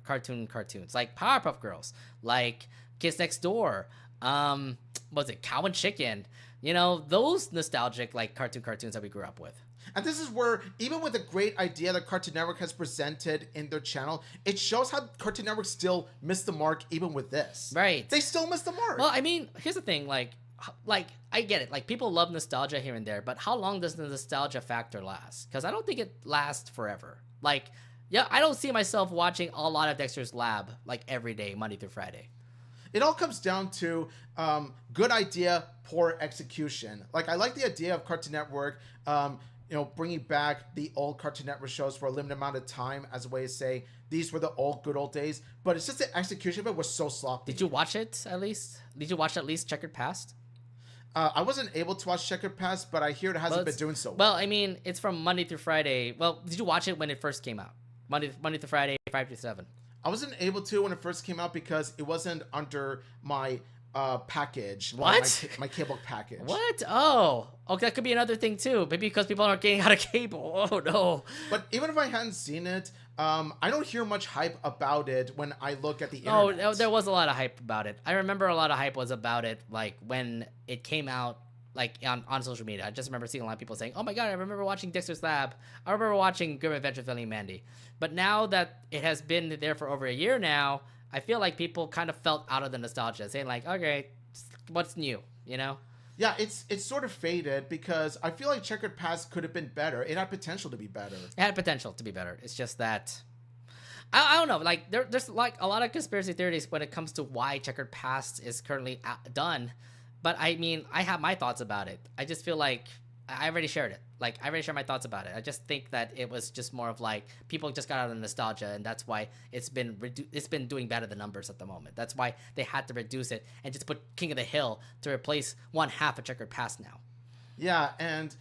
Speaker 1: cartoons? Like Powerpuff Girls, like Kids Next Door, what was it, Cow and Chicken? Those nostalgic like cartoons that we grew up with.
Speaker 2: And this is where, even with the great idea that Cartoon Network has presented in their channel, it shows how Cartoon Network still missed the mark even with this.
Speaker 1: Right.
Speaker 2: They still missed the mark.
Speaker 1: Well, I mean, here's the thing, like I get it. Like, people love nostalgia here and there, but how long does the nostalgia factor last? Because I don't think it lasts forever. Like, Yeah, I don't see myself watching a lot of Dexter's Lab like every day, Monday through Friday.
Speaker 2: It all comes down to good idea, poor execution. Like I like the idea of Cartoon Network, bringing back the old Cartoon Network shows for a limited amount of time as a way to say these were the old good old days. But it's just the execution of it was so sloppy.
Speaker 1: Did you watch it at least? Did you watch at least Checkered Past?
Speaker 2: I wasn't able to watch Checkered Past, but I hear it hasn't been doing so
Speaker 1: well. I mean, it's from Monday through Friday. Well, did you watch it when it first came out? Monday through Friday, 5 to 7.
Speaker 2: I wasn't able to when it first came out because it wasn't under my package.
Speaker 1: What?
Speaker 2: My cable package.
Speaker 1: What? Oh, okay. That could be another thing too. Maybe because people aren't getting out of cable. Oh no.
Speaker 2: But even if I hadn't seen it, I don't hear much hype about it when I look at the internet.
Speaker 1: Oh, there was a lot of hype about it. I remember a lot of hype was about it, like when it came out, like on social media. I just remember seeing a lot of people saying, "Oh my god, I remember watching Dexter's Lab. I remember watching Grim Adventure of Billy and Mandy." But now that it has been there for over a year now, I feel like people kind of felt out of the nostalgia, saying like, "Okay, what's new?" You know?
Speaker 2: Yeah, it's sort of faded because I feel like Checkered Past could have been better. It had potential to be better.
Speaker 1: It had potential to be better. It's just that I don't know. Like there's like a lot of conspiracy theories when it comes to why Checkered Past is currently done. But I mean, I have my thoughts about it. I just feel like I already shared it. Like I already shared my thoughts about it. I just think that it was just more of like people just got out of the nostalgia, and that's why it's been doing better than numbers at the moment. That's why they had to reduce it and just put King of the Hill to replace one half of Checkered Past now.
Speaker 2: Yeah, and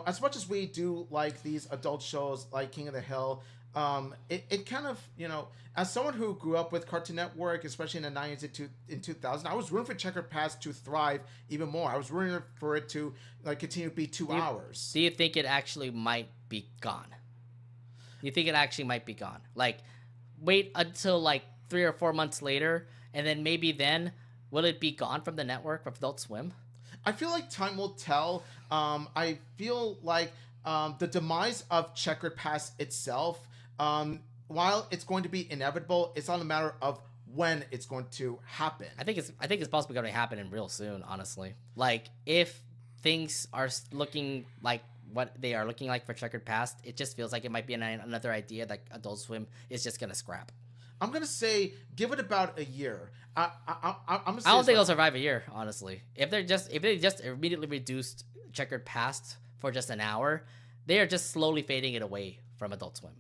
Speaker 2: as much as we do like these adult shows like King of the Hill, it kind of, as someone who grew up with Cartoon Network, especially in the 90s in 2000, I was rooting for Checkered Past to thrive even more. I was rooting for it to continue to be 2 hours.
Speaker 1: Do you think it actually might be gone? You think it actually might be gone? Like, wait until like 3 or 4 months later, and then maybe then will it be gone from the network of Adult Swim?
Speaker 2: I feel like time will tell. I feel like the demise of Checkered Past itself, while it's going to be inevitable, it's not a matter of when it's going to happen.
Speaker 1: I think it's possibly going to happen in real soon, honestly. Like if things are looking like what they are looking like for Checkered Past, it just feels like it might be another idea that Adult Swim is just going to scrap.
Speaker 2: I'm gonna say give it about a year. I'm gonna say
Speaker 1: I don't think it'll survive a year, honestly. If they just immediately reduced Checkered Past for just an hour, they are just slowly fading it away from Adult Swim.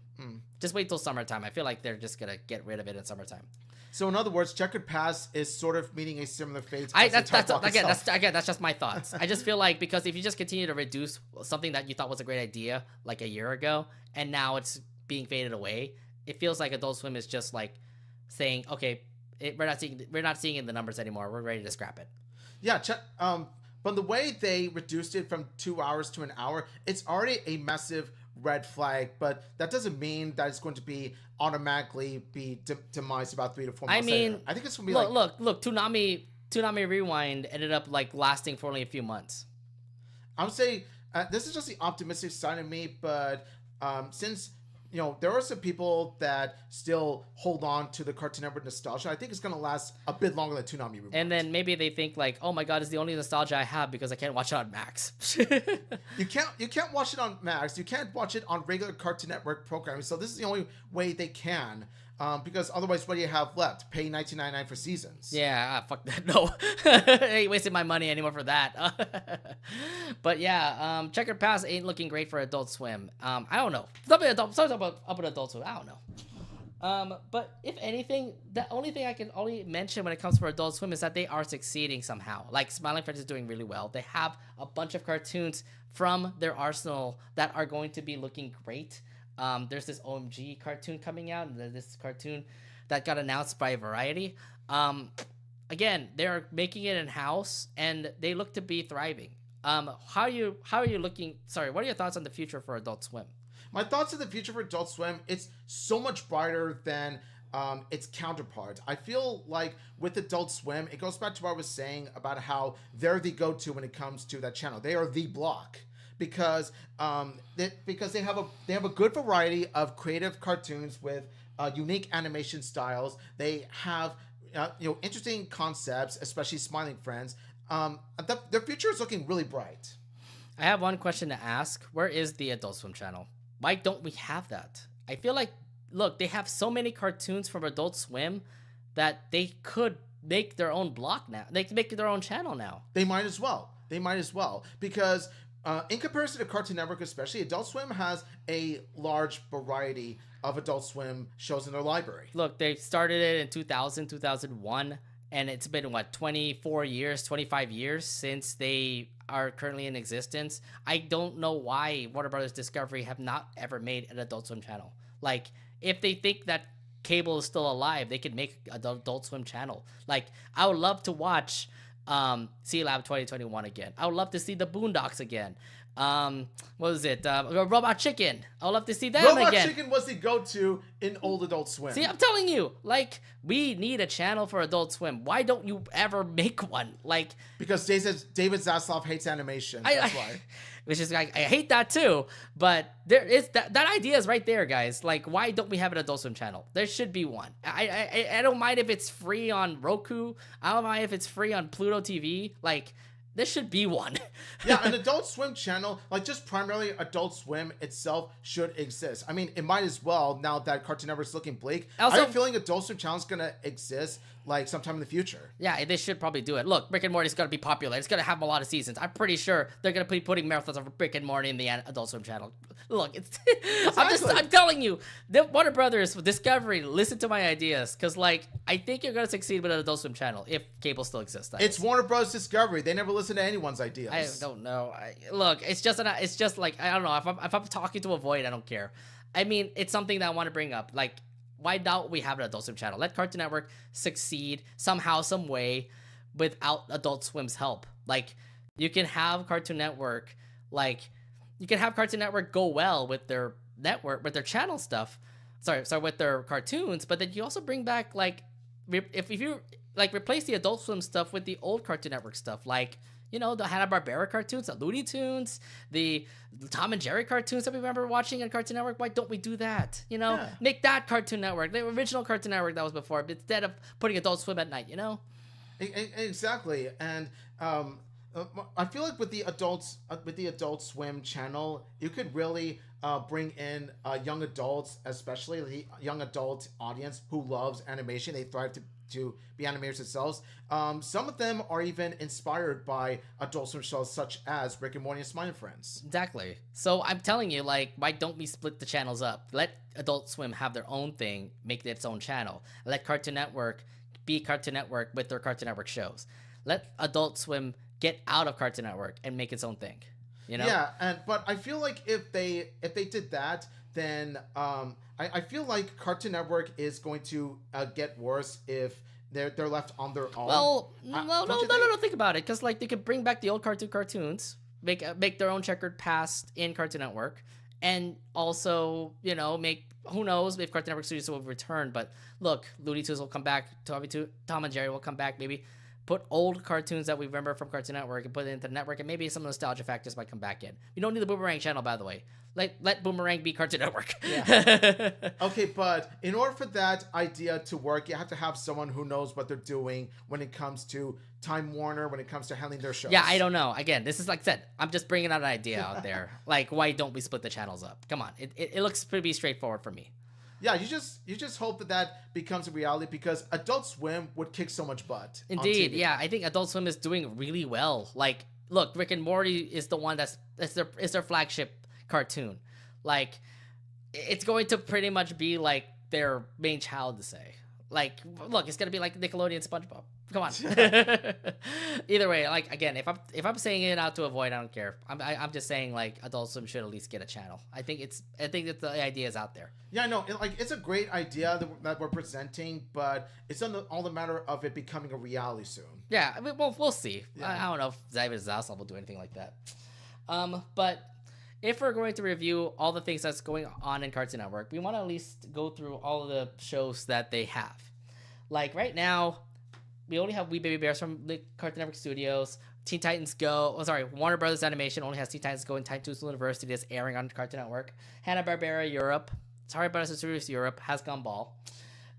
Speaker 1: Just wait till summertime. I feel like they're just gonna get rid of it in summertime.
Speaker 2: So in other words, Checkered Past is sort of meeting a similar fate.
Speaker 1: That's just my thoughts. I just feel like because if you just continue to reduce something that you thought was a great idea like a year ago, and now it's being faded away, it feels like Adult Swim is just like saying, okay, we're not seeing it in the numbers anymore. We're ready to scrap it.
Speaker 2: Yeah, but the way they reduced it from 2 hours to an hour, it's already a massive red flag. But that doesn't mean that it's going to be automatically be demised about 3 to 4 months later. I think it's going to be
Speaker 1: look. Toonami Rewind ended up like lasting for only a few months.
Speaker 2: I would say this is just the optimistic side of me, but since there are some people that still hold on to the Cartoon Network nostalgia, I think it's going to last a bit longer than Toonami Rewind.
Speaker 1: And then maybe they think like, oh my god, it's the only nostalgia I have because I can't watch it on Max.
Speaker 2: You can't watch it on Max. You can't watch it on regular Cartoon Network programming. So this is the only way they can. Because otherwise, what do you have left? Pay $19.99 for seasons.
Speaker 1: Yeah, fuck that. No, I ain't wasting my money anymore for that. But yeah, Checkered Past ain't looking great for Adult Swim. I don't know. Something about Adult Swim. I don't know. But if anything, the only thing I can only mention when it comes for Adult Swim is that they are succeeding somehow. Like Smiling Friends is doing really well. They have a bunch of cartoons from their arsenal that are going to be looking great. There's this OMG cartoon coming out, and this cartoon that got announced by Variety. Again, they're making it in house, and they look to be thriving. How are you looking? Sorry, what are your thoughts on the future for Adult Swim?
Speaker 2: My thoughts on the future for Adult Swim, it's so much brighter than its counterpart. I feel like with Adult Swim, it goes back to what I was saying about how they're the go-to when it comes to that channel. They are the block. Because they have a good variety of creative cartoons with unique animation styles. They have interesting concepts, especially Smiling Friends. Their future is looking really bright.
Speaker 1: I have one question to ask. Where is the Adult Swim channel? Why don't we have that? I feel like, look, they have so many cartoons from Adult Swim that they could make their own block now. They can make their own channel now.
Speaker 2: They might as well. Because in comparison to Cartoon Network, especially, Adult Swim has a large variety of Adult Swim shows in their library.
Speaker 1: Look, they started it in 2000, 2001, and it's been, 24 years, 25 years since they are currently in existence. I don't know why Warner Brothers Discovery have not ever made an Adult Swim channel. Like, if they think that cable is still alive, they could make an Adult Swim channel. Like, I would love to watch Sea Lab 2021 again. I would love to see the Boondocks again. What was it? Robot Chicken. I would love to see them again.
Speaker 2: Robot Chicken was the go-to in old Adult Swim.
Speaker 1: See, I'm telling you, like, we need a channel for Adult Swim. Why don't you ever make one? Like,
Speaker 2: because David Zaslav hates animation. That's why.
Speaker 1: Which is, I hate that too. But there is that idea is right there, guys. Like, why don't we have an Adult Swim channel? There should be one. I don't mind if it's free on Roku. I don't mind if it's free on Pluto TV. Like, there should be one.
Speaker 2: Yeah, an Adult Swim channel, like just primarily Adult Swim itself, should exist. I mean, it might as well now that Cartoon Network's looking bleak.
Speaker 1: Also,
Speaker 2: I have a feeling Adult Swim channel is going to exist like sometime in the future.
Speaker 1: Yeah, they should probably do it. Look, Rick and Morty's going to be popular. It's going to have a lot of seasons. I'm pretty sure they're going to be putting marathons of Rick and Morty in the Adult Swim channel. Look, it's I'm telling you, the Warner Brothers Discovery, listen to my ideas, because like I think you're going to succeed with an Adult Swim channel if cable still exists.
Speaker 2: It's Warner Bros. Discovery. They never listen to anyone's ideas.
Speaker 1: I don't know. Look, it's just like I don't know. If I'm talking to a void, I don't care. I mean, it's something that I want to bring up. Like, why don't we have an Adult Swim channel? Let Cartoon Network succeed somehow, some way, without Adult Swim's help. Like, you can have Cartoon Network, go well with their network, with their channel stuff. Sorry, with their cartoons. But then you also bring back, like, if you like replace the Adult Swim stuff with the old Cartoon Network stuff, like, you know, the Hanna-Barbera cartoons, the Looney Tunes, the Tom and Jerry cartoons that we remember watching on Cartoon Network. Why don't we do that? You know, make that Cartoon Network, the original Cartoon Network that was before, instead of putting Adult Swim at night, you know?
Speaker 2: Exactly. And I feel like with the Adult Swim channel, you could really bring in young adults, especially the young adult audience who loves animation. They thrive to be animators themselves. Some of them are even inspired by Adult Swim shows such as Rick and Morty and Smiley Friends.
Speaker 1: Exactly. So I'm telling you, like, why don't we split the channels up? Let Adult Swim have their own thing, make its own channel. Let Cartoon Network be Cartoon Network with their Cartoon Network shows. Let Adult Swim get out of Cartoon Network and make its own thing. You know?
Speaker 2: Yeah, but I feel like if they did that, then I feel like Cartoon Network is going to get worse if they're left on their own.
Speaker 1: Well, no, think about it, because like they could bring back the old cartoons, make their own checkered past in Cartoon Network, and also, you know, make, who knows if Cartoon Network Studios will return. But look, Looney Tunes will come back, Tom and Jerry will come back, maybe. Put old cartoons that we remember from Cartoon Network and put it into the network, and maybe some nostalgia factors might come back in. You don't need the Boomerang channel, by the way. Let Boomerang be Cartoon Network.
Speaker 2: Yeah. Okay, but in order for that idea to work, you have to have someone who knows what they're doing when it comes to Time Warner, when it comes to handling their shows.
Speaker 1: Yeah, I don't know. Again, this is like I said, I'm just bringing out an idea out there. Like, why don't we split the channels up? Come on, it looks pretty straightforward for me.
Speaker 2: Yeah, you just hope that becomes a reality, because Adult Swim would kick so much butt.
Speaker 1: Indeed, yeah, I think Adult Swim is doing really well. Like, look, Rick and Morty is the one that's their flagship cartoon. Like, it's going to pretty much be like their main child to say. Like, look, it's gonna be like Nickelodeon SpongeBob. Come on. Either way, like, again, if I'm saying it out to avoid, I don't care. I'm just saying, like, Adult Swim should at least get a channel. I think that the idea is out there.
Speaker 2: Yeah, no, it's a great idea that we're presenting, but it's all the matter of it becoming a reality soon.
Speaker 1: Yeah, I mean, we'll see. Yeah. I don't know if David Zaslav will do anything like that. But if we're going to review all the things that's going on in Cartoon Network, we want to at least go through all of the shows that they have. Like, right now, we only have We Baby Bears from the Cartoon Network Studios. Teen Titans Go. Warner Brothers Animation only has Teen Titans Go and Teen Titans University that's airing on Cartoon Network. Hanna-Barbera Europe. Sorry Brothers Studios Europe has Gumball.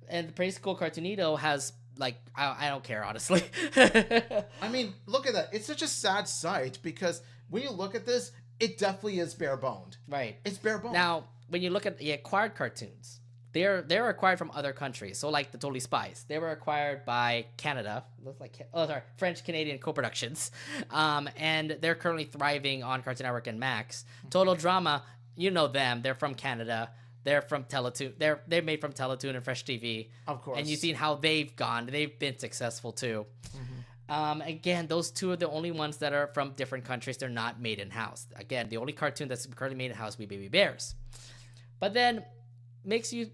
Speaker 1: And the Pretty School Cartoonito has, like, I don't care, honestly.
Speaker 2: I mean, look at that. It's such a sad sight, because when you look at this, it definitely is bare-boned.
Speaker 1: Right.
Speaker 2: It's bare-boned.
Speaker 1: Now, when you look at the acquired cartoons, they're acquired from other countries. So like the Totally Spies, they were acquired by Canada. Looks like French Canadian co-productions, and they're currently thriving on Cartoon Network and Max. Total Drama, you know them. They're from Canada. They're from Teletoon. They're made from Teletoon and Fresh TV.
Speaker 2: Of course.
Speaker 1: And you've seen how they've gone. They've been successful too. Again, those two are the only ones that are from different countries. They're not made in house. Again, the only cartoon that's currently made in house would be Baby Bears. But then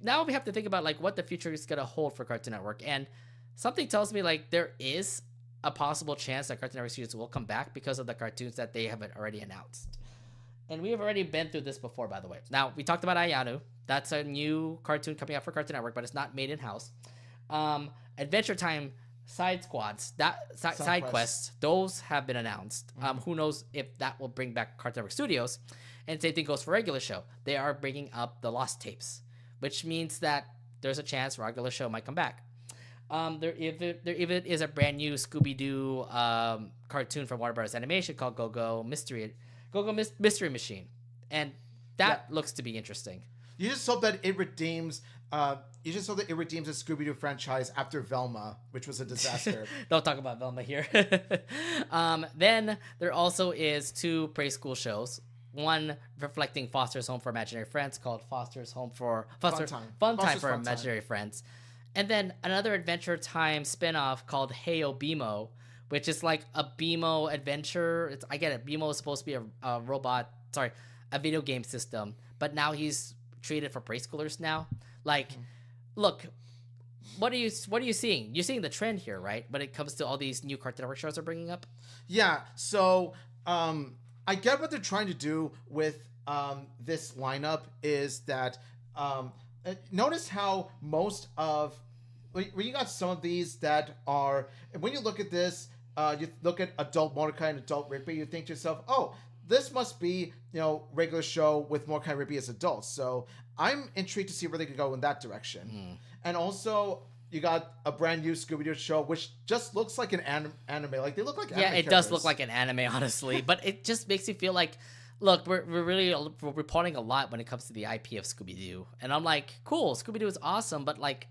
Speaker 1: now we have to think about like what the future is gonna hold for Cartoon Network. And something tells me like there is a possible chance that Cartoon Network Studios will come back because of the cartoons that they have already announced. And we have already been through this before, by the way. Now, we talked about Ayanu. That's a new cartoon coming out for Cartoon Network, but it's not made in-house. Adventure Time side squads, side quests, those have been announced. Who knows if that will bring back Cartoon Network Studios. And same thing goes for regular show. They are bringing up the Lost Tapes, which means that there's a chance regular show might come back. There even is a brand new Scooby-Doo cartoon from Warner Bros. Animation called Go-Go Mystery Machine, and that looks to be interesting.
Speaker 2: You just hope that it redeems. You just hope that it redeems the Scooby-Doo franchise after Velma, which was a disaster.
Speaker 1: Don't talk about Velma here. Then there also is 2 preschool shows. One reflecting Foster's Home for Imaginary Friends called Foster's Home for Fun Time for Imaginary Friends, and then another Adventure Time spinoff called Heyo Bimo, which is like a BMO adventure. I get it. BMO is supposed to be a video game system, but now he's treated for preschoolers now. Like, look, what are you seeing? You're seeing the trend here, right? When it comes to all these new Cartoon Network shows are bringing up.
Speaker 2: Yeah. So, I get what they're trying to do with this lineup is that notice how most of when you got some of these that are, when you look at this, you look at adult Mordecai and adult Rigby, you think to yourself, oh, this must be, regular show with Mordecai and Rigby as adults. So I'm intrigued to see where they could go in that direction. And also, you got a brand new Scooby-Doo show, which just looks like an anime. Like, they look like anime
Speaker 1: characters. Does look like an anime, honestly. But it just makes you feel like, look, we're reporting a lot when it comes to the IP of Scooby-Doo. And I'm like, cool, Scooby-Doo is awesome, but, like,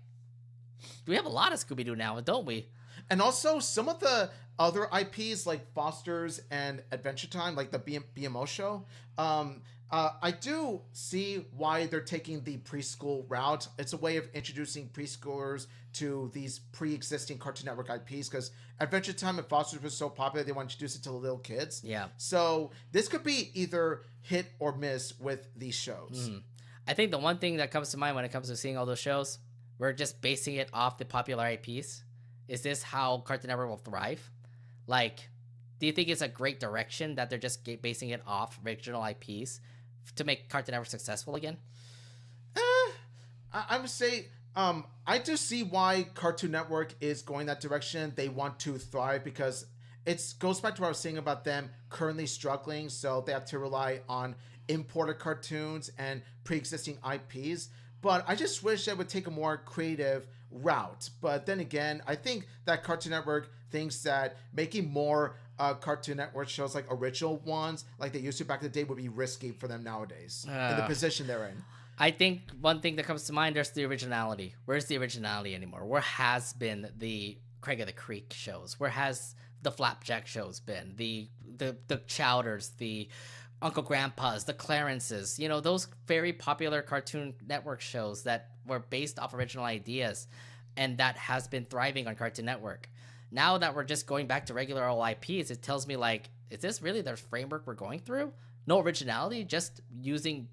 Speaker 1: we have a lot of Scooby-Doo now, don't we?
Speaker 2: And also, some of the other IPs, like Foster's and Adventure Time, like the BMO show, I do see why they're taking the preschool route. It's a way of introducing preschoolers to these pre-existing Cartoon Network IPs, because Adventure Time and Foster's was so popular, they want to introduce it to the little kids.
Speaker 1: Yeah.
Speaker 2: So this could be either hit or miss with these shows.
Speaker 1: I think the one thing that comes to mind when it comes to seeing all those shows, we're just basing it off the popular IPs. Is this how Cartoon Network will thrive? Like, do you think it's a great direction that they're just basing it off original IPs to make Cartoon Network successful again?
Speaker 2: I would say I do see why Cartoon Network is going that direction. They want to thrive because it goes back to what I was saying about them currently struggling, so they have to rely on imported cartoons and pre-existing IPs. But I just wish they would take a more creative route. But then again, I think that Cartoon Network thinks that making more Cartoon Network shows, like original ones, like they used to back in the day, would be risky for them nowadays in the position they're in.
Speaker 1: I think one thing that comes to mind, there's the originality. Where's the originality anymore? Where has been the Craig of the Creek shows? Where has the Flapjack shows been? The Chowders, the Uncle Grandpas, the Clarences, those very popular Cartoon Network shows that were based off original ideas, and that has been thriving on Cartoon Network. Now that we're just going back to regular old IPs, it tells me, like, is this really the framework we're going through? No originality, just using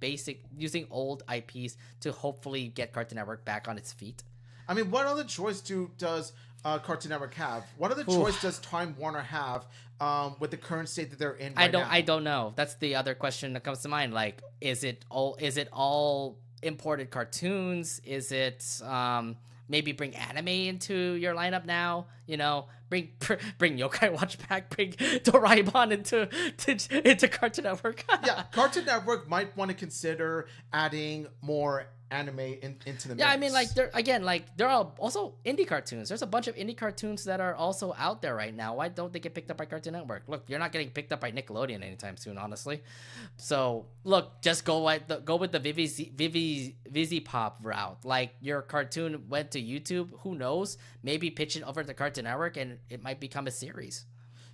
Speaker 1: old IPs to hopefully get Cartoon Network back on its feet.
Speaker 2: I mean, what other choice does Cartoon Network have? What other choice does Time Warner have with the current state that they're in right now?
Speaker 1: I don't know. That's the other question that comes to mind. Like, is it all imported cartoons? Is it maybe bring anime into your lineup now? You know, bring Yokai Watch back, bring Doraemon into Cartoon Network.
Speaker 2: Yeah, Cartoon Network might want to consider adding more anime into the mix.
Speaker 1: Yeah, I mean, like there are also indie cartoons. There's a bunch of indie cartoons that are also out there right now. Why don't they get picked up by Cartoon Network? Look, you're not getting picked up by Nickelodeon anytime soon, honestly. So look, just go with the Vizzy Pop route. Like your cartoon went to YouTube. Who knows? Maybe pitch it over to Cartoon Network, and it might become a series.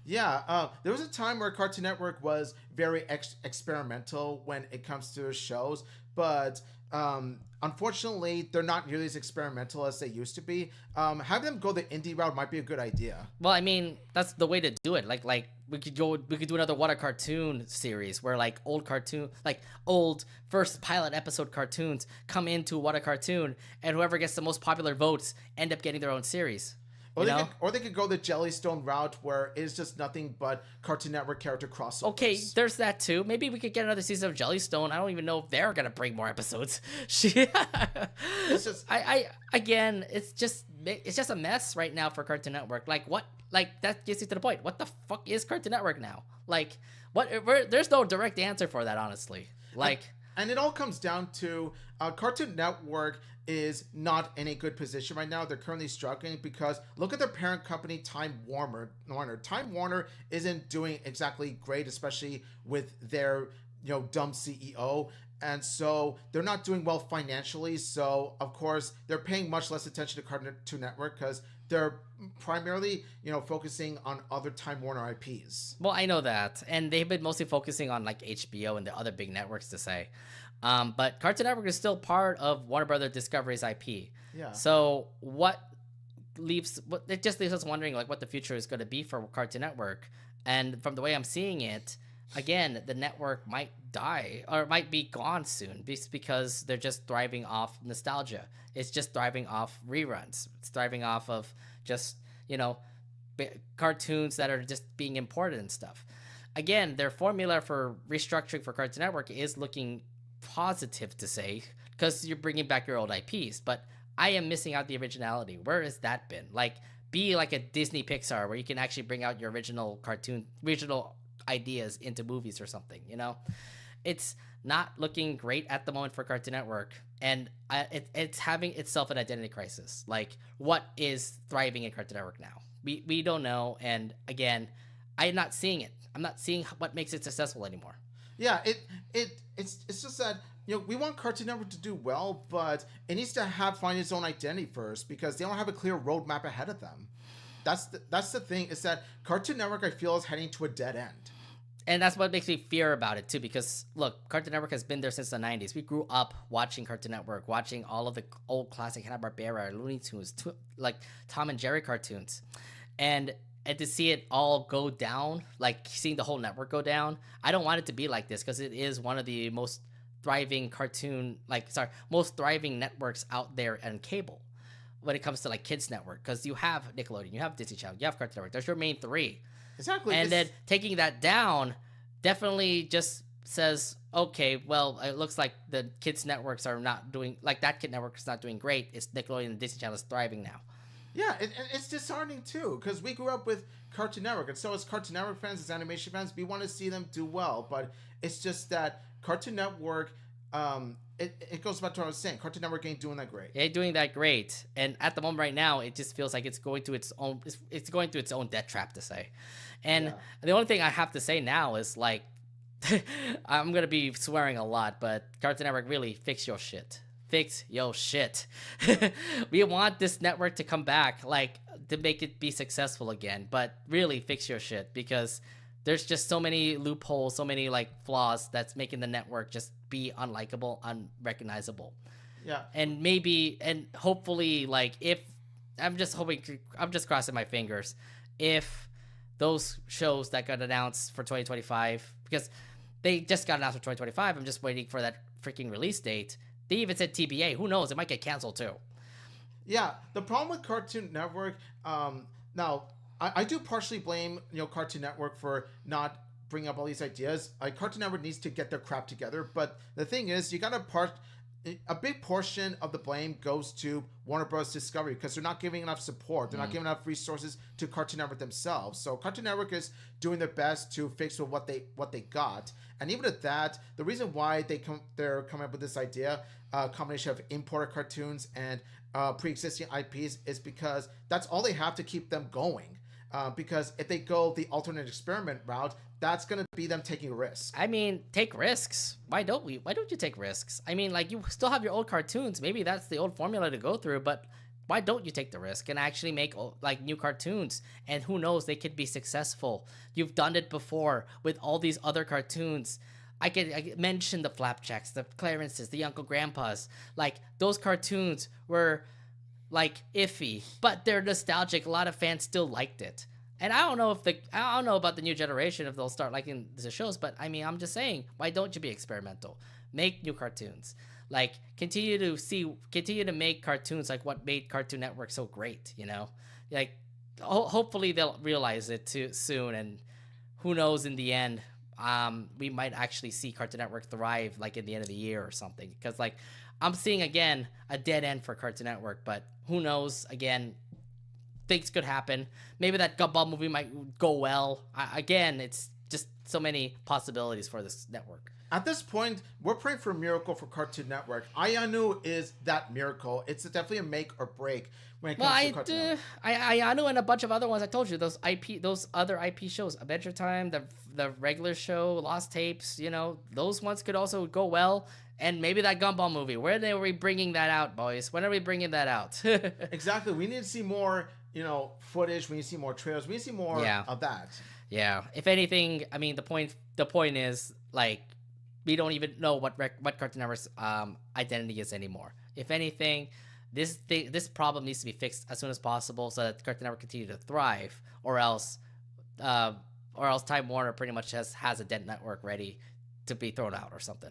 Speaker 2: Yeah, there was a time where Cartoon Network was very experimental when it comes to shows, but unfortunately, they're not nearly as experimental as they used to be. Having them go the indie route might be a good idea.
Speaker 1: Well, I mean, that's the way to do it. Like we could do another What a Cartoon series where like old first pilot episode cartoons come into What a Cartoon, and whoever gets the most popular votes end up getting their own series.
Speaker 2: Or they could go the Jellystone route where it's just nothing but Cartoon Network character crossovers.
Speaker 1: Okay, there's that too. Maybe we could get another season of Jellystone. I don't even know if they're gonna bring more episodes. It's just again, it's just a mess right now for Cartoon Network. Like what? Like that gets you to the point. What the fuck is Cartoon Network now? Like what? There's no direct answer for that, honestly. Like.
Speaker 2: And it all comes down to Cartoon Network is not in a good position right now. They're currently struggling because look at their parent company, Time Warner. Time Warner isn't doing exactly great, especially with their dumb CEO. And so they're not doing well financially. So of course they're paying much less attention to Cartoon Network because they're primarily, focusing on other Time Warner IPs.
Speaker 1: Well, I know that, and they've been mostly focusing on like HBO and the other big networks to say. But Cartoon Network is still part of Warner Brothers Discovery's IP.
Speaker 2: Yeah.
Speaker 1: So it just leaves us wondering like what the future is going to be for Cartoon Network. And from the way I'm seeing it, again, the network might die or might be gone soon because they're just thriving off nostalgia. It's just thriving off reruns. It's thriving off of just, cartoons that are just being imported and stuff. Again, their formula for restructuring for Cartoon Network is looking positive to say because you're bringing back your old IPs, but I am missing out the originality. Where has that been? Like, be like a Disney Pixar where you can actually bring out your original ideas into movies or something, It's not looking great at the moment for Cartoon Network, and it's having itself an identity crisis. Like, what is thriving in Cartoon Network now? We don't know, and again, I'm not seeing it. I'm not seeing what makes it successful anymore.
Speaker 2: Yeah, it's just that we want Cartoon Network to do well, but it needs to find its own identity first because they don't have a clear roadmap ahead of them. That's the thing is that Cartoon Network I feel is heading to a dead end.
Speaker 1: And that's what makes me fear about it too, because look, Cartoon Network has been there since the 90s. We grew up watching Cartoon Network, watching all of the old classic Hanna-Barbera, Looney Tunes, like Tom and Jerry cartoons. And to see it all go down, like seeing the whole network go down, I don't want it to be like this because it is one of the most thriving most thriving networks out there on cable when it comes to like kids network, because you have Nickelodeon, you have Disney Channel, you have Cartoon Network. There's your main three.
Speaker 2: Exactly.
Speaker 1: And then taking that down definitely just says, okay, well, it looks like the kids networks are not doing, like that kid network is not doing great. It's Nickelodeon and Disney Channel is thriving now.
Speaker 2: Yeah, and it's disheartening too, because we grew up with Cartoon Network, and so as Cartoon Network fans, as animation fans, we want to see them do well, but it's just that Cartoon Network, it goes back to what I was saying, Cartoon Network ain't doing that great.
Speaker 1: It ain't doing that great, and at the moment right now, it just feels like it's going through its own death trap to say. And the only thing I have to say now is like, I'm going to be swearing a lot, but Cartoon Network, really fix your shit. Fix your shit. We want this network to come back, like, to make it be successful again, but really fix your shit, because there's just so many loopholes, so many like flaws that's making the network just be unlikable, unrecognizable.
Speaker 2: Yeah.
Speaker 1: And hopefully, like, if I'm just crossing my fingers, if those shows that got announced for 2025, because they just got announced for 2025, I'm just waiting for that freaking release date. They even said TBA. Who knows? It might get canceled too.
Speaker 2: Yeah, the problem with Cartoon Network, now I do partially blame Cartoon Network for not bringing up all these ideas. Cartoon Network needs to get their crap together, but the thing is, you gotta a big portion of the blame goes to Warner Bros. Discovery because they're not giving enough support. They're not giving enough resources to Cartoon Network themselves. So Cartoon Network is doing their best to fix with what they got. And even at that, the reason why they're coming up with this idea, combination of imported cartoons and pre-existing IPs, is because that's all they have to keep them going. Because if they go the alternate experiment route, that's going to be them taking a risk.
Speaker 1: I mean, take risks. Why don't we? Why don't you take risks? I mean, like, you still have your old cartoons. Maybe that's the old formula to go through, but why don't you take the risk and actually make like new cartoons? And who knows, they could be successful. You've done it before with all these other cartoons. I mention the Flapjacks, the Clarences, the Uncle Grandpas. Like, those cartoons were like iffy, but they're nostalgic. A lot of fans still liked it. And I don't know about the new generation if they'll start liking the shows, but I mean, I'm just saying, why don't you be experimental? Make new cartoons. Like, continue to make cartoons like what made Cartoon Network so great, you know? Like, hopefully they'll realize it too soon, and who knows, in the end, we might actually see Cartoon Network thrive, like, in the end of the year or something. Because, like, I'm seeing, again, a dead end for Cartoon Network, but who knows, again, things could happen. Maybe that Gumball movie might go well. Again, it's just so many possibilities for this network.
Speaker 2: At this point, we're praying for a miracle for Cartoon Network. Ayanu is that miracle. It's definitely a make or break when it comes to Cartoon Network.
Speaker 1: Ayanu and a bunch of other ones. I told you, those other IP shows, Adventure Time, the regular show, Lost Tapes. You know, those ones could also go well. And maybe that Gumball movie. When are we bringing that out, boys? When are we bringing that out?
Speaker 2: Exactly. We need to see more, footage. We need to see more trailers. We need to see more of that.
Speaker 1: Yeah. If anything, I mean, the point is, like, we don't even know what Cartoon Network's identity is anymore. If anything, this problem needs to be fixed as soon as possible so that Cartoon Network continue to thrive, or else Time Warner pretty much has a dead network ready to be thrown out or something.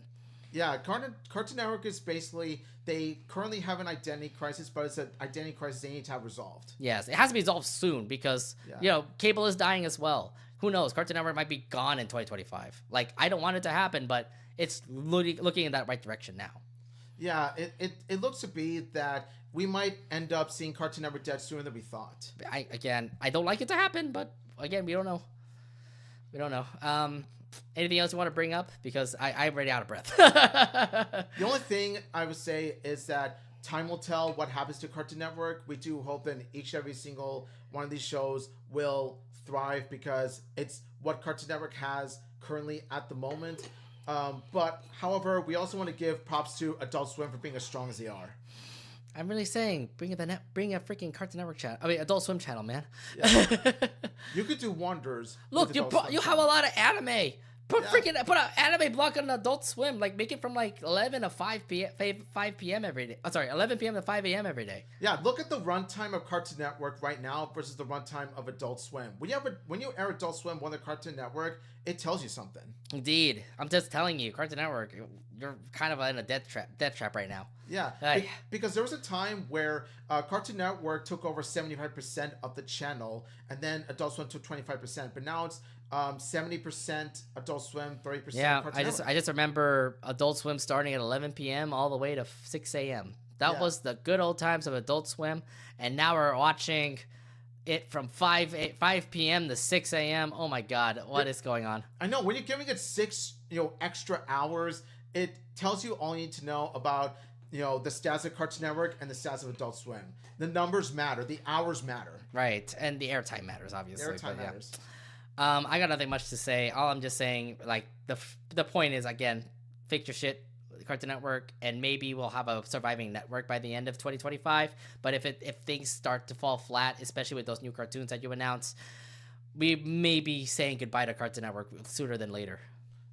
Speaker 2: Yeah, Cartoon Network is basically, they currently have an identity crisis, but it's an identity crisis they need to have resolved.
Speaker 1: Yes, it has to be resolved soon because, cable is dying as well. Who knows? Cartoon Network might be gone in 2025. Like, I don't want it to happen, but it's looking in that right direction now.
Speaker 2: Yeah, it looks to be that we might end up seeing Cartoon Network dead sooner than we thought.
Speaker 1: I don't like it to happen, but again, we don't know. Anything else you want to bring up? Because I'm already out of breath.
Speaker 2: The only thing I would say is that time will tell what happens to Cartoon Network. We do hope that each and every single one of these shows will thrive because it's what Cartoon Network has currently at the moment. But however, we also want to give props to Adult Swim for being as strong as they are.
Speaker 1: I'm really saying, bring a freaking Cartoon Network channel. I mean, Adult Swim channel, man.
Speaker 2: Yeah. You could do wonders.
Speaker 1: Look, you have a lot of anime. Put an anime block on Adult Swim. Like, make it from like 11 to 5 p.m. every day. 11 p.m. to 5 a.m. every day.
Speaker 2: Yeah, look at the runtime of Cartoon Network right now versus the runtime of Adult Swim. When you air Adult Swim on the Cartoon Network, it tells you something.
Speaker 1: Indeed, I'm just telling you, Cartoon Network, you're kind of in a death trap right now.
Speaker 2: Yeah, because there was a time where Cartoon Network took over 75% of the channel, and then Adult Swim took 25%. But now it's 70% Adult Swim, 30% Cartoon Network.
Speaker 1: I just remember Adult Swim starting at 11 p.m. all the way to 6 a.m. That was the good old times of Adult Swim, and now we're watching it from 5 p.m. to 6 a.m. Oh my God, what is going on?
Speaker 2: I know, when you're giving it 6 extra hours, it tells you all you need to know about the stats of Cartoon Network and the stats of Adult Swim. The numbers matter, the hours matter.
Speaker 1: Right, and the airtime matters, obviously.
Speaker 2: Airtime matters.
Speaker 1: I got nothing much to say. All I'm just saying, like, the point is, again, fix your shit, Cartoon Network, and maybe we'll have a surviving network by the end of 2025. But if things start to fall flat, especially with those new cartoons that you announce, we may be saying goodbye to Cartoon Network sooner than later.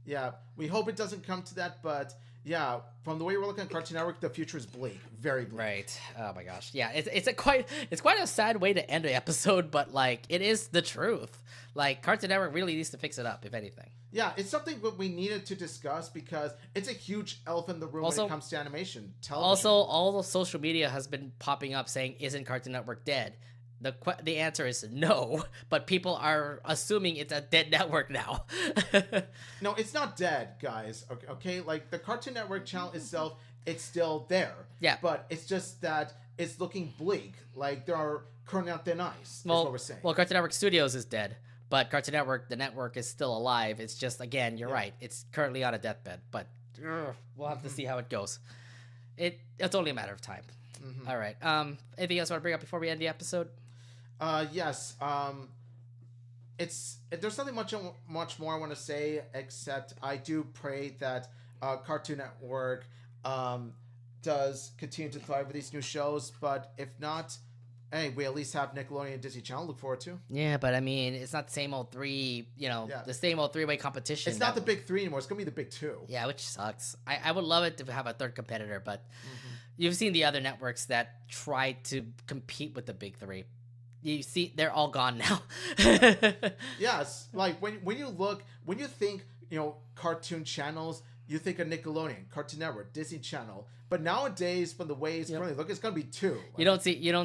Speaker 2: Yeah, we hope it doesn't come to that, but yeah, from the way we're looking at Cartoon Network, the future is bleak, very bleak.
Speaker 1: Right. Oh my gosh. Yeah, it's quite a sad way to end an episode, but like, it is the truth. Like, Cartoon Network really needs to fix it up, if anything.
Speaker 2: Yeah, it's something that we needed to discuss because it's a huge elephant in the room when it comes to animation. Television.
Speaker 1: Also, all the social media has been popping up saying, "Isn't Cartoon Network dead?" The answer is no, but people are assuming it's a dead network now.
Speaker 2: No, it's not dead, guys. Okay, like, the Cartoon Network channel itself it's still there.
Speaker 1: Yeah.
Speaker 2: But it's just that it's looking bleak. Like there are currently on thin ice.
Speaker 1: Well,
Speaker 2: is what we're saying.
Speaker 1: Well, Cartoon Network Studios is dead, but Cartoon Network, the network, is still alive. It's just, again, you're right. It's currently on a deathbed, but we'll have to see how it goes. It's only a matter of time. All right. Anything else you want to bring up before we end the episode?
Speaker 2: Yes. There's nothing much more I want to say, except I do pray that Cartoon Network does continue to thrive with these new shows. But if not, hey, we at least have Nickelodeon and Disney Channel to look forward to.
Speaker 1: Yeah, but I mean, it's not the same old three. The same old three-way competition.
Speaker 2: It's not the big three anymore. It's gonna be the big two.
Speaker 1: Yeah, which sucks. I would love it to have a third competitor, but you've seen the other networks that try to compete with the big three. You see, they're all gone now.
Speaker 2: Yes, like when you think cartoon channels, you think of Nickelodeon, Cartoon Network, Disney Channel. But nowadays, from the way it's currently look, it's gonna be two.
Speaker 1: You don't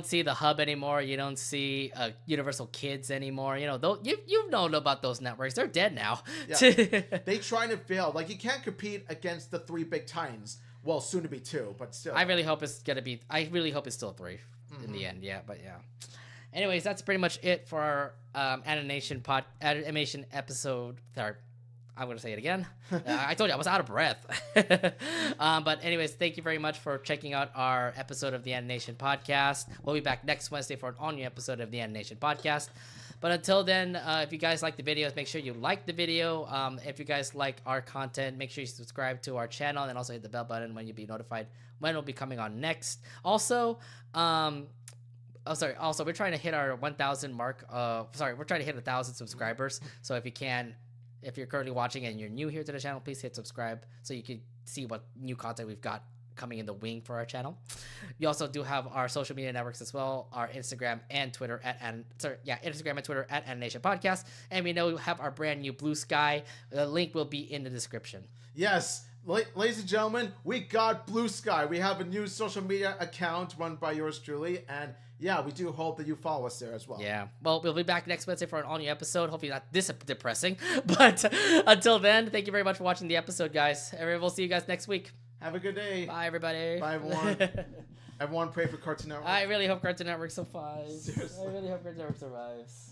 Speaker 1: see the Hub anymore. You don't see Universal Kids anymore. You've known about those networks. They're dead now.
Speaker 2: Yeah. They trying to fail. Like you can't compete against the three big titans. Well, soon to be two, but still.
Speaker 1: I really hope it's still three in the end. Yeah, but yeah. Anyways, that's pretty much it for our animation episode. I'm going to say it again. I told you I was out of breath. But anyways, thank you very much for checking out our episode of the Animation Podcast. We'll be back next Wednesday for an all-new episode of the Animation Podcast. But until then, if you guys like the videos, make sure you like the video. If you guys like our content, make sure you subscribe to our channel and also hit the bell button when you'll be notified when it'll be coming on next. Also, we're trying to hit our 1,000 mark. We're trying to hit 1,000 subscribers. So if you're currently watching and you're new here to the channel, please hit subscribe so you can see what new content we've got coming in the wing for our channel. We also do have our social media networks as well, our Instagram and Twitter Instagram and Twitter at Anination Podcast. And we have our brand new Blue Sky. The link will be in the description.
Speaker 2: Yes. Ladies and gentlemen, we got Blue Sky. We have a new social media account run by yours truly, and yeah, we do hope that you follow us there as well.
Speaker 1: Yeah. Well, we'll be back next Wednesday for an all-new episode. Hopefully not this depressing. But until then, thank you very much for watching the episode, guys. We'll see you guys next week.
Speaker 2: Have a good day.
Speaker 1: Bye, everybody.
Speaker 2: Bye, everyone. Everyone pray for Cartoon Network.
Speaker 1: I really hope Cartoon Network survives.
Speaker 2: Seriously.
Speaker 1: I really hope Cartoon Network survives.